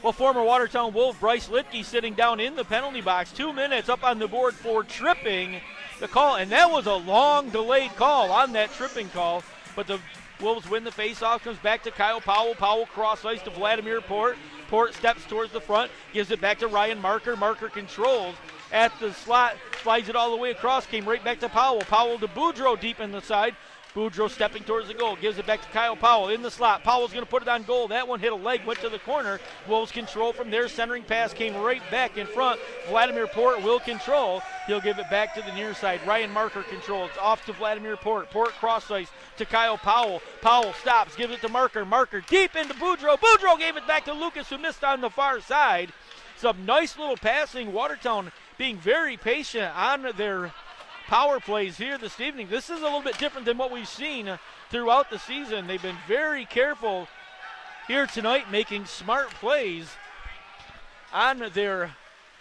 Well, former Watertown Wolf Bryce Litkey sitting down in the penalty box. 2 minutes up on the board for tripping the call, and that was a long delayed call on that tripping call, but the Wolves win the face-off, comes back to Kyle Powell. Powell cross-ice to Vladimir Port. Port steps towards the front, gives it back to Ryan Marker. Marker controls at the slot, slides it all the way across, came right back to Powell. Powell to Boudreau deep in the side. Boudreau stepping towards the goal, gives it back to Kyle Powell in the slot. Powell's going to put it on goal. That one hit a leg, went to the corner. Wolves control from there. Centering pass came right back in front. Vladimir Port will control. He'll give it back to the near side. Ryan Marker controls. Off to Vladimir Port. Port cross ice to Kyle Powell. Powell stops, gives it to Marker. Marker deep into Boudreau. Boudreau gave it back to Lucas, who missed on the far side. Some nice little passing. Watertown being very patient on their power plays here this evening. This is a little bit different than what we've seen throughout the season. They've been very careful here tonight, making smart plays on their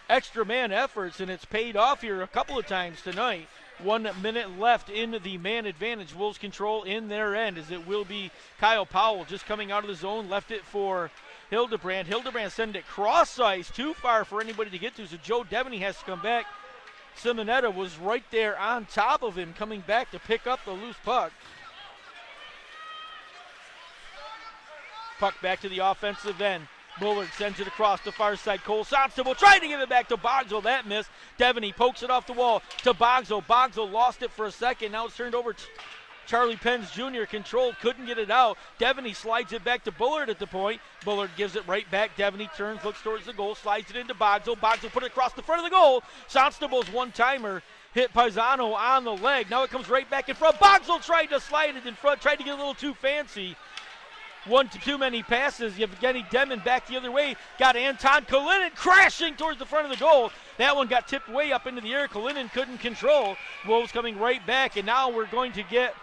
extra man efforts, and it's paid off here a couple of times tonight. 1 minute left in the man advantage. Wolves control in their end, as it will be Kyle Powell just coming out of the zone, left it for Hildebrand. Hildebrand sent it cross ice, too far for anybody to get to, so Joe Devaney has to come back. Simonetta was right there on top of him, coming back to pick up the loose puck. Puck back to the offensive end. Bullard sends it across the far side. Cole Sonstable trying to give it back to Bogsel. That missed. Devaney pokes it off the wall to Bogsel. Bogsel lost it for a second. Now it's turned over to Charlie Pence Jr. controlled, couldn't get it out. Devaney slides it back to Bullard at the point. Bullard gives it right back. Devaney turns, looks towards the goal, slides it into Bogsel. Bogsel put it across the front of the goal. Sonstable's one-timer hit Paisano on the leg. Now it comes right back in front. Bogsel tried to slide it in front, tried to get a little too fancy. One to too many passes. Yevgeny Demon back the other way. Got Anton Kalinin crashing towards the front of the goal. That one got tipped way up into the air. Kalinin couldn't control. Wolves coming right back, and now we're going to get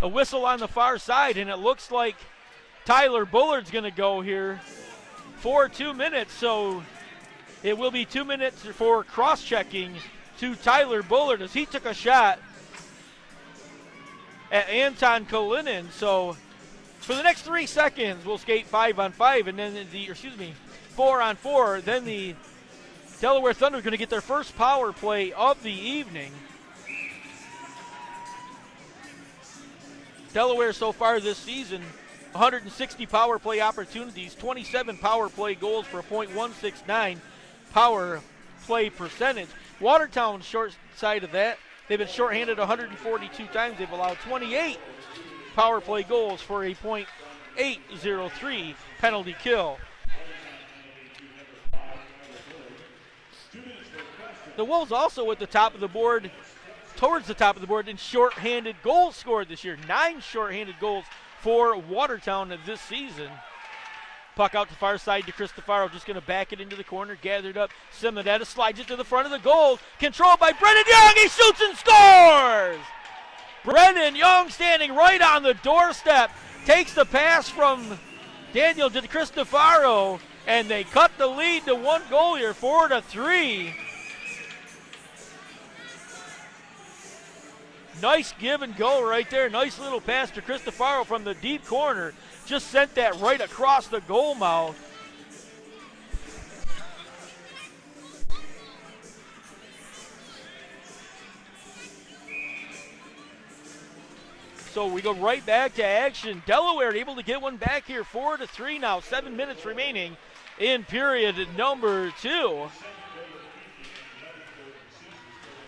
a whistle on the far side, and it looks like Tyler Bullard's going to go here for 2 minutes. So it will be 2 minutes for cross-checking to Tyler Bullard as he took a shot at Anton Kalinin. So for the next 3 seconds, we'll skate 5-on-5, and then 4-on-4. Then the Delaware Thunder are going to get their first power play of the evening. Delaware so far this season, 160 power play opportunities, 27 power play goals for a .169 power play percentage. Watertown's short side of that. They've been shorthanded 142 times. They've allowed 28 power play goals for a .803 penalty kill. The Wolves also at the top of the board, towards the top of the board in shorthanded goals scored this year. 9 shorthanded goals for Watertown this season. Puck out to far side to Cristofaro, just going to back it into the corner, gathered up. Simonetta slides it to the front of the goal, controlled by Brennan Young. He shoots and scores! Brennan Young standing right on the doorstep, takes the pass from Daniel to Cristofaro, and they cut the lead to 1 goal here, 4-3. Nice give and go right there. Nice little pass to Cristofaro from the deep corner. Just sent that right across the goal mouth. So we go right back to action. Delaware able to get one back here. 4-3 now. 7 minutes remaining in period number 2.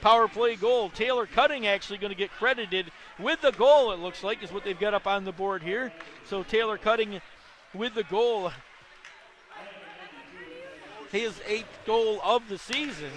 Power play goal. Taylor Cutting actually going to get credited with the goal, it looks like, is what they've got up on the board here. So Taylor Cutting with the goal. His 8th goal of the season.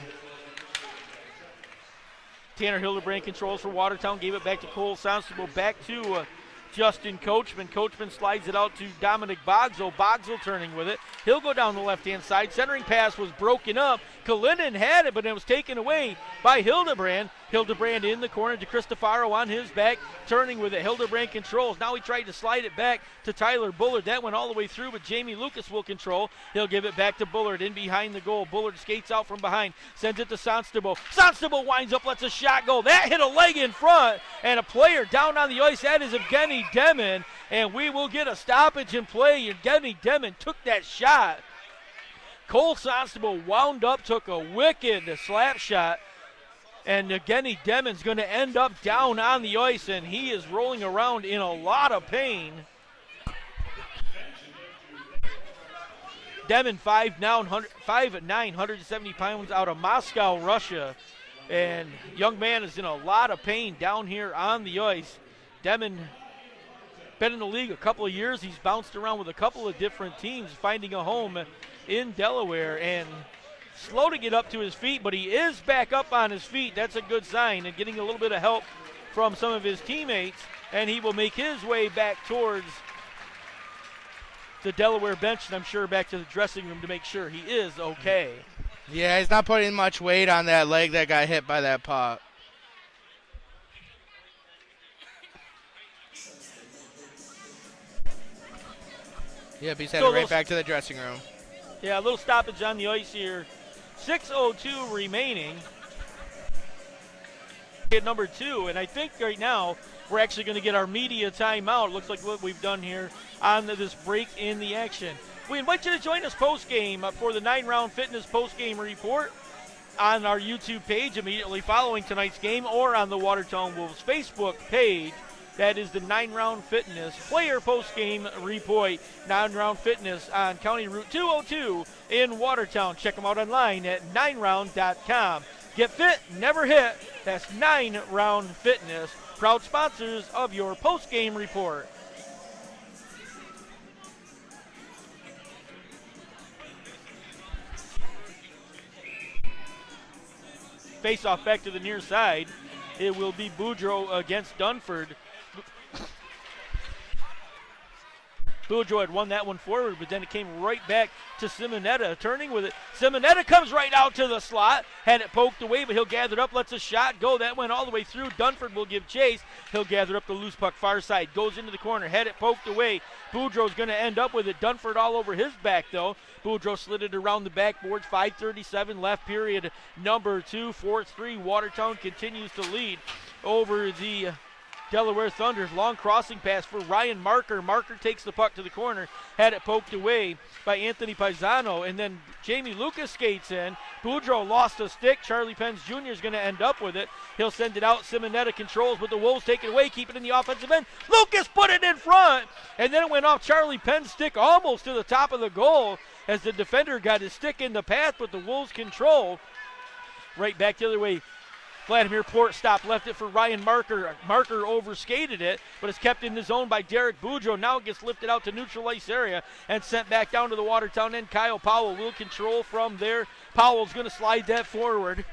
Tanner Hildebrand controls for Watertown. Gave it back to Cole Sonstable. Back to Justin Coachman. Coachman slides it out to Dominic Bogsel. Bogsel turning with it. He'll go down the left-hand side. Centering pass was broken up. Kalinin had it, but it was taken away by Hildebrand. Hildebrand in the corner to Cristofaro on his back. Turning with it. Hildebrand controls. Now he tried to slide it back to Tyler Bullard. That went all the way through, but Jamie Lucas will control. He'll give it back to Bullard in behind the goal. Bullard skates out from behind. Sends it to Sonstable. Sonstable winds up, lets a shot go. That hit a leg in front, and a player down on the ice. That is Evgeny Demon, and we will get a stoppage in play. Evgeny Demon took that shot. Cole Sonstable wound up, took a wicked slap shot, And Evgeny Demon's going to end up down on the ice, and he is rolling around in a lot of pain. Demon, 5'9", 170 pounds, out of Moscow, Russia. And young man is in a lot of pain down here on the ice. Demon been in the league a couple of years. He's bounced around with a couple of different teams, finding a home in Delaware, and slow to get up to his feet, but he is back up on his feet. That's a good sign, and getting a little bit of help from some of his teammates, and he will make his way back towards the Delaware bench, and I'm sure back to the dressing room to make sure he is okay. Yeah, he's not putting much weight on that leg that got hit by that puck. Yep, he's headed right back to the dressing room. Yeah, a little stoppage on the ice here. 6:02 remaining. At number 2, and I think right now we're actually going to get our media timeout. Looks like what we've done here on this break in the action. We invite you to join us post-game for the 9-Round Fitness post-game report on our YouTube page immediately following tonight's game, or on the Watertown Wolves Facebook page. That is the 9-Round Fitness player post-game report. 9-Round Fitness on County Route 202 in Watertown. Check them out online at 9round.com. Get fit, never hit. That's 9-Round Fitness, proud sponsors of your post-game report. Face-off back to the near side. It will be Boudreau against Dunford. Boudreau had won that one forward, but then it came right back to Simonetta, turning with it. Simonetta comes right out to the slot, had it poked away, but he'll gather it up, lets a shot go. That went all the way through. Dunford will give chase. He'll gather up the loose puck far side, goes into the corner, had it poked away. Boudreau's going to end up with it. Dunford all over his back, though. Boudreau slid it around the backboards. 5:37 left, period number 2. 4-3. Watertown continues to lead over the Delaware Thunder. Long crossing pass for Ryan Marker. Marker takes the puck to the corner, had it poked away by Anthony Paisano, and then Jamie Lucas skates in. Boudreau lost a stick. Charlie Pence Jr. is going to end up with it. He'll send it out. Simonetta controls, but the Wolves take it away, keep it in the offensive end. Lucas put it in front, and then it went off Charlie Penn's stick almost to the top of the goal as the defender got his stick in the path, but the Wolves control. Right back the other way. Vladimir Port stopped, left it for Ryan Marker. Marker overskated it, but it's kept in the zone by Derek Boudreau. Now it gets lifted out to neutral ice area and sent back down to the Watertown end. Kyle Powell will control from there. Powell's going to slide that forward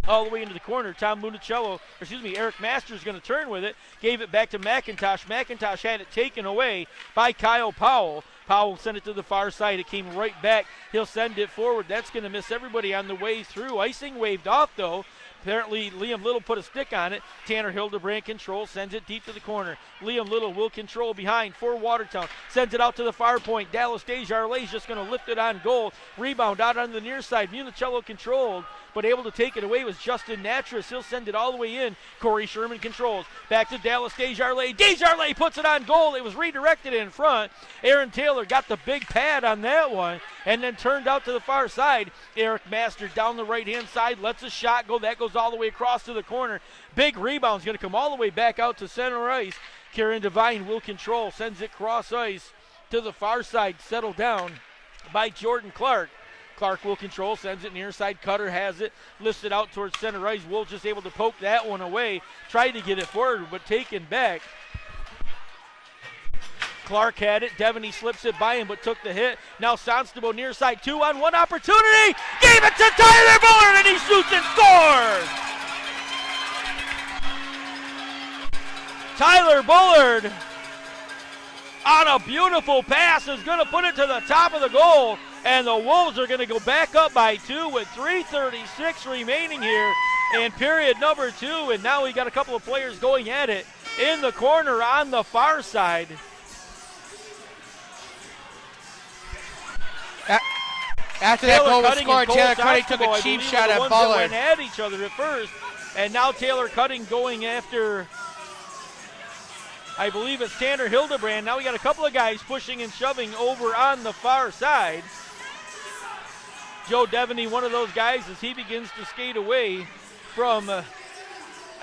all the way into the corner. Eric Masters going to turn with it. Gave it back to McIntosh. McIntosh had it taken away by Kyle Powell. Powell sent it to the far side. It came right back. He'll send it forward. That's going to miss everybody on the way through. Icing waved off, though. Apparently, Liam Little put a stick on it. Tanner Hildebrand controls, sends it deep to the corner. Liam Little will control behind for Watertown. Sends it out to the far point. Dallas Desjardins is just going to lift it on goal. Rebound out on the near side. Municello controlled, but able to take it away was Justin Natras. He'll send it all the way in. Corey Sherman controls. Back to Dallas Desjardins. Desjardins puts it on goal. It was redirected in front. Aaron Taylor got the big pad on that one and then turned out to the far side. Eric Master down the right-hand side. Lets a shot go. That goes all the way across to the corner. Big rebound's going to come all the way back out to center ice. Kieran Devine will control. Sends it cross ice to the far side. Settled down by Jordan Clark. Clark will control, sends it near side. Cutter has it, lifts it out towards center ice. Wolves just able to poke that one away. Tried to get it forward, but taken back. Clark had it. Devaney slips it by him, but took the hit. Now Sonstable near side. 2-on-1 opportunity. Gave it to Tyler Bullard, and he shoots and scores. Tyler Bullard on a beautiful pass is going to put it to the top of the goal. And the Wolves are going to go back up by 2 with 3:36 remaining here in period number 2. And now we got a couple of players going at it in the corner on the far side. After that goal was scored, Taylor Cutting took a cheap shot at Bullard. Went at each other at first, and now Taylor Cutting going after, I believe it's Tanner Hildebrand. Now we got a couple of guys pushing and shoving over on the far side. Joe Devaney, one of those guys, as he begins to skate away from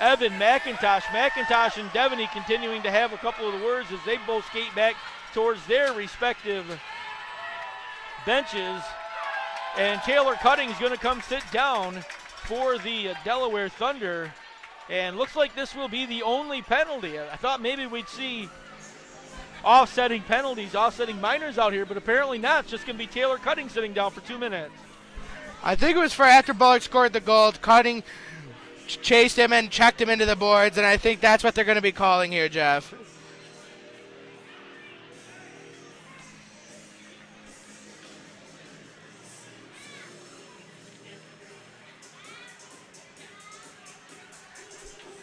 Evan McIntosh. McIntosh and Devaney continuing to have a couple of the words as they both skate back towards their respective benches. And Taylor Cutting is going to come sit down for the Delaware Thunder. And looks like this will be the only penalty. I thought maybe we'd see offsetting penalties, offsetting minors out here, but apparently not. It's just going to be Taylor Cutting sitting down for 2 minutes. I think it was for after Bullard scored the goal. Cutting chased him and checked him into the boards, and I think that's what they're going to be calling here, Jeff.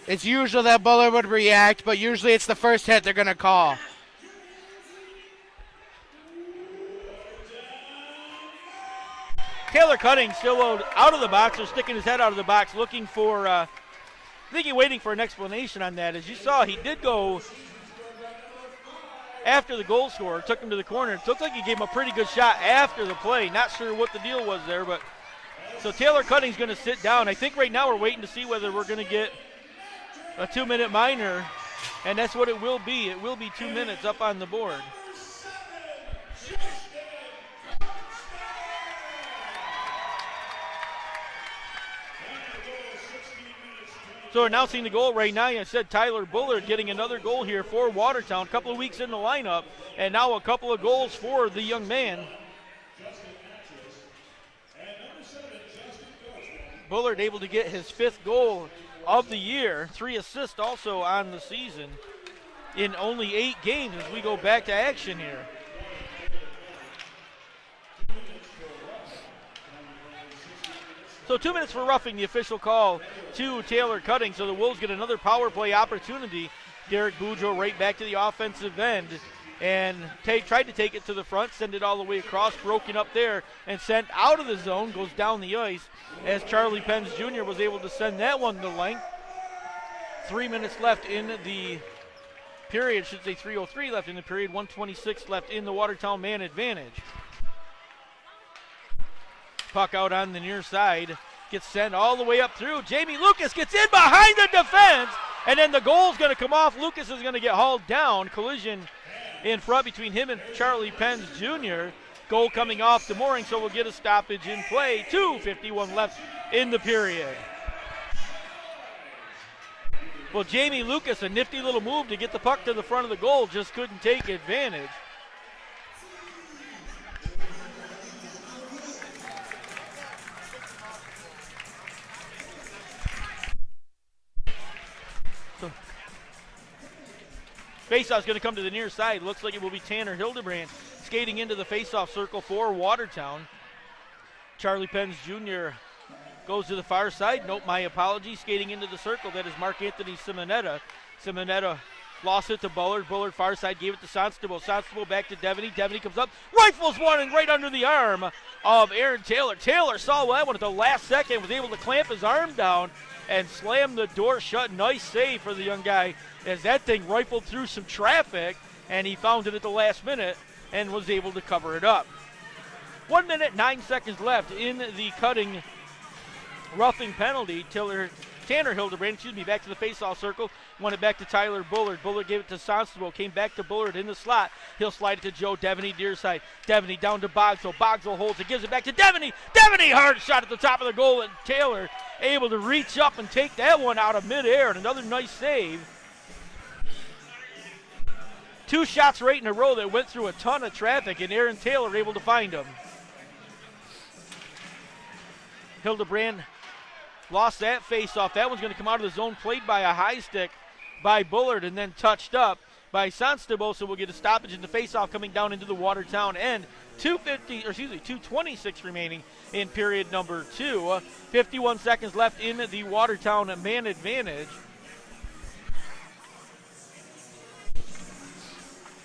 It's usual that Bullard would react, but usually it's the first hit they're going to call. Taylor Cutting still out of the box, or sticking his head out of the box, looking for, I think he's waiting for an explanation on that. As you saw, he did go after the goal scorer, took him to the corner. It looked like he gave him a pretty good shot after the play. Not sure what the deal was there, but so Taylor Cutting's going to sit down. I think right now we're waiting to see whether we're going to get a 2-minute minor, and that's what it will be. It will be 2 minutes up on the board. So announcing the goal right now, I said Tyler Bullard getting another goal here for Watertown. A couple of weeks in the lineup, and now a couple of goals for the young man. Bullard able to get his 5th goal of the year, 3 assists also on the season in only 8 games as we go back to action here. So 2 minutes for roughing, the official call to Taylor Cutting. So the Wolves get another power play opportunity. Derek Boudreau right back to the offensive end and tried to take it to the front, send it all the way across, broken up there and sent out of the zone, goes down the ice as Charlie Pence Jr. was able to send that one to length. 3 minutes left in the period, should say 3:03 left in the period, 1:26 left in the Watertown man advantage. Puck out on the near side, gets sent all the way up through. Jamie Lucas gets in behind the defense, and then the goal's going to come off. Lucas is going to get hauled down. Collision in front between him and Charlie Pence Jr. Goal coming off the mooring, so we'll get a stoppage in play. 2:51 left in the period. Well, Jamie Lucas, a nifty little move to get the puck to the front of the goal, just couldn't take advantage. Faceoff's going to come to the near side. Looks like it will be Tanner Hildebrand skating into the faceoff circle for Watertown. Charlie Pence Jr. goes to the far side. Nope, my apologies. Skating into the circle, that is Mark Anthony Simonetta. Simonetta lost it to Bullard. Bullard far side gave it to Sonstable. Sonstable back to Devaney. Devaney comes up, rifles one and right under the arm of Aaron Taylor. Taylor saw that one at the last second, was able to clamp his arm down and slam the door shut. Nice save for the young guy as that thing rifled through some traffic, and he found it at the last minute and was able to cover it up. 1 minute, 9 seconds left in the Cutting roughing penalty. Tanner Hildebrand, back to the faceoff circle. Won it back to Tyler Bullard. Bullard gave it to Sonstable. Came back to Bullard in the slot. He'll slide it to Joe Devaney, near side. Devaney down to Bogsell. Bogsell holds it, gives it back to Devaney. Devaney, hard shot at the top of the goal, and Taylor able to reach up and take that one out of midair. And another nice save. 2 shots right in a row that went through a ton of traffic, and Aaron Taylor able to find them. Hildebrand lost that face-off. That one's going to come out of the zone, played by a high stick by Bullard and then touched up by Sonstable, so we'll get a stoppage in the face-off coming down into the Watertown end. 2:26 remaining in period number 2. 51 seconds left in the Watertown man advantage.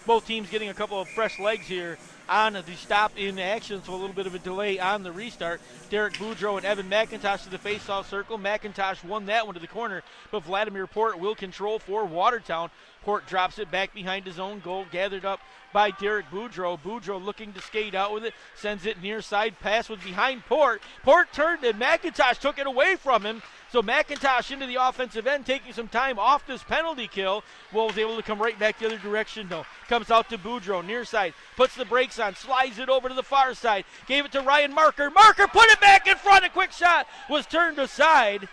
Both teams getting a couple of fresh legs here on the stop in action, so a little bit of a delay on the restart. Derek Boudreau and Evan McIntosh to the face-off circle. McIntosh won that one to the corner, but Vladimir Port will control for Watertown. Port drops it back behind his own goal, gathered up by Derek Boudreau. Boudreau looking to skate out with it, sends it near side, pass was behind Port. Port turned and McIntosh took it away from him. So McIntosh into the offensive end, taking some time off this penalty kill. Wolves able to come right back the other direction, though. Comes out to Boudreau, near side, puts the brakes on, slides it over to the far side, gave it to Ryan Marker. Marker put it back in front, a quick shot was turned aside.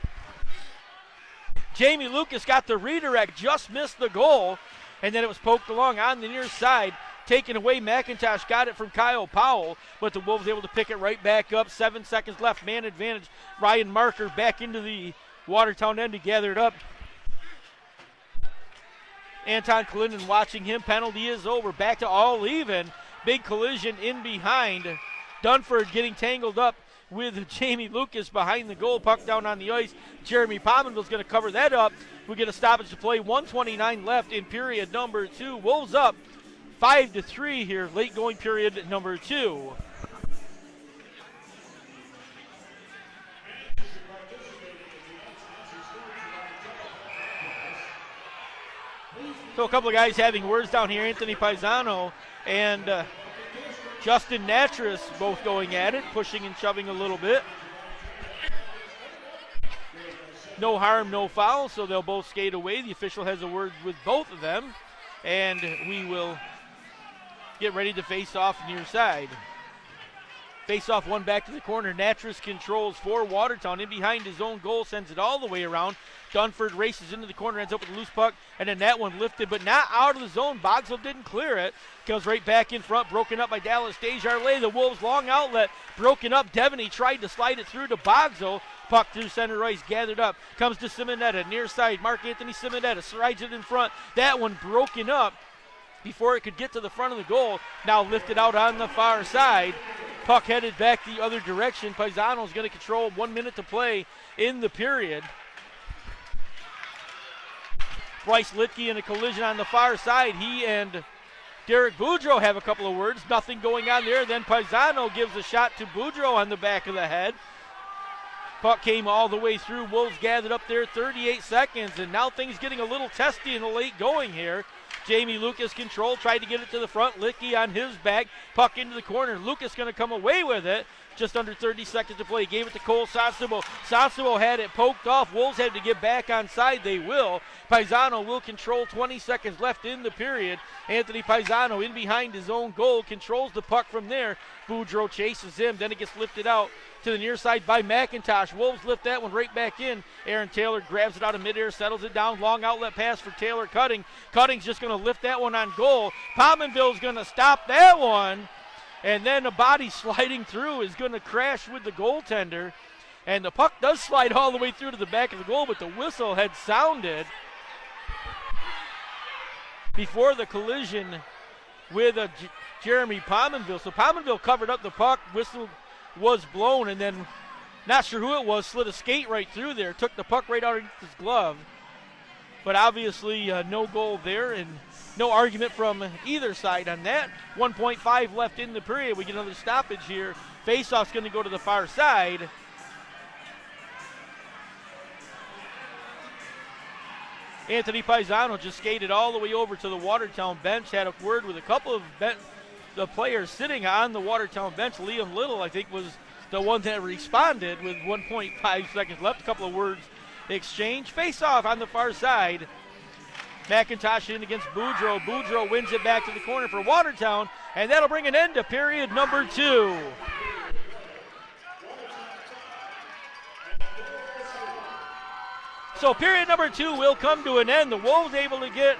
Jamie Lucas got the redirect, just missed the goal, and then it was poked along on the near side. Taken away, McIntosh got it from Kyle Powell, but the Wolves able to pick it right back up. 7 seconds left, man advantage. Ryan Marker back into the Watertown end to gather it up. Anton Kalinin watching him. Penalty is over. Back to all even. Big collision in behind. Dunford getting tangled up with Jamie Lucas behind the goal. Puck down on the ice. Jeremy Pominville's going to cover that up. We get a stoppage to play. 1:29 left in period number 2. Wolves up 5-3 here, late going period number 2. So a couple of guys having words down here. Anthony Paisano and Justin Natras both going at it, pushing and shoving a little bit. No harm, no foul, so they'll both skate away. The official has a word with both of them, and we will get ready to face off near side. Face off one back to the corner. Natras controls for Watertown. In behind his own goal, sends it all the way around. Dunford races into the corner, ends up with a loose puck, and then that one lifted, but not out of the zone. Bogsell didn't clear it. Goes right back in front, broken up by Dallas Desjardins. The Wolves' long outlet, broken up. Devaney tried to slide it through to Bogsell. Puck through center ice, gathered up. Comes to Simonetta, near side. Mark Anthony Simonetta slides it in front. That one broken up before it could get to the front of the goal. Now lifted out on the far side. Puck headed back the other direction. Paisano's going to control. 1 minute to play in the period. Bryce Litke in a collision on the far side. He and Derek Boudreau have a couple of words. Nothing going on there. Then Paisano gives a shot to Boudreau on the back of the head. Puck came all the way through. Wolves gathered up there 38 seconds, and now things getting a little testy in the late going here. Jamie Lucas control, tried to get it to the front. Licky on his back, puck into the corner. Lucas going to come away with it. Just under 30 seconds to play. Gave it to Cole Sasebo. Sasebo had it poked off. Wolves had to get back on side. They will. Paisano will control. 20 seconds left in the period. Anthony Paisano in behind his own goal. Controls the puck from there. Boudreau chases him. Then it gets lifted out to the near side by McIntosh. Wolves lift that one right back in. Aaron Taylor grabs it out of midair, settles it down. Long outlet pass for Taylor Cutting. Cutting's just going to lift that one on goal. Pominville's going to stop that one. And then a body sliding through is going to crash with the goaltender. And the puck does slide all the way through to the back of the goal, but the whistle had sounded before the collision with Jeremy Pominville. So Pominville covered up the puck. Whistle was blown, and then not sure who it was, slid a skate right through there. Took the puck right out of his glove. But obviously no goal there, and no argument from either side on that. 1.5 left in the period. We get another stoppage here. Faceoff's going to go to the far side. Anthony Paisano just skated all the way over to the Watertown bench. Had a word with a couple of the players sitting on the Watertown bench. Liam Little, I think, was the one that responded with 1.5 seconds left. A couple of words exchange. Face-off on the far side. McIntosh in against Boudreau. Boudreau wins it back to the corner for Watertown, and that'll bring an end to period number 2. So period number 2 will come to an end. The Wolves able to get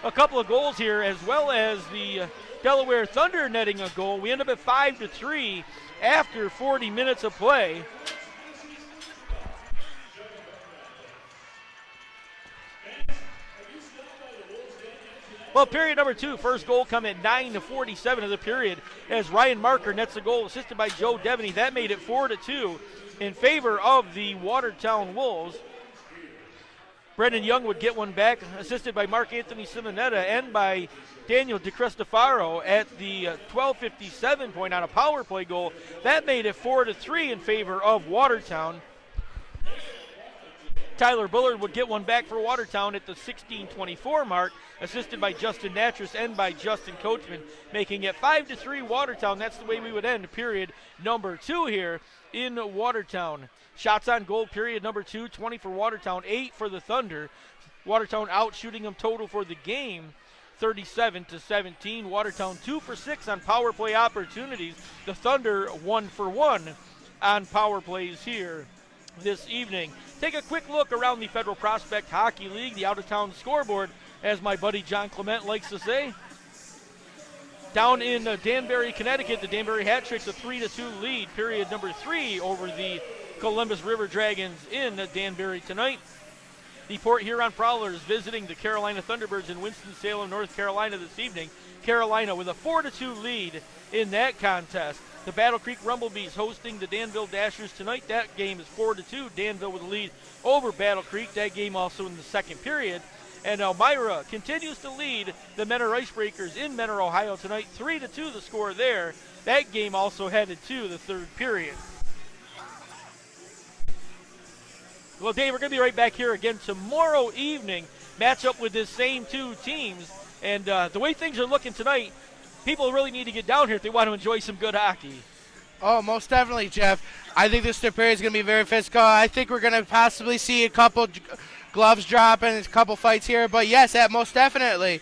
a couple of goals here, as well as the Delaware Thunder netting a goal. We end up at 5-3 after 40 minutes of play. Well, period number 2, first goal come at 9:47 of the period as Ryan Marker nets a goal assisted by Joe Devaney. That made it 4-2 in favor of the Watertown Wolves. Brendan Young would get one back, assisted by Mark Anthony Simonetta and by Daniel DeCristofaro at the 12:57 point on a power play goal. That made it 4-3 in favor of Watertown. Tyler Bullard would get one back for Watertown at the 16:24 mark, assisted by Justin Natras and by Justin Coachman, making it 5-3 Watertown. That's the way we would end period number 2 here in Watertown. Shots on goal period number 2, 20 for Watertown, 8 for the Thunder. Watertown out shooting them total for the game, 37-17. Watertown 2 for 6 on power play opportunities. The Thunder 1 for 1 on power plays here this evening. Take a quick look around the Federal Prospect Hockey League, the out-of-town scoreboard, as my buddy John Clement likes to say. Down in Danbury, Connecticut, the Danbury Hat Tricks a 3-2 lead, period number 3 over the Columbus River Dragons in Danbury tonight. The Port Huron Prowlers visiting the Carolina Thunderbirds in Winston-Salem, North Carolina this evening. Carolina with a 4-2 lead in that contest. The Battle Creek Rumblebees hosting the Danville Dashers tonight. That game is 4-2. Danville with a lead over Battle Creek. That game also in the second period. And Elmira continues to lead the Menor Icebreakers in Menor, Ohio tonight. 3-2 the score there. That game also headed to the third period. Well, Dave, we're going to be right back here again tomorrow evening. Match up with this same two teams. And the way things are looking tonight, people really need to get down here if they want to enjoy some good hockey. Oh, most definitely, Jeff. I think this third period is going to be very physical. I think we're going to possibly see a couple gloves drop and a couple fights here. But, yes, that most definitely.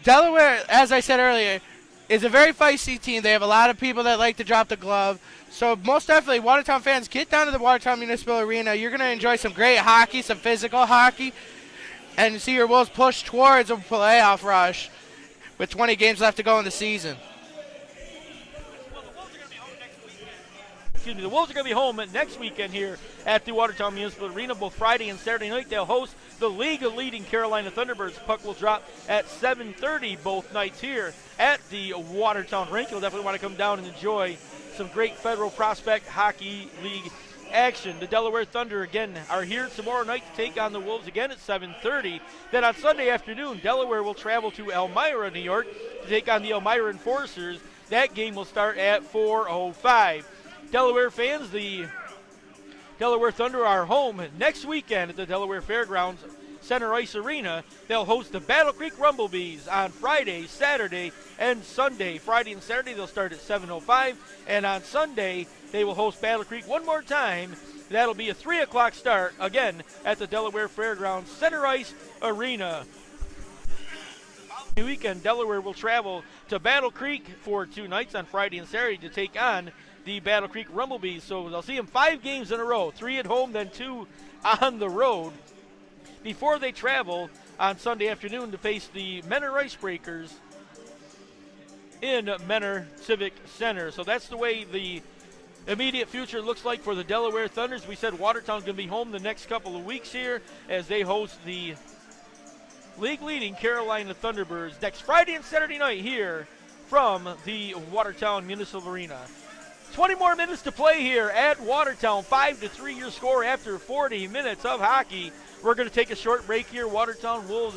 Delaware, as I said earlier, is a very feisty team. They have a lot of people that like to drop the glove. So, most definitely, Watertown fans, get down to the Watertown Municipal Arena. You're going to enjoy some great hockey, some physical hockey, and see your Wolves push towards a playoff rush with 20 games left to go in the season. The Wolves are going to be home next weekend here at the Watertown Municipal Arena. Both Friday and Saturday night, they'll host the league-leading Carolina Thunderbirds. Puck will drop at 7:30 both nights here at the Watertown rink. You'll definitely want to come down and enjoy some great Federal Prospect Hockey League action. The Delaware Thunder, again, are here tomorrow night to take on the Wolves again at 7:30. Then on Sunday afternoon, Delaware will travel to Elmira, New York, to take on the Elmira Enforcers. That game will start at 4:05. Delaware fans, the Delaware Thunder are home next weekend at the Delaware Fairgrounds Center Ice Arena. They'll host the Battle Creek Rumblebees on Friday, Saturday, and Sunday. Friday and Saturday they'll start at 7:05, and on Sunday they will host Battle Creek one more time. That'll be a 3 o'clock start, again, at the Delaware Fairgrounds Center Ice Arena. The weekend, Delaware will travel to Battle Creek for 2 nights on Friday and Saturday to take on the Battle Creek Rumblebees. So they'll see them 5 games in a row, 3 at home, then 2 on the road, before they travel on Sunday afternoon to face the Menor Icebreakers in Menor Civic Center. So that's the way the immediate future looks like for the Delaware Thunders. We said Watertown's going to be home the next couple of weeks here as they host the league-leading Carolina Thunderbirds next Friday and Saturday night here from the Watertown Municipal Arena. 20 more minutes to play here at Watertown. 5-3 your score after 40 minutes of hockey. We're going to take a short break here. Watertown Wolves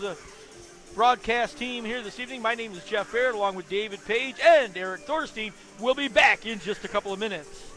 broadcast team here this evening. My name is Jeff Barrett along with David Page and Eric Thorstein. We'll be back in just a couple of minutes.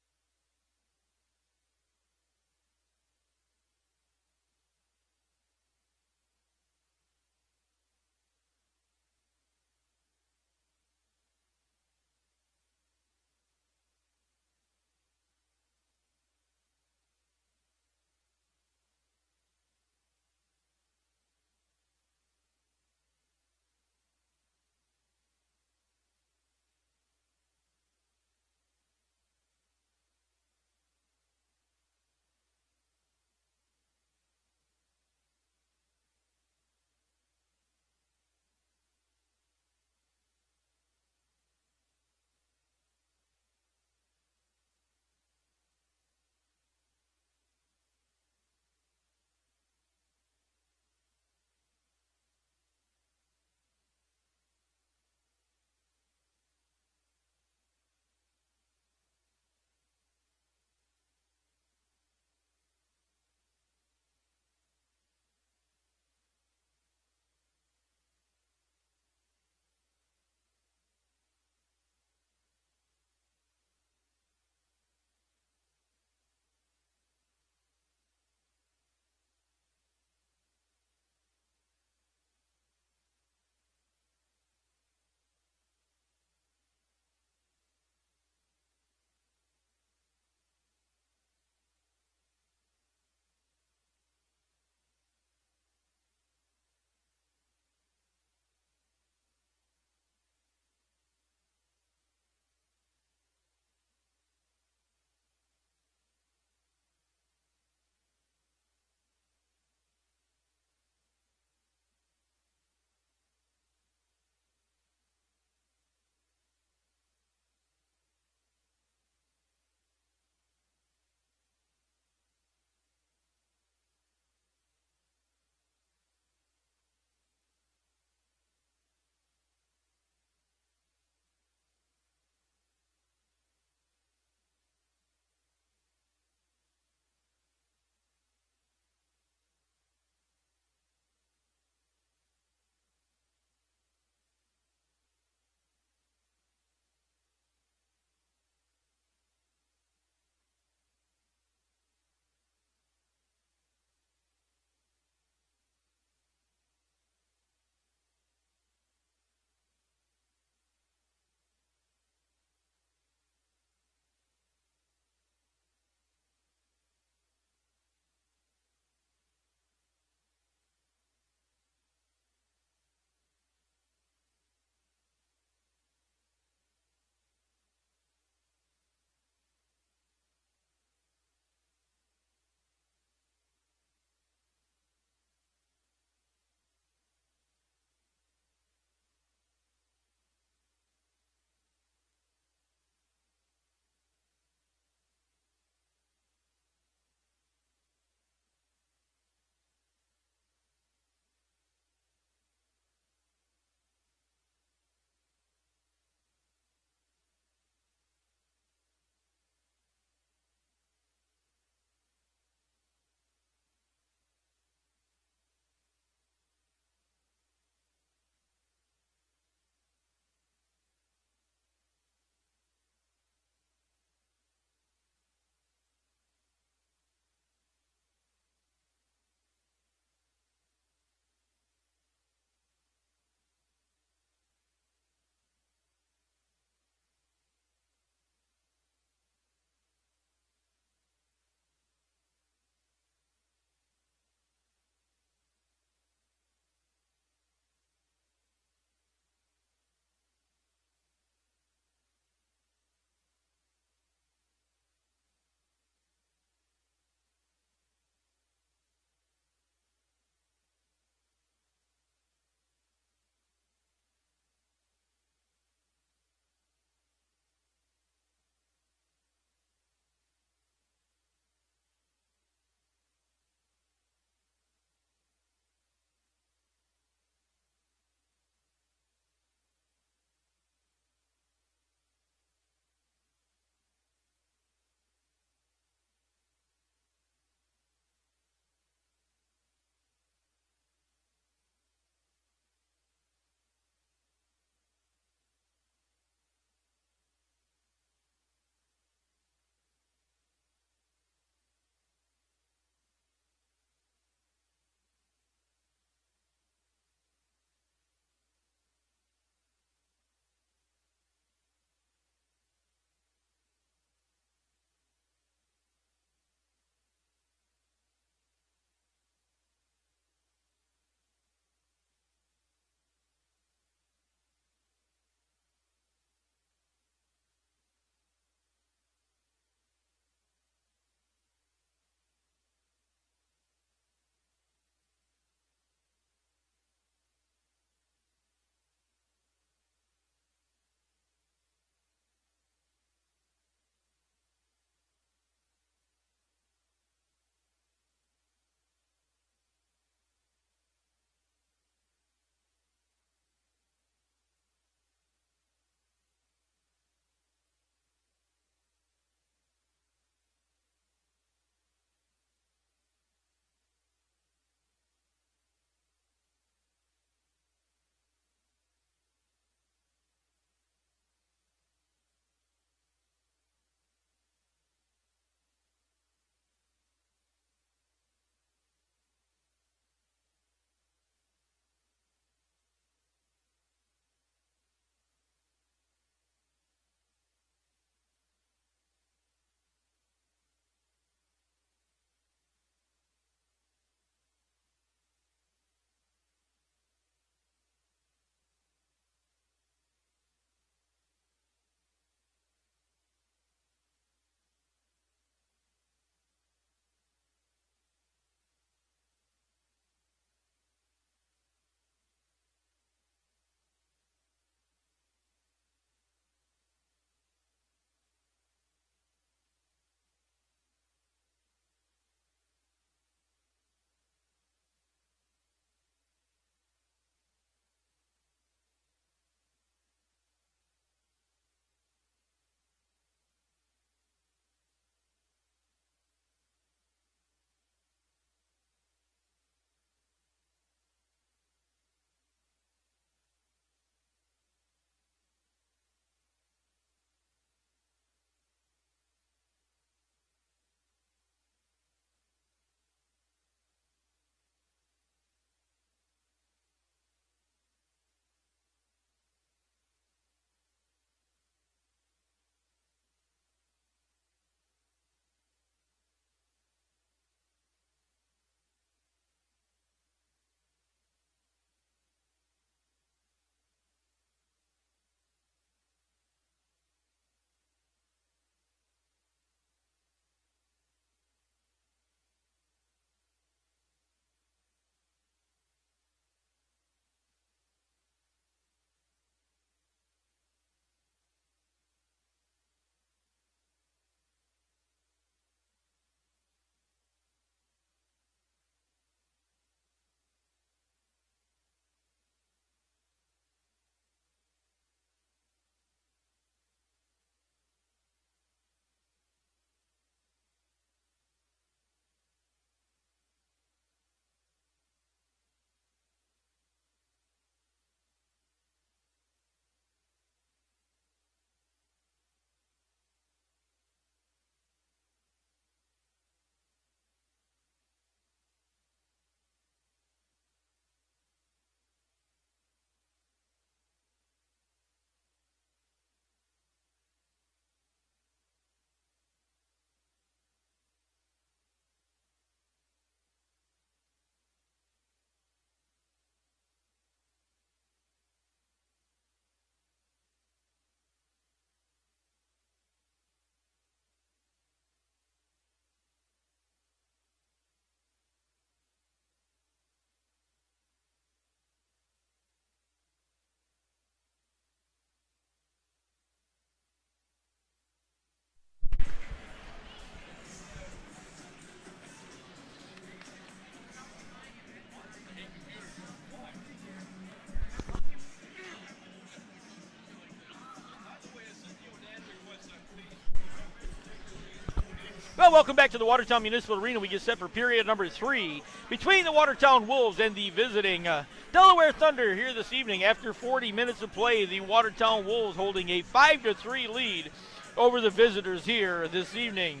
Well, welcome back to the Watertown Municipal Arena. We get set for period number 3 between the Watertown Wolves and the visiting Delaware Thunder here this evening. After 40 minutes of play, the Watertown Wolves holding a 5-3 lead over the visitors here this evening.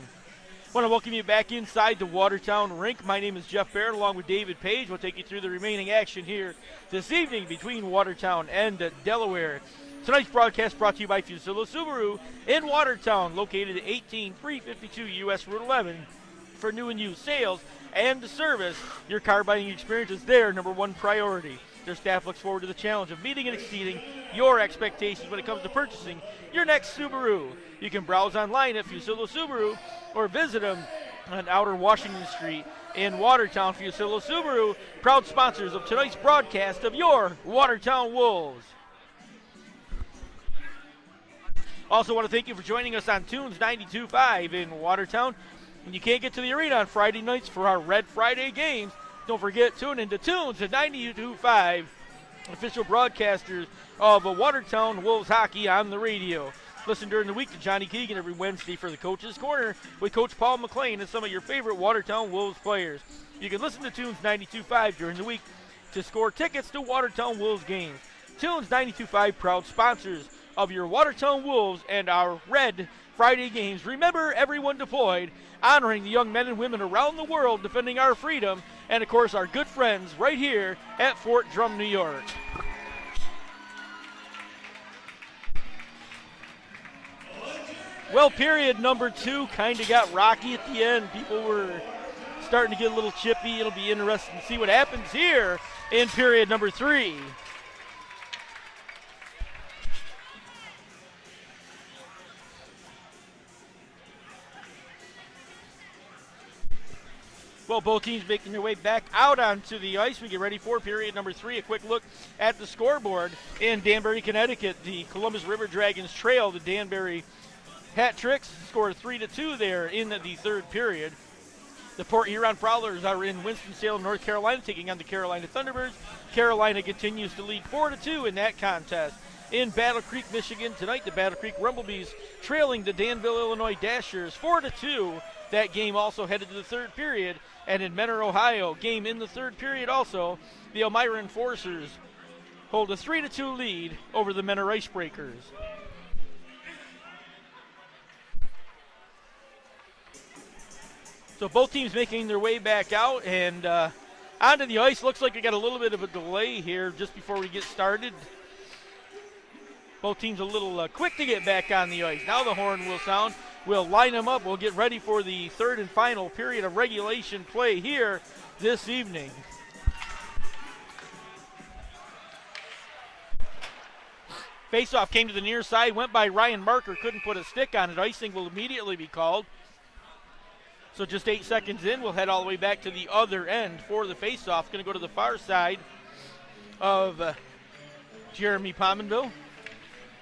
I want to welcome you back inside the Watertown rink. My name is Jeff Barrett along with David Page. We'll take you through the remaining action here this evening between Watertown and Delaware. Tonight's broadcast brought to you by Fusillo Subaru in Watertown, located at 18352 US Route 11. For new and used sales and service, your car buying experience is their number one priority. Their staff looks forward to the challenge of meeting and exceeding your expectations when it comes to purchasing your next Subaru. You can browse online at Fusillo Subaru or visit them on Outer Washington Street in Watertown. Fusillo Subaru, proud sponsors of tonight's broadcast of your Watertown Wolves. Also want to thank you for joining us on Tunes 92.5 in Watertown. When you can't get to the arena on Friday nights for our Red Friday games, don't forget, tune into Tunes at 92.5, official broadcasters of Watertown Wolves hockey on the radio. Listen during the week to Johnny Keegan every Wednesday for the Coach's Corner with Coach Paul McLean and some of your favorite Watertown Wolves players. You can listen to Tunes 92.5 during the week to score tickets to Watertown Wolves games. Tunes 92.5, proud sponsors of your Watertown Wolves and our Red Friday games. Remember, everyone deployed, honoring the young men and women around the world defending our freedom, and of course our good friends right here at Fort Drum, New York. Well, period number 2 kind of got rocky at the end. People were starting to get a little chippy. It'll be interesting to see what happens here in period number 3. Well, both teams making their way back out onto the ice. We get ready for period number 3. A quick look at the scoreboard in Danbury, Connecticut. The Columbus River Dragons trail the Danbury Hat Tricks. Scored 3-2 there in the third period. The Port Huron Prowlers are in Winston-Salem, North Carolina, taking on the Carolina Thunderbirds. Carolina continues to lead 4-2 in that contest. In Battle Creek, Michigan, tonight the Battle Creek Rumblebees trailing the Danville, Illinois Dashers 4-2. That game also headed to the third period. And in Mentor, Ohio, game in the third period also, the Elmira Enforcers hold a 3-2 lead over the Mentor Icebreakers. So both teams making their way back out and onto the ice. Looks like we got a little bit of a delay here just before we get started. Both teams a little quick to get back on the ice. Now the horn will sound. We'll line them up. We'll get ready for the third and final period of regulation play here this evening. Faceoff came to the near side, went by Ryan Marker, couldn't put a stick on it. Icing will immediately be called. So just 8 seconds in, we'll head all the way back to the other end for the faceoff. Going to go to the far side of Jeremy Pominville,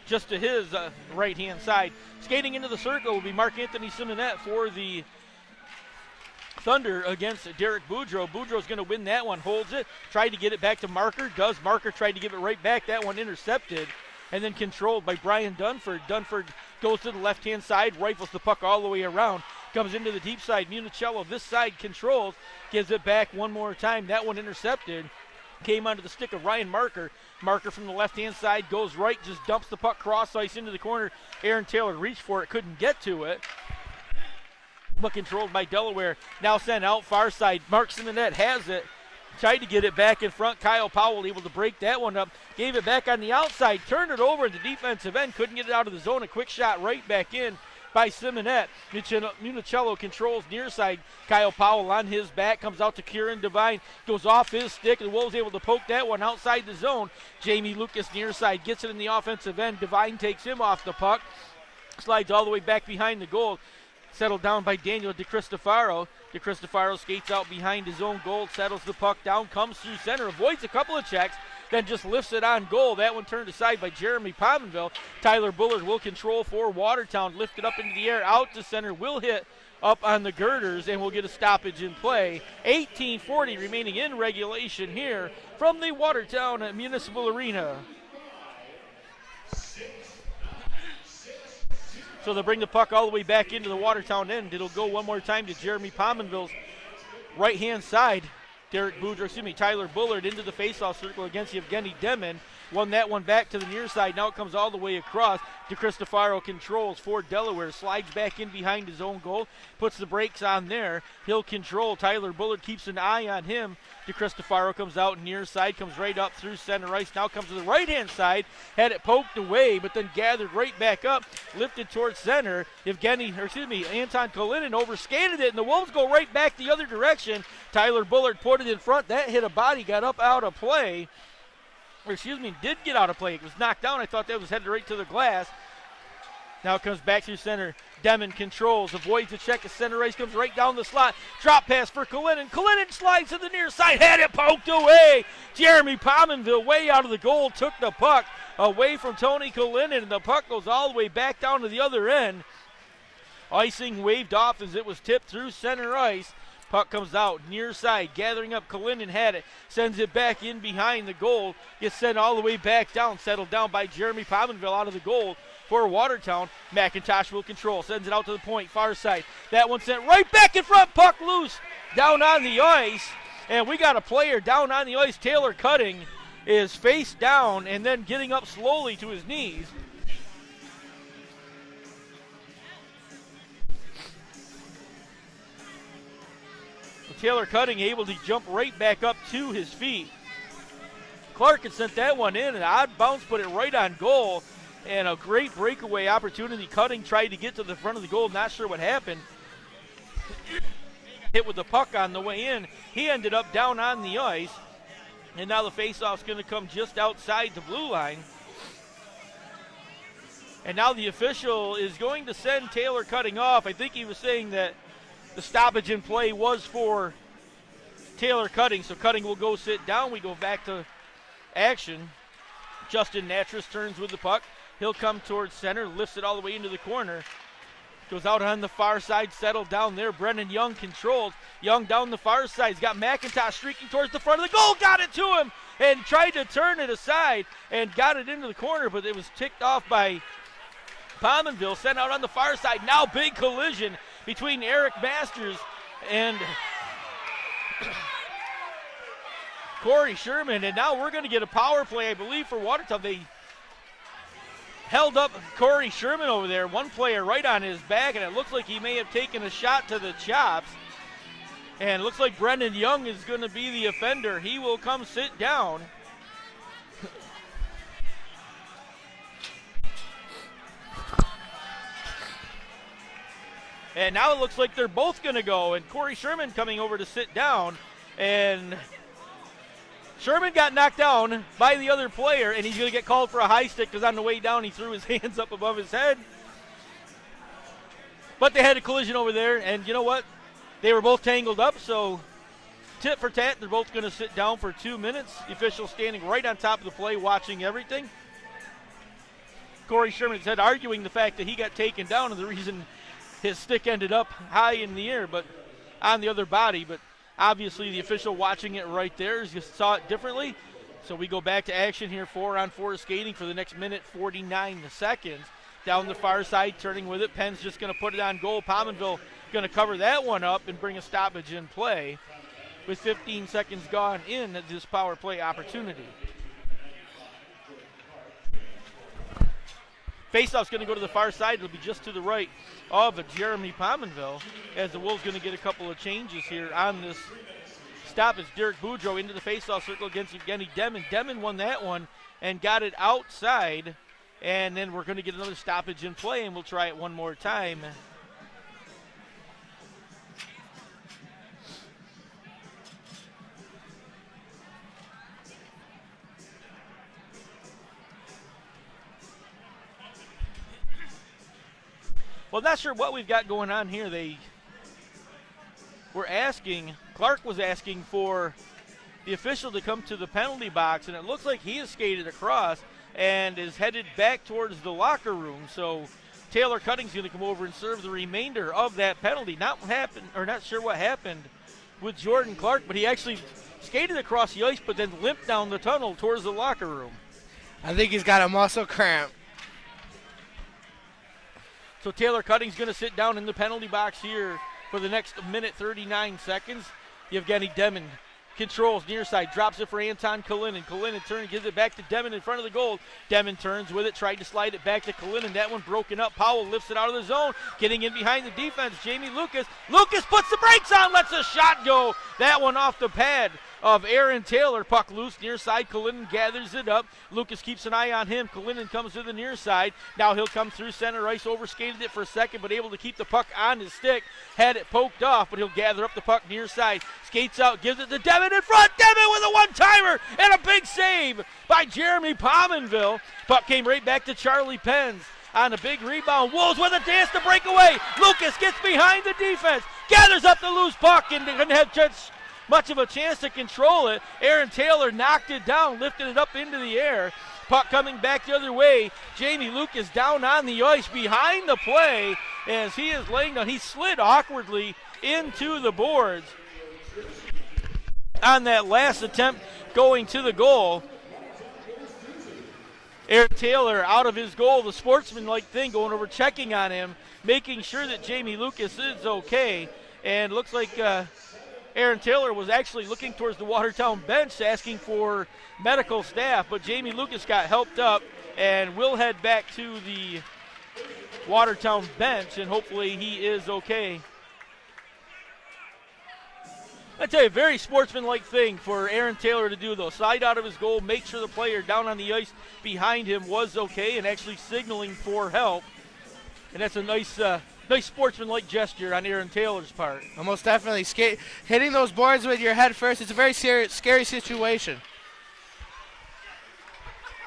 just to his right-hand side. Skating into the circle will be Mark-Anthony Simonette for the Thunder against Derek Boudreau. Boudreau's going to win that one, holds it, tried to get it back to Marker, does. Marker tried to give it right back, that one intercepted, and then controlled by Brian Dunford. Dunford goes to the left-hand side, rifles the puck all the way around, comes into the deep side. Municello, this side, controls, gives it back one more time, that one intercepted. Came onto the stick of Ryan Marker. Marker from the left-hand side goes right, just dumps the puck cross ice into the corner. Aaron Taylor reached for it, couldn't get to it. But controlled by Delaware. Now sent out far side. Mark Simonette has it. Tried to get it back in front. Kyle Powell able to break that one up. Gave it back on the outside. Turned it over at the defensive end. Couldn't get it out of the zone. A quick shot right back in by Simonette. Municello controls near side. Kyle Powell on his back, comes out to Kieran Devine, goes off his stick, and the Wolves able to poke that one outside the zone. Jamie Lucas near side gets it in the offensive end. Devine takes him off the puck, slides all the way back behind the goal. Settled down by Daniel DeCristofaro. DeCristofaro skates out behind his own goal, settles the puck down, comes through center, avoids a couple of checks, then just lifts it on goal. That one turned aside by Jeremy Pominville. Tyler Bullard will control for Watertown, lift it up into the air, out to center, will hit up on the girders, and we'll get a stoppage in play. 18:40 remaining in regulation here from the Watertown Municipal Arena. So they'll bring the puck all the way back into the Watertown end. It'll go one more time to Jeremy Pominville's right-hand side. Tyler Bullard into the faceoff circle against Evgeny Demin. Won that one back to the near side. Now it comes all the way across. DeCristofaro controls for Delaware. Slides back in behind his own goal. Puts the brakes on there. He'll control. Tyler Bullard keeps an eye on him. DeCristofaro comes out near side. Comes right up through center ice. Now comes to the right-hand side. Had it poked away, but then gathered right back up. Lifted towards center. Anton Kalinin overskated it, and the Wolves go right back the other direction. Tyler Bullard put it in front. That hit a body. Got up out of play. Did get out of play. It was knocked down. I thought that was headed right to the glass. Now it comes back through center. Demon controls, avoids the check. The center ice comes right down the slot. Drop pass for Kalinin. Kalinin slides to the near side. Had it poked away. Jeremy Pominville way out of the goal. Took the puck away from Tony Kalinin, and the puck goes all the way back down to the other end. Icing waved off as it was tipped through center ice. Puck comes out, near side, gathering up. Kalinin had it, sends it back in behind the goal. Gets sent all the way back down, settled down by Jeremy Pominville out of the goal for Watertown. McIntosh will control, sends it out to the point, far side. That one sent right back in front, puck loose, down on the ice. And we got a player down on the ice. Taylor Cutting is face down and then getting up slowly to his knees. Taylor Cutting able to jump right back up to his feet. Clark had sent that one in, an odd bounce, put it right on goal, and a great breakaway opportunity. Cutting tried to get to the front of the goal, not sure what happened. Hit with the puck on the way in. He ended up down on the ice, and now the faceoff's going to come just outside the blue line. And now the official is going to send Taylor Cutting off. I think he was saying that the stoppage in play was for Taylor Cutting, so Cutting will go sit down. We go back to action. Justin Natras turns with the puck. He'll come towards center, lifts it all the way into the corner. Goes out on the far side, settled down there. Brennan Young controls. Young down the far side. He's got McIntosh streaking towards the front of the goal. Got it to him and tried to turn it aside and got it into the corner, but it was ticked off by Pominville. Sent out on the far side. Now big collision between Eric Masters and Corey Sherman, and now we're going to get a power play, I believe, for Watertown. They held up Corey Sherman over there, one player right on his back, and it looks like he may have taken a shot to the chops. And it looks like Brendan Young is going to be the offender. He will come sit down. And now it looks like they're both going to go, and Corey Sherman coming over to sit down, and Sherman got knocked down by the other player, and he's going to get called for a high stick because on the way down he threw his hands up above his head. But they had a collision over there, and you know what? They were both tangled up, so tit for tat, they're both going to sit down for 2 minutes. The official standing right on top of the play watching everything. Corey Sherman said, arguing the fact that he got taken down and the reason his stick ended up high in the air, but on the other body. But obviously the official watching it right there just saw it differently. So we go back to action here, 4-on-4 skating for the next minute, 49 seconds. Down the far side, turning with it. Penn's just going to put it on goal. Pominville going to cover that one up and bring a stoppage in play with 15 seconds gone in this power play opportunity. Faceoff's going to go to the far side. It'll be just to the right of Jeremy Pominville as the Wolves going to get a couple of changes here on this stop. It's Derek Boudreau into the faceoff circle against Evgeny Demin. Demin won that one and got it outside. And then we're going to get another stoppage in play, and we'll try it one more time. Well, not sure what we've got going on here. Clark was asking for the official to come to the penalty box, and it looks like he has skated across and is headed back towards the locker room. So Taylor Cutting's going to come over and serve the remainder of that penalty. Not sure what happened with Jordan Clark, but he actually skated across the ice but then limped down the tunnel towards the locker room. I think he's got a muscle cramp. So Taylor Cutting's going to sit down in the penalty box here for the next minute 39 seconds. Yevgeny Demon controls near side, drops it for Anton Kalinin. Kalinin turns, gives it back to Demon in front of the goal. Demon turns with it, tried to slide it back to Kalinin. That one broken up. Powell lifts it out of the zone, getting in behind the defense. Jamie Lucas. Lucas puts the brakes on, lets a shot go. That one off the pad of Aaron Taylor. Puck loose near side. Kalinin gathers it up. Lucas keeps an eye on him. Kalinin comes to the near side. Now he'll come through center ice. Overskated it for a second, but able to keep the puck on his stick. Had it poked off, but he'll gather up the puck near side. Skates out, gives it to Devin in front. Devin with a one-timer and a big save by Jeremy Pominville. Puck came right back to Charlie Penns on a big rebound. Wolves with a dance to break away. Lucas gets behind the defense, gathers up the loose puck, and didn't have just much of a chance to control it. Aaron Taylor knocked it down, lifted it up into the air. Puck coming back the other way. Jamie Lucas down on the ice behind the play as he is laying down. He slid awkwardly into the boards on that last attempt going to the goal. Aaron Taylor out of his goal, the sportsman-like thing, going over checking on him, making sure that Jamie Lucas is okay. And looks like Aaron Taylor was actually looking towards the Watertown bench asking for medical staff, but Jamie Lucas got helped up and will head back to the Watertown bench, and hopefully he is okay. I tell you, very sportsman-like thing for Aaron Taylor to do, though. Slide out of his goal, make sure the player down on the ice behind him was okay, and actually signaling for help. And that's a nice sportsman-like gesture on Aaron Taylor's part. Almost definitely. Hitting those boards with your head first, it's a very scary situation.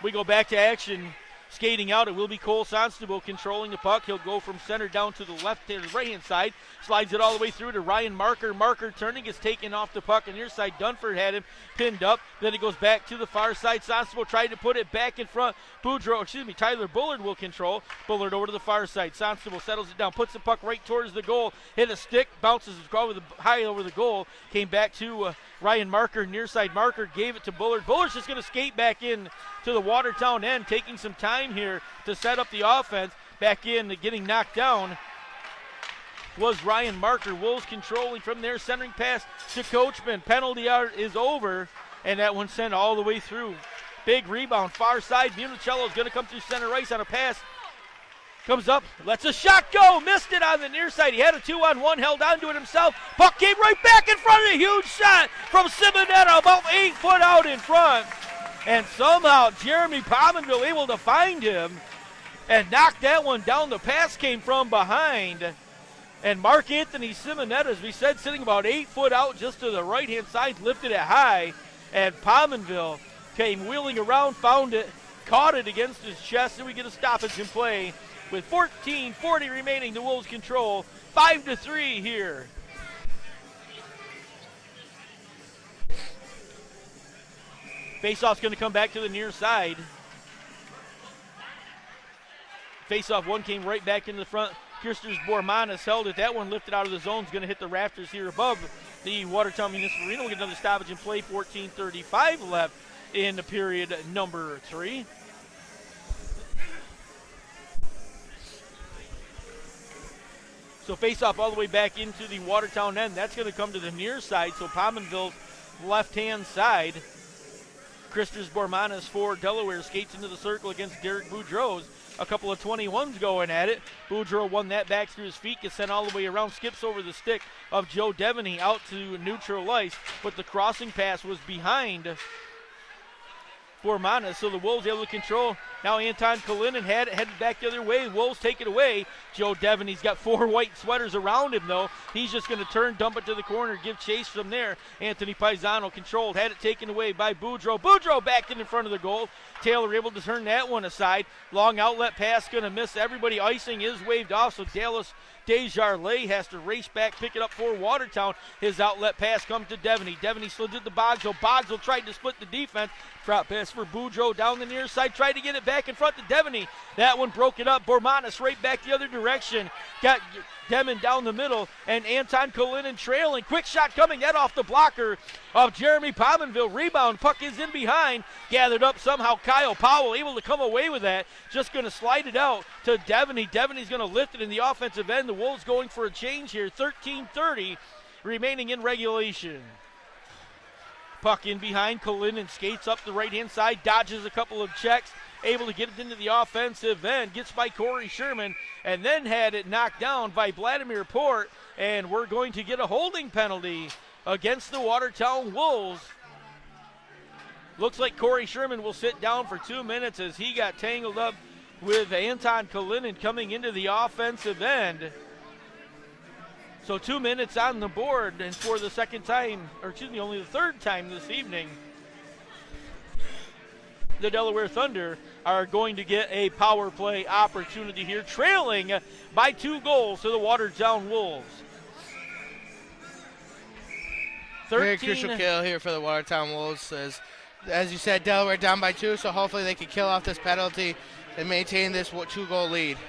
We go back to action. Skating out, it will be Cole Sonstable controlling the puck. He'll go from center down to the left and right-hand side. Slides it all the way through to Ryan Marker. Marker turning, gets taken off the puck. And near side, Dunford had him pinned up. Then it goes back to the far side. Sonstable tried to put it back in front. Tyler Bullard will control. Bullard over to the far side. Sonstable settles it down, puts the puck right towards the goal. Hit a stick, bounces high over the goal. Came back to Ryan Marker. Near side, Marker gave it to Bullard. Bullard's just going to skate back in to the Watertown end, taking some time here to set up the offense. Back in, getting knocked down was Ryan Marker. Wolves controlling from there, centering pass to Coachman. Penalty out is over, and that one sent all the way through. Big rebound, far side. Municello is going to come through center ice on a pass. Comes up, lets a shot go, missed it on the near side. He had a 2-on-1, held on to it himself. Puck came right back in front of a huge shot from Simonetta, about 8 foot out in front. And somehow Jeremy Pominville able to find him and knock that one down. The pass came from behind. And Mark Anthony Simonetta, as we said, sitting about 8 foot out just to the right-hand side, lifted it high. And Pominville came wheeling around, found it, caught it against his chest, and we get a stoppage in play. With 14:40 remaining, the Wolves control 5-3 here. Faceoff's going to come back to the near side. Faceoff one came right back into the front. Kirsters Bormanis held it. That one lifted out of the zone is going to hit the rafters here above the Watertown Municipal Arena. We'll get another stoppage in play. 14:35 left in the period number 3. So faceoff all the way back into the Watertown end. That's going to come to the near side. So Pominville's left-hand side. Christers Bormanis for Delaware skates into the circle against Derek Boudreau's. A couple of 21s going at it. Boudreau won that back through his feet, gets sent all the way around, skips over the stick of Joe Devaney out to neutral ice, but the crossing pass was behind Bormanis, so the Wolves able to control. Now Anton Kalinin had it headed back the other way. Wolves take it away. Joe Devaney's got 4 white sweaters around him, though. He's just going to turn, dump it to the corner, give chase from there. Anthony Paisano controlled, had it taken away by Boudreau. Boudreau backed in front of the goal. Taylor able to turn that one aside. Long outlet pass going to miss. Everybody icing is waved off, so Dallas Desjardins has to race back, pick it up for Watertown. His outlet pass comes to Devaney. Devaney slid it to Bogsell. Bogsell tried to split the defense. Drop pass for Boudreau down the near side. Tried to get it back in front to Devaney. That one broke it up. Bormanis right back the other direction. Got Demon down the middle, and Anton Kalinin trailing. Quick shot coming. That off the blocker of Jeremy Pominville. Rebound. Puck is in behind. Gathered up somehow. Kyle Powell able to come away with that. Just going to slide it out to Devaney. Devaney's going to lift it in the offensive end. The Wolves going for a change here. 13:30 remaining in regulation. Puck in behind. Kalinin skates up the right-hand side. Dodges a couple of checks. Able to get it into the offensive end. Gets by Corey Sherman. And then had it knocked down by Vladimir Port. And we're going to get a holding penalty against the Watertown Wolves. Looks like Corey Sherman will sit down for 2 minutes as he got tangled up with Anton Kalinin coming into the offensive end. So 2 minutes on the board, and for the only the third time this evening, the Delaware Thunder are going to get a power play opportunity here, trailing by 2 goals to the Watertown Wolves. Very crucial kill here for the Watertown Wolves. As you said, Delaware down by 2, so hopefully they can kill off this penalty and maintain this 2-goal lead.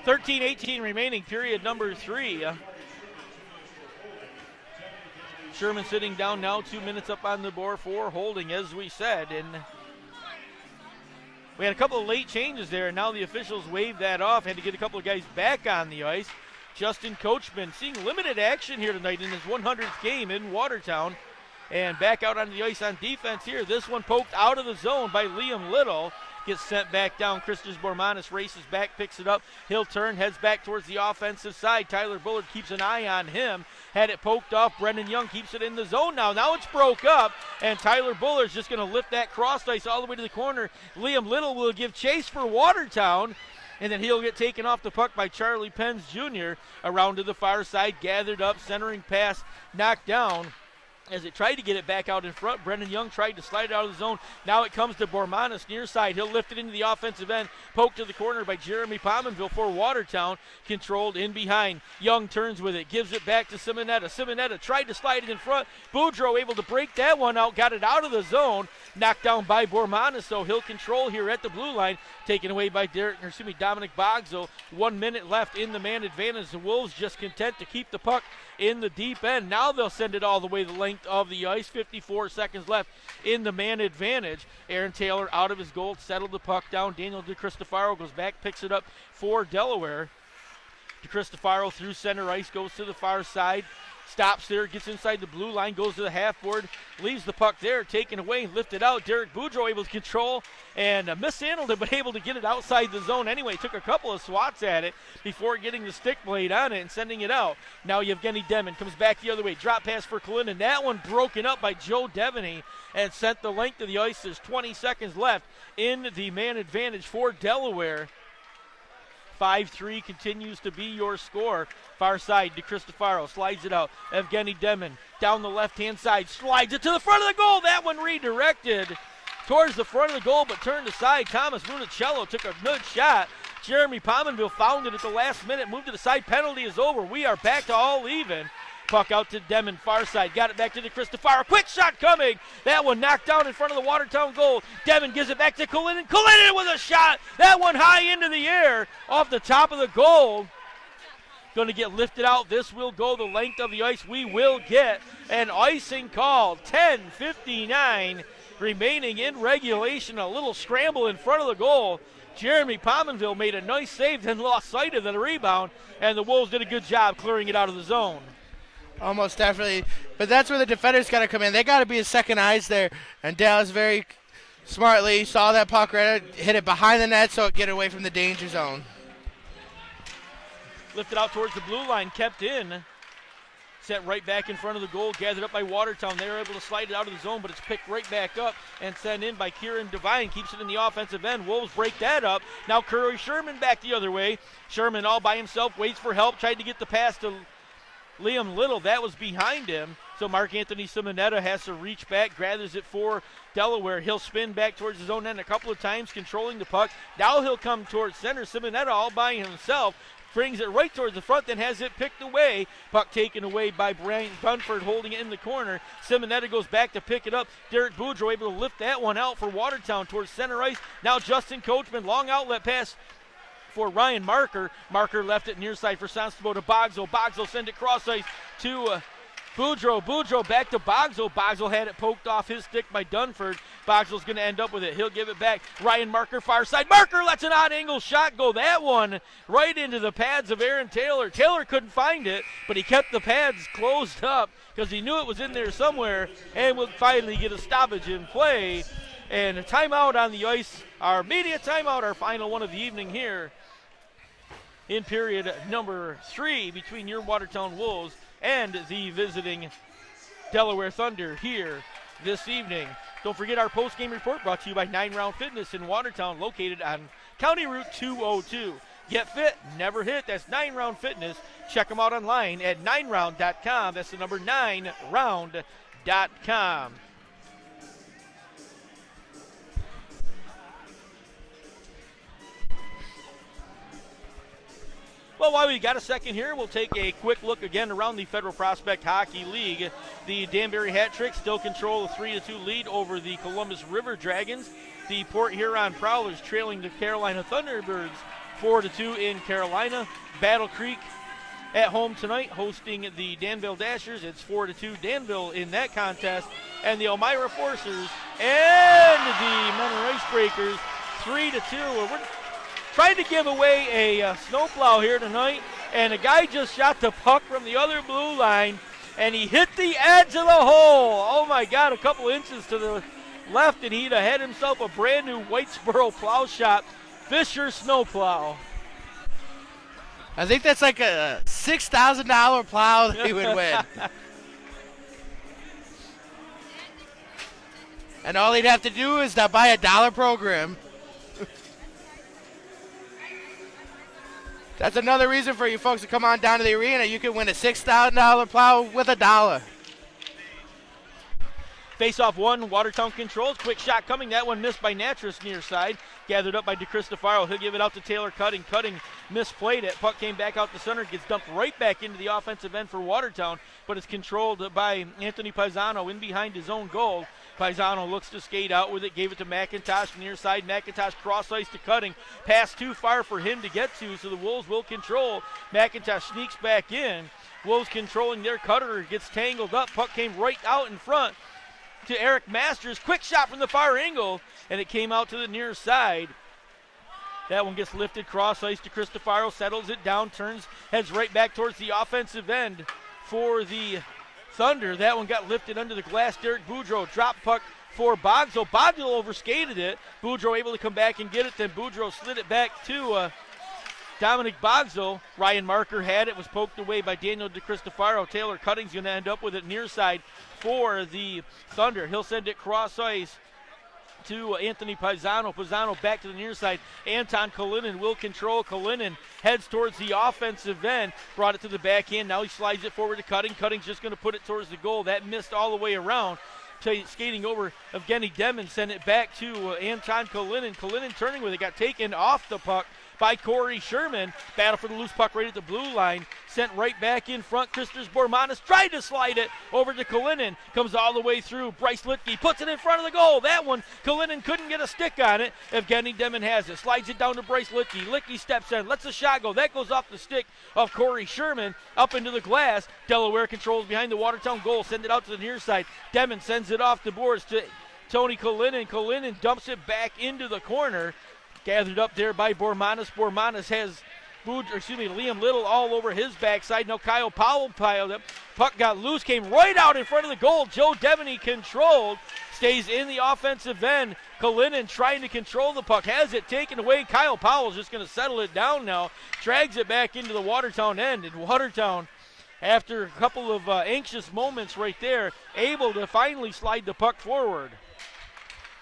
13:18 remaining, period number 3. Sherman sitting down now, 2 minutes up on the board for holding, as we said. And we had a couple of late changes there, and now the officials waved that off. Had to get a couple of guys back on the ice. Justin Coachman seeing limited action here tonight in his 100th game in Watertown. And back out on the ice on defense here. This one poked out of the zone by Liam Little. Gets sent back down. Christos Bormanis races back, picks it up. He'll turn, heads back towards the offensive side. Tyler Bullard keeps an eye on him. Had it poked off. Brendan Young keeps it in the zone now. Now it's broke up, and Tyler Bullard's just going to lift that cross ice all the way to the corner. Liam Little will give chase for Watertown, and then he'll get taken off the puck by Charlie Penns Jr. Around to the far side, gathered up, centering pass, knocked down. As it tried to get it back out in front, Brendan Young tried to slide it out of the zone. Now it comes to Bormanis near side. He'll lift it into the offensive end. Poked to the corner by Jeremy Pominville for Watertown. Controlled in behind. Young turns with it. Gives it back to Simonetta. Simonetta tried to slide it in front. Boudreau able to break that one out. Got it out of the zone. Knocked down by Bormanis, so he'll control here at the blue line. Taken away by Dominic Bogsell. 1 minute left in the man advantage. The Wolves just content to keep the puck in the deep end. Now they'll send it all the way the length of the ice. 54 seconds left in the man advantage. Aaron Taylor out of his goal, settled the puck down. Daniel DeCristofaro goes back, picks it up for Delaware. DeCristofaro through center ice, goes to the far side. Stops there, gets inside the blue line, goes to the half board, leaves the puck there, taken away, lifted out. Derek Boudreau able to control and mishandled it, but able to get it outside the zone anyway. Took a couple of swats at it before getting the stick blade on it and sending it out. Now Yevgeny Demon comes back the other way. Drop pass for Kalinin. That one broken up by Joe Devaney and sent the length of the ice. There's 20 seconds left in the man advantage for Delaware. 5-3 continues to be your score. Far side, DeCristofaro slides it out. Evgeny Demon down the left-hand side, slides it to the front of the goal. That one redirected towards the front of the goal, but turned aside. Thomas Municello took a good shot. Jeremy Pominville found it at the last minute, moved to the side. Penalty is over. We are back to all even. Puck out to Demon, far side. Got it back to DeCristofaro. Quick shot coming. That one knocked down in front of the Watertown goal. Demon gives it back to Kalinin. Kalinin with a shot. That one high into the air off the top of the goal. Going to get lifted out. This will go the length of the ice. We will get an icing call. 10:59 remaining in regulation. A little scramble in front of the goal. Jeremy Pominville made a nice save, then lost sight of the rebound, and the Wolves did a good job clearing it out of the zone. Almost definitely. But that's where the defenders got to come in. They got to be his second eyes there. And Dallas very smartly saw that puck right, hit it behind the net so it get away from the danger zone. Lifted out towards the blue line, kept in. Set right back in front of the goal, gathered up by Watertown. They were able to slide it out of the zone, but it's picked right back up and sent in by Kieran Devine. Keeps it in the offensive end. Wolves break that up. Now Curry Sherman back the other way. Sherman all by himself, waits for help, tried to get the pass to Liam Little. That was behind him. So Mark Anthony Simonetta has to reach back, gathers it for Delaware. He'll spin back towards his own end a couple of times, controlling the puck. Now he'll come towards center. Simonetta all by himself. Brings it right towards the front, then has it picked away. Puck taken away by Brian Dunford, holding it in the corner. Simonetta goes back to pick it up. Derek Boudreau able to lift that one out for Watertown towards center ice. Now Justin Coachman, long outlet pass for Ryan Marker. Marker left it near side for Sanstabo to Bogzo. Bogzo send it cross ice to Boudreau. Boudreau back to Bogzo. Bogzo had it poked off his stick by Dunford. Bogzo's going to end up with it. He'll give it back. Ryan Marker, far side. Marker lets an odd angle shot go. That one right into the pads of Aaron Taylor. Taylor couldn't find it, but he kept the pads closed up because he knew it was in there somewhere and would finally get a stoppage in play. And a timeout on the ice. Our media timeout, our final one of the evening here in period number 3 between your Watertown Wolves and the visiting Delaware Thunder here this evening. Don't forget our post-game report brought to you by 9 Round Fitness in Watertown, located on County Route 202. Get fit, never hit. That's 9 Round Fitness. Check them out online at 9round.com. That's the number 9round.com. Well, while we got a second here, we'll take a quick look again around the Federal Prospect Hockey League. The Danbury Hat Trick still control a 3-2 lead over the Columbus River Dragons. The Port Huron Prowlers trailing the Carolina Thunderbirds 4-2 in Carolina. Battle Creek at home tonight hosting the Danville Dashers. It's 4-2 Danville in that contest. And the Elmira Forcers and the Menor Icebreakers 3-2. We're trying to give away a snowplow here tonight, and a guy just shot the puck from the other blue line, and he hit the edge of the hole. Oh, my God, a couple inches to the left, and he'd have had himself a brand-new Whitesboro plow shot. Fisher snowplow. I think that's like a $6,000 plow that he would win. And all he'd have to do is buy a $1 program. That's another reason for you folks to come on down to the arena. You can win a $6,000 plow with $1. Face-off one, Watertown controls. Quick shot coming. That one missed by Natras near side. Gathered up by DeCristofaro. He'll give it out to Taylor Cutting. Cutting misplayed it. Puck came back out to center. Gets dumped right back into the offensive end for Watertown. But it's controlled by Anthony Paisano in behind his own goal. Paisano looks to skate out with it. Gave it to McIntosh near side. McIntosh cross ice to Cutting. Pass too far for him to get to, so the Wolves will control. McIntosh sneaks back in. Wolves controlling their cutter. Gets tangled up. Puck came right out in front to Eric Masters. Quick shot from the far angle, and it came out to the near side. That one gets lifted cross ice to Cristofaro, settles it down, turns, heads right back towards the offensive end for the Thunder. That one got lifted under the glass. Derek Boudreau drop puck for Bogzo. Bogzo overskated it. Boudreau able to come back and get it. Then Boudreau slid it back to Dominic Bogzo. Ryan Marker had it, was poked away by Daniel DeCristofaro. Taylor Cutting's going to end up with it near side for the Thunder. He'll send it cross ice to Anthony Paisano. Paisano back to the near side. Anton Kalinin will control. Kalinin heads towards the offensive end. Brought it to the backhand. Now he slides it forward to Cutting. Cutting's just going to put it towards the goal. That missed all the way around. Skating over Evgeny Demon. Send it back to Anton Kalinin. Kalinin turning with it. Got taken off the puck by Corey Sherman. Battle for the loose puck right at the blue line. Sent right back in front. Christers Bormanis tried to slide it over to Kalinin. Comes all the way through. Bryce Litke puts it in front of the goal. That one, Kalinin couldn't get a stick on it. Evgeny Demon has it. Slides it down to Bryce Litke. Litke steps in. Lets the shot go. That goes off the stick of Corey Sherman up into the glass. Delaware controls behind the Watertown goal. Send it out to the near side. Demon sends it off the boards to Tony Kalinin. Kalinin dumps it back into the corner. Gathered up there by Bormanis. Bormanis has Liam Little all over his backside. Now Kyle Powell piled up. Puck got loose, came right out in front of the goal. Joe Devaney controlled. Stays in the offensive end. Kalinin trying to control the puck. Has it taken away. Kyle Powell's just going to settle it down now. Drags it back into the Watertown end. And Watertown, after a couple of anxious moments right there, able to finally slide the puck forward.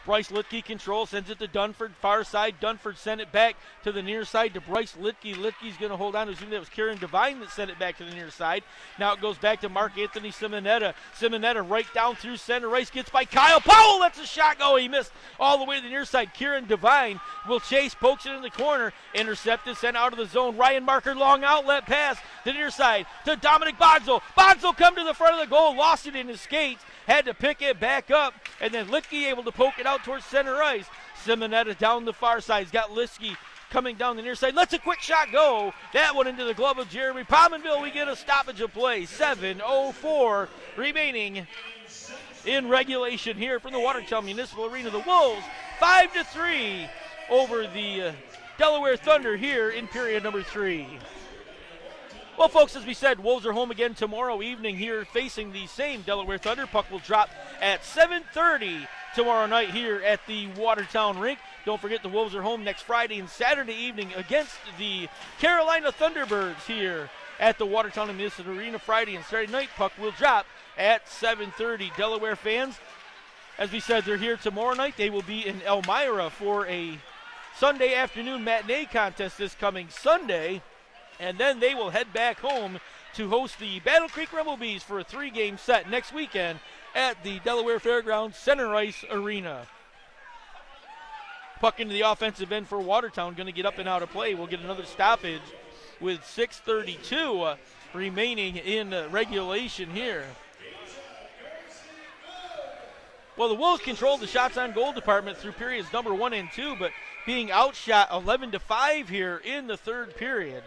Bryce Litke control, sends it to Dunford, far side. Dunford sent it back to the near side to Bryce Litke. Litke's going to hold on to assume that was Kieran Devine that sent it back to the near side. Now it goes back to Mark Anthony Simonetta. Simonetta right down through center ice, gets by Kyle Powell, lets a shot go. He missed all the way to the near side. Kieran Devine will chase, pokes it in the corner, intercepted, sent out of the zone. Ryan Marker, long outlet pass to the near side to Dominic Bonzo. Bonzo come to the front of the goal, lost it in his skates, had to pick it back up, and then Litke able to poke it out towards center ice. Simonetta down the far side. He's got Litke coming down the near side. Lets a quick shot go. That one into the glove of Jeremy Pominville. We get a stoppage of play. 7:04 remaining in regulation here from the Watertown Municipal Arena. The Wolves 5-3 over the Delaware Thunder here in period number 3. Well, folks, as we said, Wolves are home again tomorrow evening here facing the same Delaware Thunder. Puck will drop at 7:30 tomorrow night here at the Watertown rink. Don't forget the Wolves are home next Friday and Saturday evening against the Carolina Thunderbirds here at the Watertown Municipal Arena. Friday and Saturday night, puck will drop at 7:30. Delaware fans, as we said, they're here tomorrow night. They will be in Elmira for a Sunday afternoon matinee contest this coming Sunday. And then they will head back home to host the Battle Creek Rumblebees for a 3-game set next weekend at the Delaware Fairgrounds Center Ice Arena. Puck into the offensive end for Watertown, going to get up and out of play. We'll get another stoppage with 6:32 remaining in regulation here. Well, the Wolves controlled the shots on goal department through periods number 1 and 2, but being outshot 11-5 here in the third period.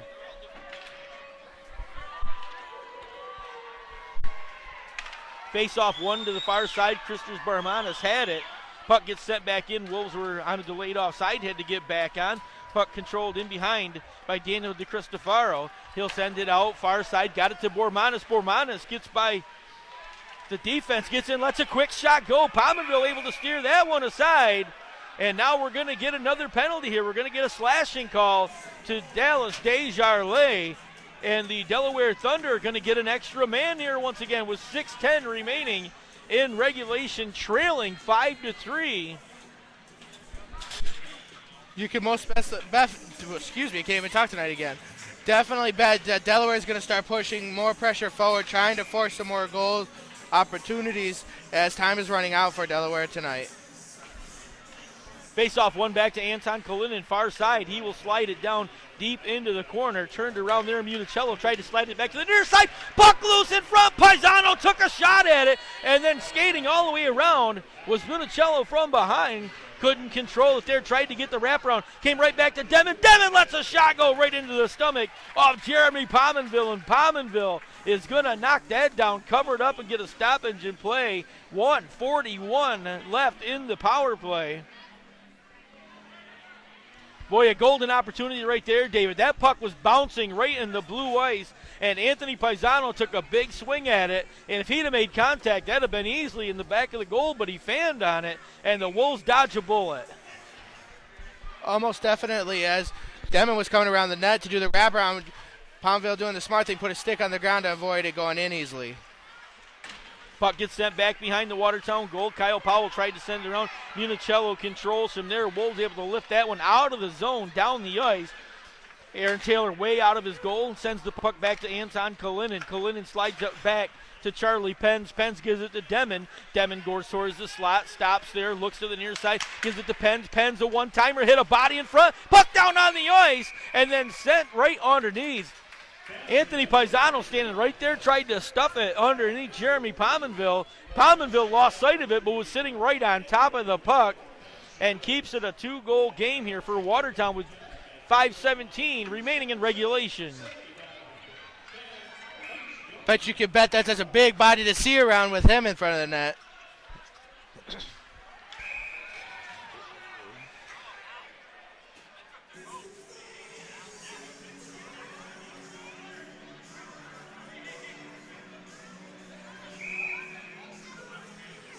Face-off one to the far side. Christopher Barmanis had it. Puck gets sent back in. Wolves were on a delayed offside, had to get back on. Puck controlled in behind by Daniel DeCristofaro. He'll send it out, far side, got it to Bormanis. Bormanis gets by the defense, gets in, lets a quick shot go. Pominville able to steer that one aside. And now we're going to get another penalty here. We're going to get a slashing call to Dallas Desjardins. And the Delaware Thunder are going to get an extra man here once again with 6:10 remaining in regulation, trailing 5-3. You can most excuse me, I can't even talk tonight again. Definitely bet that Delaware is going to start pushing more pressure forward, trying to force some more goal opportunities as time is running out for Delaware tonight. Face-off one back to Anton Kalinin, far side. He will slide it down deep into the corner. Turned around there, Municello tried to slide it back to the near side. Puck loose in front. Paisano took a shot at it, and then skating all the way around was Municello from behind. Couldn't control it there, tried to get the wraparound. Came right back to Demon. Demon lets a shot go right into the stomach of Jeremy Pominville, and Pominville is going to knock that down, covered up, and get a stoppage in play. 1:41 left in the power play. Boy, a golden opportunity right there, David. That puck was bouncing right in the blue ice, and Anthony Paisano took a big swing at it, and if he'd have made contact, that would have been easily in the back of the goal, but he fanned on it, and the Wolves dodge a bullet. Almost definitely, as Demon was coming around the net to do the wraparound. Pominville doing the smart thing, put a stick on the ground to avoid it going in easily. Puck gets sent back behind the Watertown goal. Kyle Powell tried to send it around. Municello controls from there. Wolves able to lift that one out of the zone, down the ice. Aaron Taylor way out of his goal and sends the puck back to Anton Kalinin. Kalinin slides up back to Charlie Pence. Pence gives it to Demon. Demon goes towards the slot, stops there, looks to the near side, gives it to Pence. Pence a one-timer, hit a body in front. Puck down on the ice, and then sent right underneath. Anthony Paisano standing right there, tried to stuff it underneath Jeremy Pominville. Pominville lost sight of it, but was sitting right on top of the puck and keeps it a 2-goal game here for Watertown with 5:17 remaining in regulation. Bet you can bet that's a big body to see around with him in front of the net.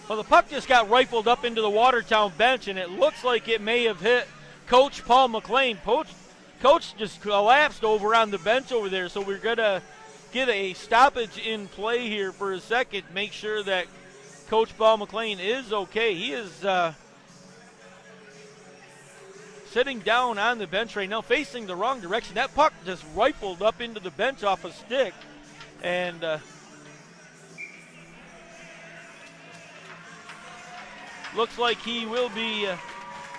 Well, the puck just got rifled up into the Watertown bench, and it looks like it may have hit Coach Paul McLean. Coach just collapsed over on the bench over there, so we're going to get a stoppage in play here for a second, make sure that Coach Paul McLean is okay. He is sitting down on the bench right now, facing the wrong direction. That puck just rifled up into the bench off a stick. And looks like he will be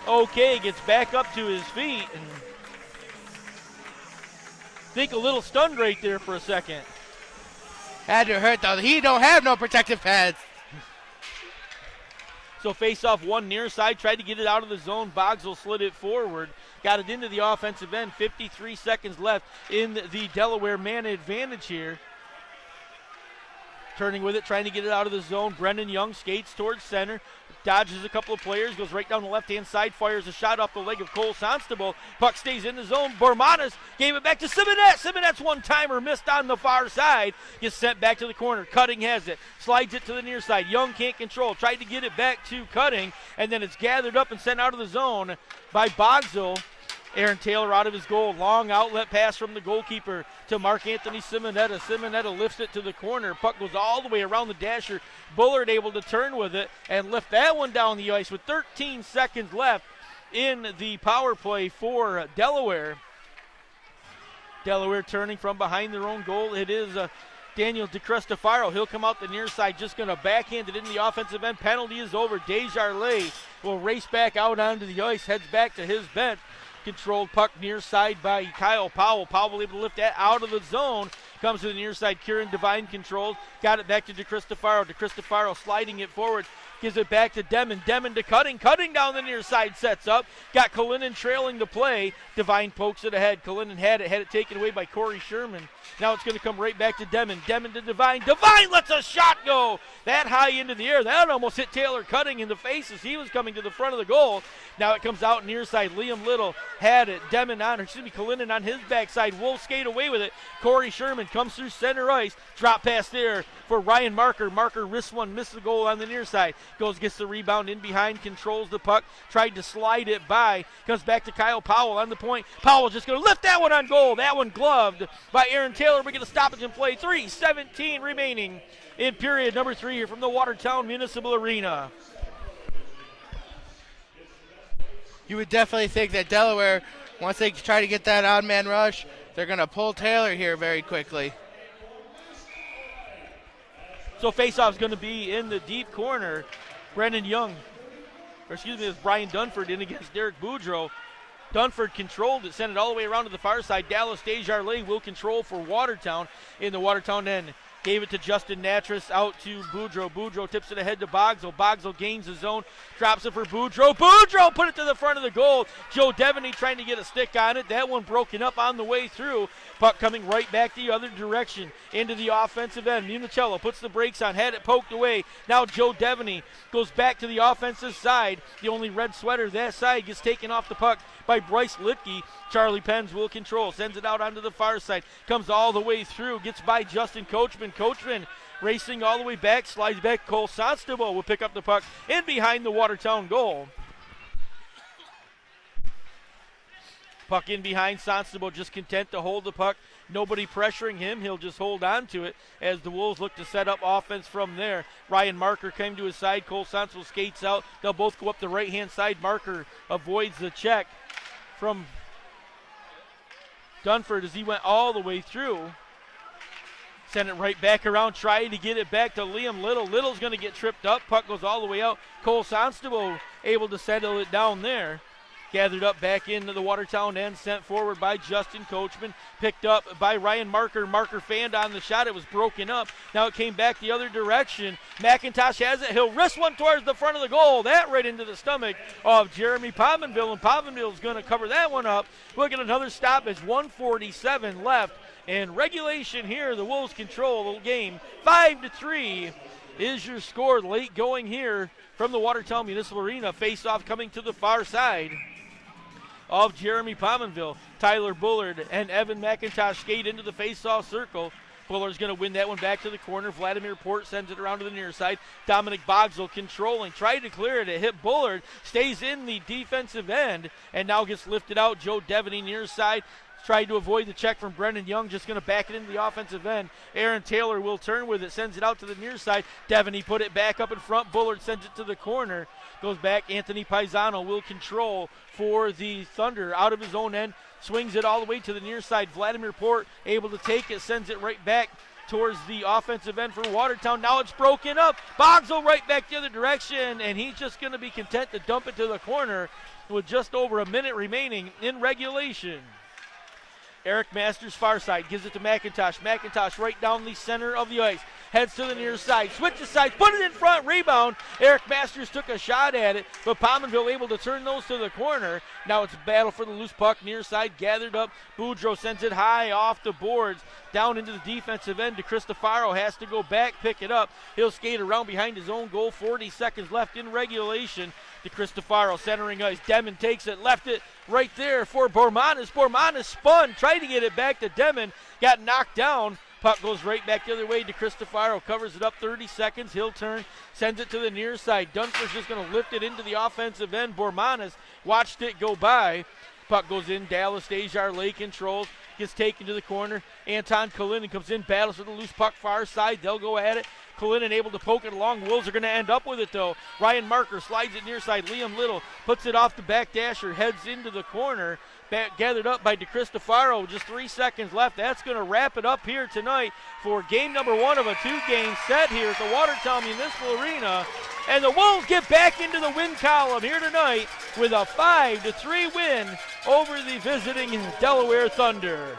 okay. Gets back up to his feet. And I think a little stunned right there for a second. Had to hurt, though. He don't have no protective pads. So face off one near side, tried to get it out of the zone. Bogsel slid it forward, got it into the offensive end. 53 seconds left in the Delaware man advantage here. Turning with it, trying to get it out of the zone. Brendan Young skates towards center, dodges a couple of players, goes right down the left-hand side, fires a shot off the leg of Cole Sonstable. Puck stays in the zone. Bormanis gave it back to Simonet. Simonet's one-timer missed on the far side. Gets sent back to the corner. Cutting has it. Slides it to the near side. Young can't control. Tried to get it back to Cutting, and then it's gathered up and sent out of the zone by Bogsel. Aaron Taylor out of his goal. Long outlet pass from the goalkeeper to Mark-Anthony Simonetta. Simonetta lifts it to the corner. Puck goes all the way around the dasher. Bullard able to turn with it and lift that one down the ice with 13 seconds left in the power play for Delaware. Delaware turning from behind their own goal. It is Daniel DeCristofaro. He'll come out the near side, just going to backhand it in the offensive end. Penalty is over. Desjardins will race back out onto the ice, heads back to his bench. Controlled puck near side by Kyle Powell. Powell able to lift that out of the zone. Comes to the near side. Kieran Devine controlled. Got it back to DeCristofaro. DeCristofaro sliding it forward. Gives it back to Demon. Demon to Cutting. Cutting down the near side. Sets up. Got Kalinin trailing the play. Devine pokes it ahead. Kalinin had it taken away by Corey Sherman. Now it's going to come right back to Demon. Demon to Devine. Devine lets a shot go that high into the air. That almost hit Taylor Cutting in the face as he was coming to the front of the goal. Now it comes out near side. Liam Little had it. Kalinin on his backside. Wolves skate away with it. Corey Sherman comes through center ice. Drop pass there for Ryan Marker. Marker wrists one, missed the goal on the near side. Gets the rebound in behind, controls the puck. Tried to slide it by. Comes back to Kyle Powell on the point. Powell just going to lift that one on goal. That one gloved by Aaron Taylor. We get a stoppage in play. 3:17 remaining in period number 3 here from the Watertown Municipal Arena. You would definitely think that Delaware, once they try to get that odd man rush, they're going to pull Taylor here very quickly. So faceoff is going to be in the deep corner. Brendan Young, it's Brian Dunford in against Derek Boudreau. Dunford controlled it, sent it all the way around to the far side. Dallas Desjardins will control for Watertown in the Watertown end. Gave it to Justin Natras, out to Boudreau. Boudreau tips it ahead to Bogsel. Bogsel gains his zone, drops it for Boudreau. Boudreau put it to the front of the goal. Joe Devaney trying to get a stick on it. That one broken up on the way through. Puck coming right back the other direction into the offensive end. Municello puts the brakes on, had it poked away. Now Joe Devaney goes back to the offensive side. The only red sweater that side gets taken off the puck by Bryce Litke. Charlie Penns will control, sends it out onto the far side, comes all the way through, gets by Justin Coachman. Coachman racing all the way back, slides back. Cole Sonstable will pick up the puck in behind the Watertown goal. Puck in behind. Sonstable just content to hold the puck. Nobody pressuring him. He'll just hold on to it as the Wolves look to set up offense from there. Ryan Marker came to his side. Cole Sonstable skates out. They'll both go up the right-hand side. Marker avoids the check from Dunford as he went all the way through. Send it right back around, trying to get it back to Liam Little. Little's going to get tripped up. Puck goes all the way out. Cole Sonstable able to settle it down there. Gathered up back into the Watertown end, sent forward by Justin Coachman. Picked up by Ryan Marker. Marker fanned on the shot. It was broken up. Now it came back the other direction. McIntosh has it. He'll wrist one towards the front of the goal. That right into the stomach of Jeremy Pominville. And Pominville is going to cover that one up. We'll get another stoppage. 1:47 left. In regulation here, the Wolves control the game. 5-3 is your score. Late going here from the Watertown Municipal Arena. Face-off coming to the far side of Jeremy Pominville. Tyler Bullard and Evan McIntosh skate into the face-off circle. Bullard's going to win that one back to the corner. Vladimir Port sends it around to the near side. Dominic Bogsel controlling. Tried to clear it. It hit Bullard. Stays in the defensive end and now gets lifted out. Joe Devaney near side. Tried to avoid the check from Brendan Young, just going to back it into the offensive end. Aaron Taylor will turn with it, sends it out to the near side. Devaney put it back up in front. Bullard sends it to the corner. Goes back. Anthony Paisano will control for the Thunder out of his own end. Swings it all the way to the near side. Vladimir Port able to take it, sends it right back towards the offensive end for Watertown. Now it's broken up. Bogsel right back the other direction, and he's just going to be content to dump it to the corner with just over a minute remaining in regulation. Eric Masters far side, gives it to McIntosh. McIntosh right down the center of the ice. Heads to the near side, switches sides, put it in front, rebound. Eric Masters took a shot at it, but Pominville able to turn those to the corner. Now it's a battle for the loose puck, near side, gathered up. Boudreau sends it high off the boards, down into the defensive end. DeCristofaro has to go back, pick it up. He'll skate around behind his own goal, 40 seconds left in regulation. DeCristofaro centering ice, Demon takes it, left it right there for Bormanis. Bormanis spun, tried to get it back to Demon, got knocked down. Puck goes right back the other way. DeCristofaro covers it up, 30 seconds. He'll turn, sends it to the near side. Dunford's just going to lift it into the offensive end. Bormanis watched it go by. Puck goes in. Dallas Desjardins controls. Gets taken to the corner. Anton Kalinin comes in, battles for the loose puck far side. They'll go at it. Kalinin able to poke it along. Wolves are going to end up with it, though. Ryan Marker slides it near side. Liam Little puts it off the back dasher, heads into the corner. Gathered up by DeCristofaro. Just 3 seconds left. That's going to wrap it up here tonight for game number 1 of a 2-game set here at the Watertown Municipal Arena. And the Wolves get back into the win column here tonight with a 5-3 win over the visiting Delaware Thunder.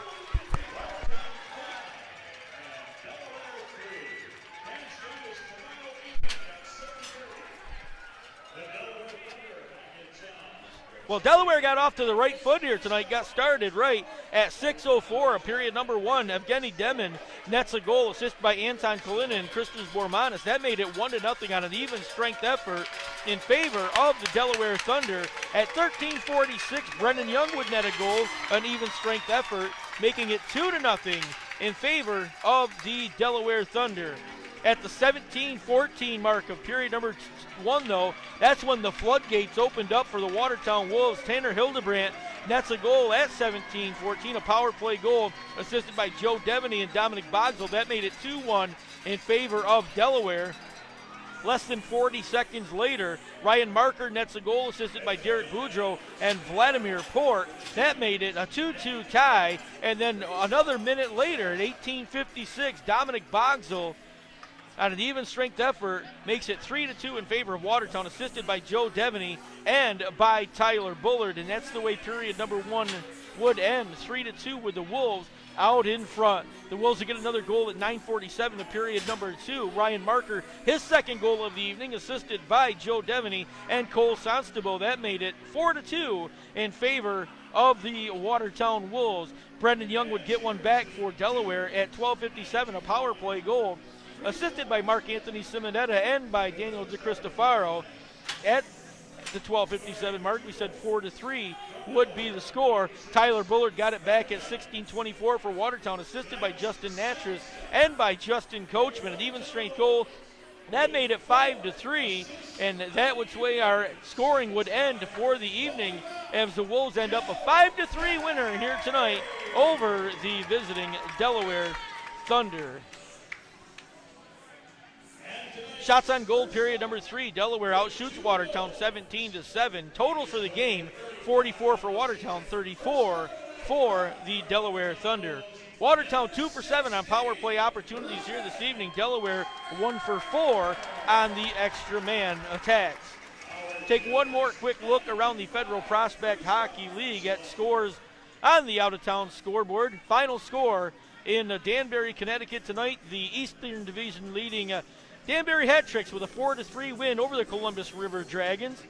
Well, Delaware got off to the right foot here tonight, got started right at 6:04 of period number 1. Evgeny Demon nets a goal, assisted by Anton Kalinin and Christos Bormanis. That made it 1-0 on an even strength effort in favor of the Delaware Thunder. At 13:46, Brendan Young would net a goal, an even strength effort, making it 2-0 in favor of the Delaware Thunder. At the 17-14 mark of period number 1, though, that's when the floodgates opened up for the Watertown Wolves. Tanner Hildebrandt nets a goal at 17-14, a power play goal assisted by Joe Devaney and Dominic Bogsel. That made it 2-1 in favor of Delaware. Less than 40 seconds later, Ryan Marker nets a goal assisted by Derek Boudreau and Vladimir Port. That made it a 2-2 tie. And then another minute later, at 18:56, Dominic Bogsel, on an even strength effort, makes it 3-2 in favor of Watertown, assisted by Joe Devaney and by Tyler Bullard. And that's the way period number 1 would end, 3-2 with the Wolves out in front. The Wolves will get another goal at 9:47 of period number 2. Ryan Marker, his second goal of the evening, assisted by Joe Devaney and Cole Sonstable. That made it 4-2 in favor of the Watertown Wolves. Brendan Young would get one back for Delaware at 12:57, a power play goal, assisted by Mark Anthony Simonetta and by Daniel DeCristofaro. At the 12:57 mark, we said 4-3 would be the score. Tyler Bullard got it back at 16:24 for Watertown, assisted by Justin Natras and by Justin Coachman. An even strength goal. That made it 5-3, and that was the way our scoring would end for the evening as the Wolves end up a 5-3 winner here tonight over the visiting Delaware Thunder. Shots on goal, period number 3. Delaware outshoots Watertown 17-7. Total for the game, 44 for Watertown, 34 for the Delaware Thunder. Watertown 2 for 7 on power play opportunities here this evening. Delaware 1 for 4 on the extra man attacks. Take one more quick look around the Federal Prospect Hockey League at scores on the out-of-town scoreboard. Final score in Danbury, Connecticut tonight. The Eastern Division leading Danbury Hat Tricks with a 4-3 win over the Columbus River Dragons.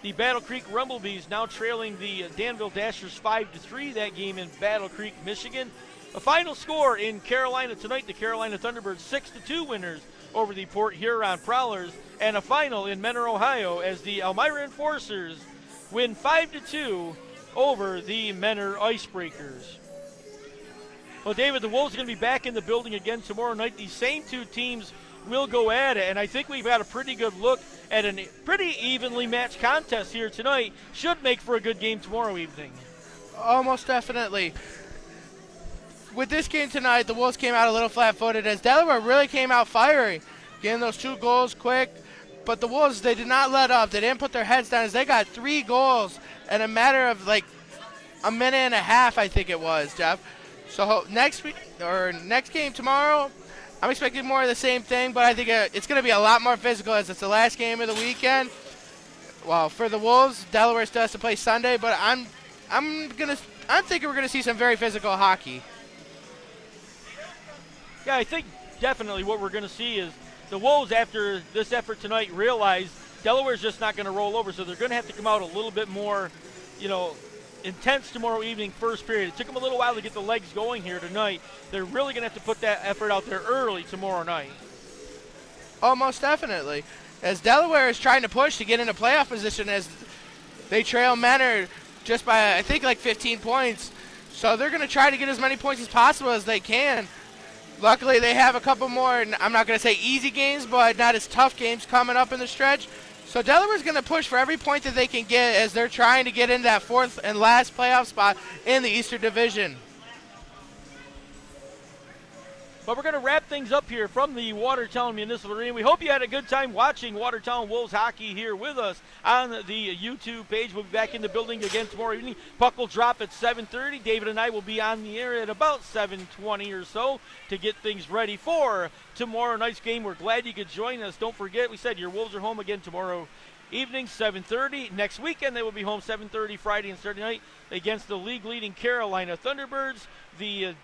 The Battle Creek Rumblebees now trailing the Danville Dashers 5-3. That game in Battle Creek, Michigan. A final score in Carolina tonight. The Carolina Thunderbirds 6-2 winners over the Port Huron Prowlers. And a final in Mentor, Ohio, as the Elmira Enforcers win 5-2 over the Mentor Icebreakers. Well, David, the Wolves are going to be back in the building again tomorrow night. These same two teams will go at it, and I think we've got a pretty good look at a pretty evenly matched contest here tonight. Should make for a good game tomorrow evening. Almost definitely. With this game tonight, the Wolves came out a little flat-footed as Delaware really came out fiery, getting those 2 goals quick. But the Wolves, they did not let up. They didn't put their heads down as they got 3 goals in a matter of like a minute and a half, I think it was, Jeff. So next game tomorrow, I'm expecting more of the same thing, but I think it's going to be a lot more physical as it's the last game of the weekend. Well, for the Wolves, Delaware still has to play Sunday, but I'm thinking we're going to see some very physical hockey. Yeah, I think definitely what we're going to see is the Wolves, after this effort tonight, realize Delaware's just not going to roll over, so they're going to have to come out a little bit more, intense tomorrow evening, first period. It took them a little while to get the legs going here tonight. They're really going to have to put that effort out there early tomorrow night. Oh, most definitely. As Delaware is trying to push to get into playoff position as they trail Menor just by, I think, like 15 points. So they're going to try to get as many points as possible as they can. Luckily, they have a couple more, I'm not going to say easy games, but not as tough games coming up in the stretch. So Delaware's going to push for every point that they can get as they're trying to get in that 4th and last playoff spot in the Eastern Division. But we're going to wrap things up here from the Watertown Municipal Arena. We hope you had a good time watching Watertown Wolves hockey here with us on the YouTube page. We'll be back in the building again tomorrow evening. Puck will drop at 7:30. David and I will be on the air at about 7:20 or so to get things ready for tomorrow night's game. We're glad you could join us. Don't forget, we said your Wolves are home again tomorrow evening, 7:30. Next weekend, they will be home 7:30 Friday and Saturday night against the league-leading Carolina Thunderbirds. The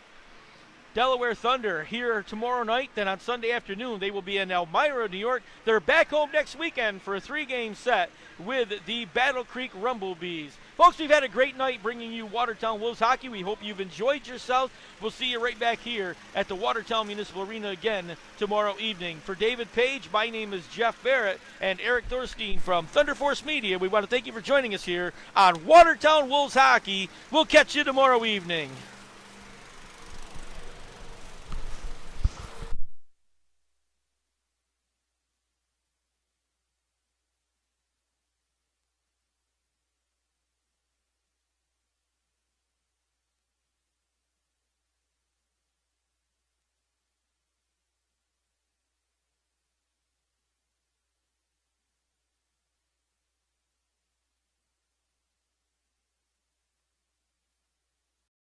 Delaware Thunder here tomorrow night. Then on Sunday afternoon, they will be in Elmira, New York. They're back home next weekend for a 3-game set with the Battle Creek Rumblebees. Folks, we've had a great night bringing you Watertown Wolves hockey. We hope you've enjoyed yourself. We'll see you right back here at the Watertown Municipal Arena again tomorrow evening. For David Page, my name is Jeff Barrett and Eric Thorstein from ThunderForce Media. We want to thank you for joining us here on Watertown Wolves hockey. We'll catch you tomorrow evening.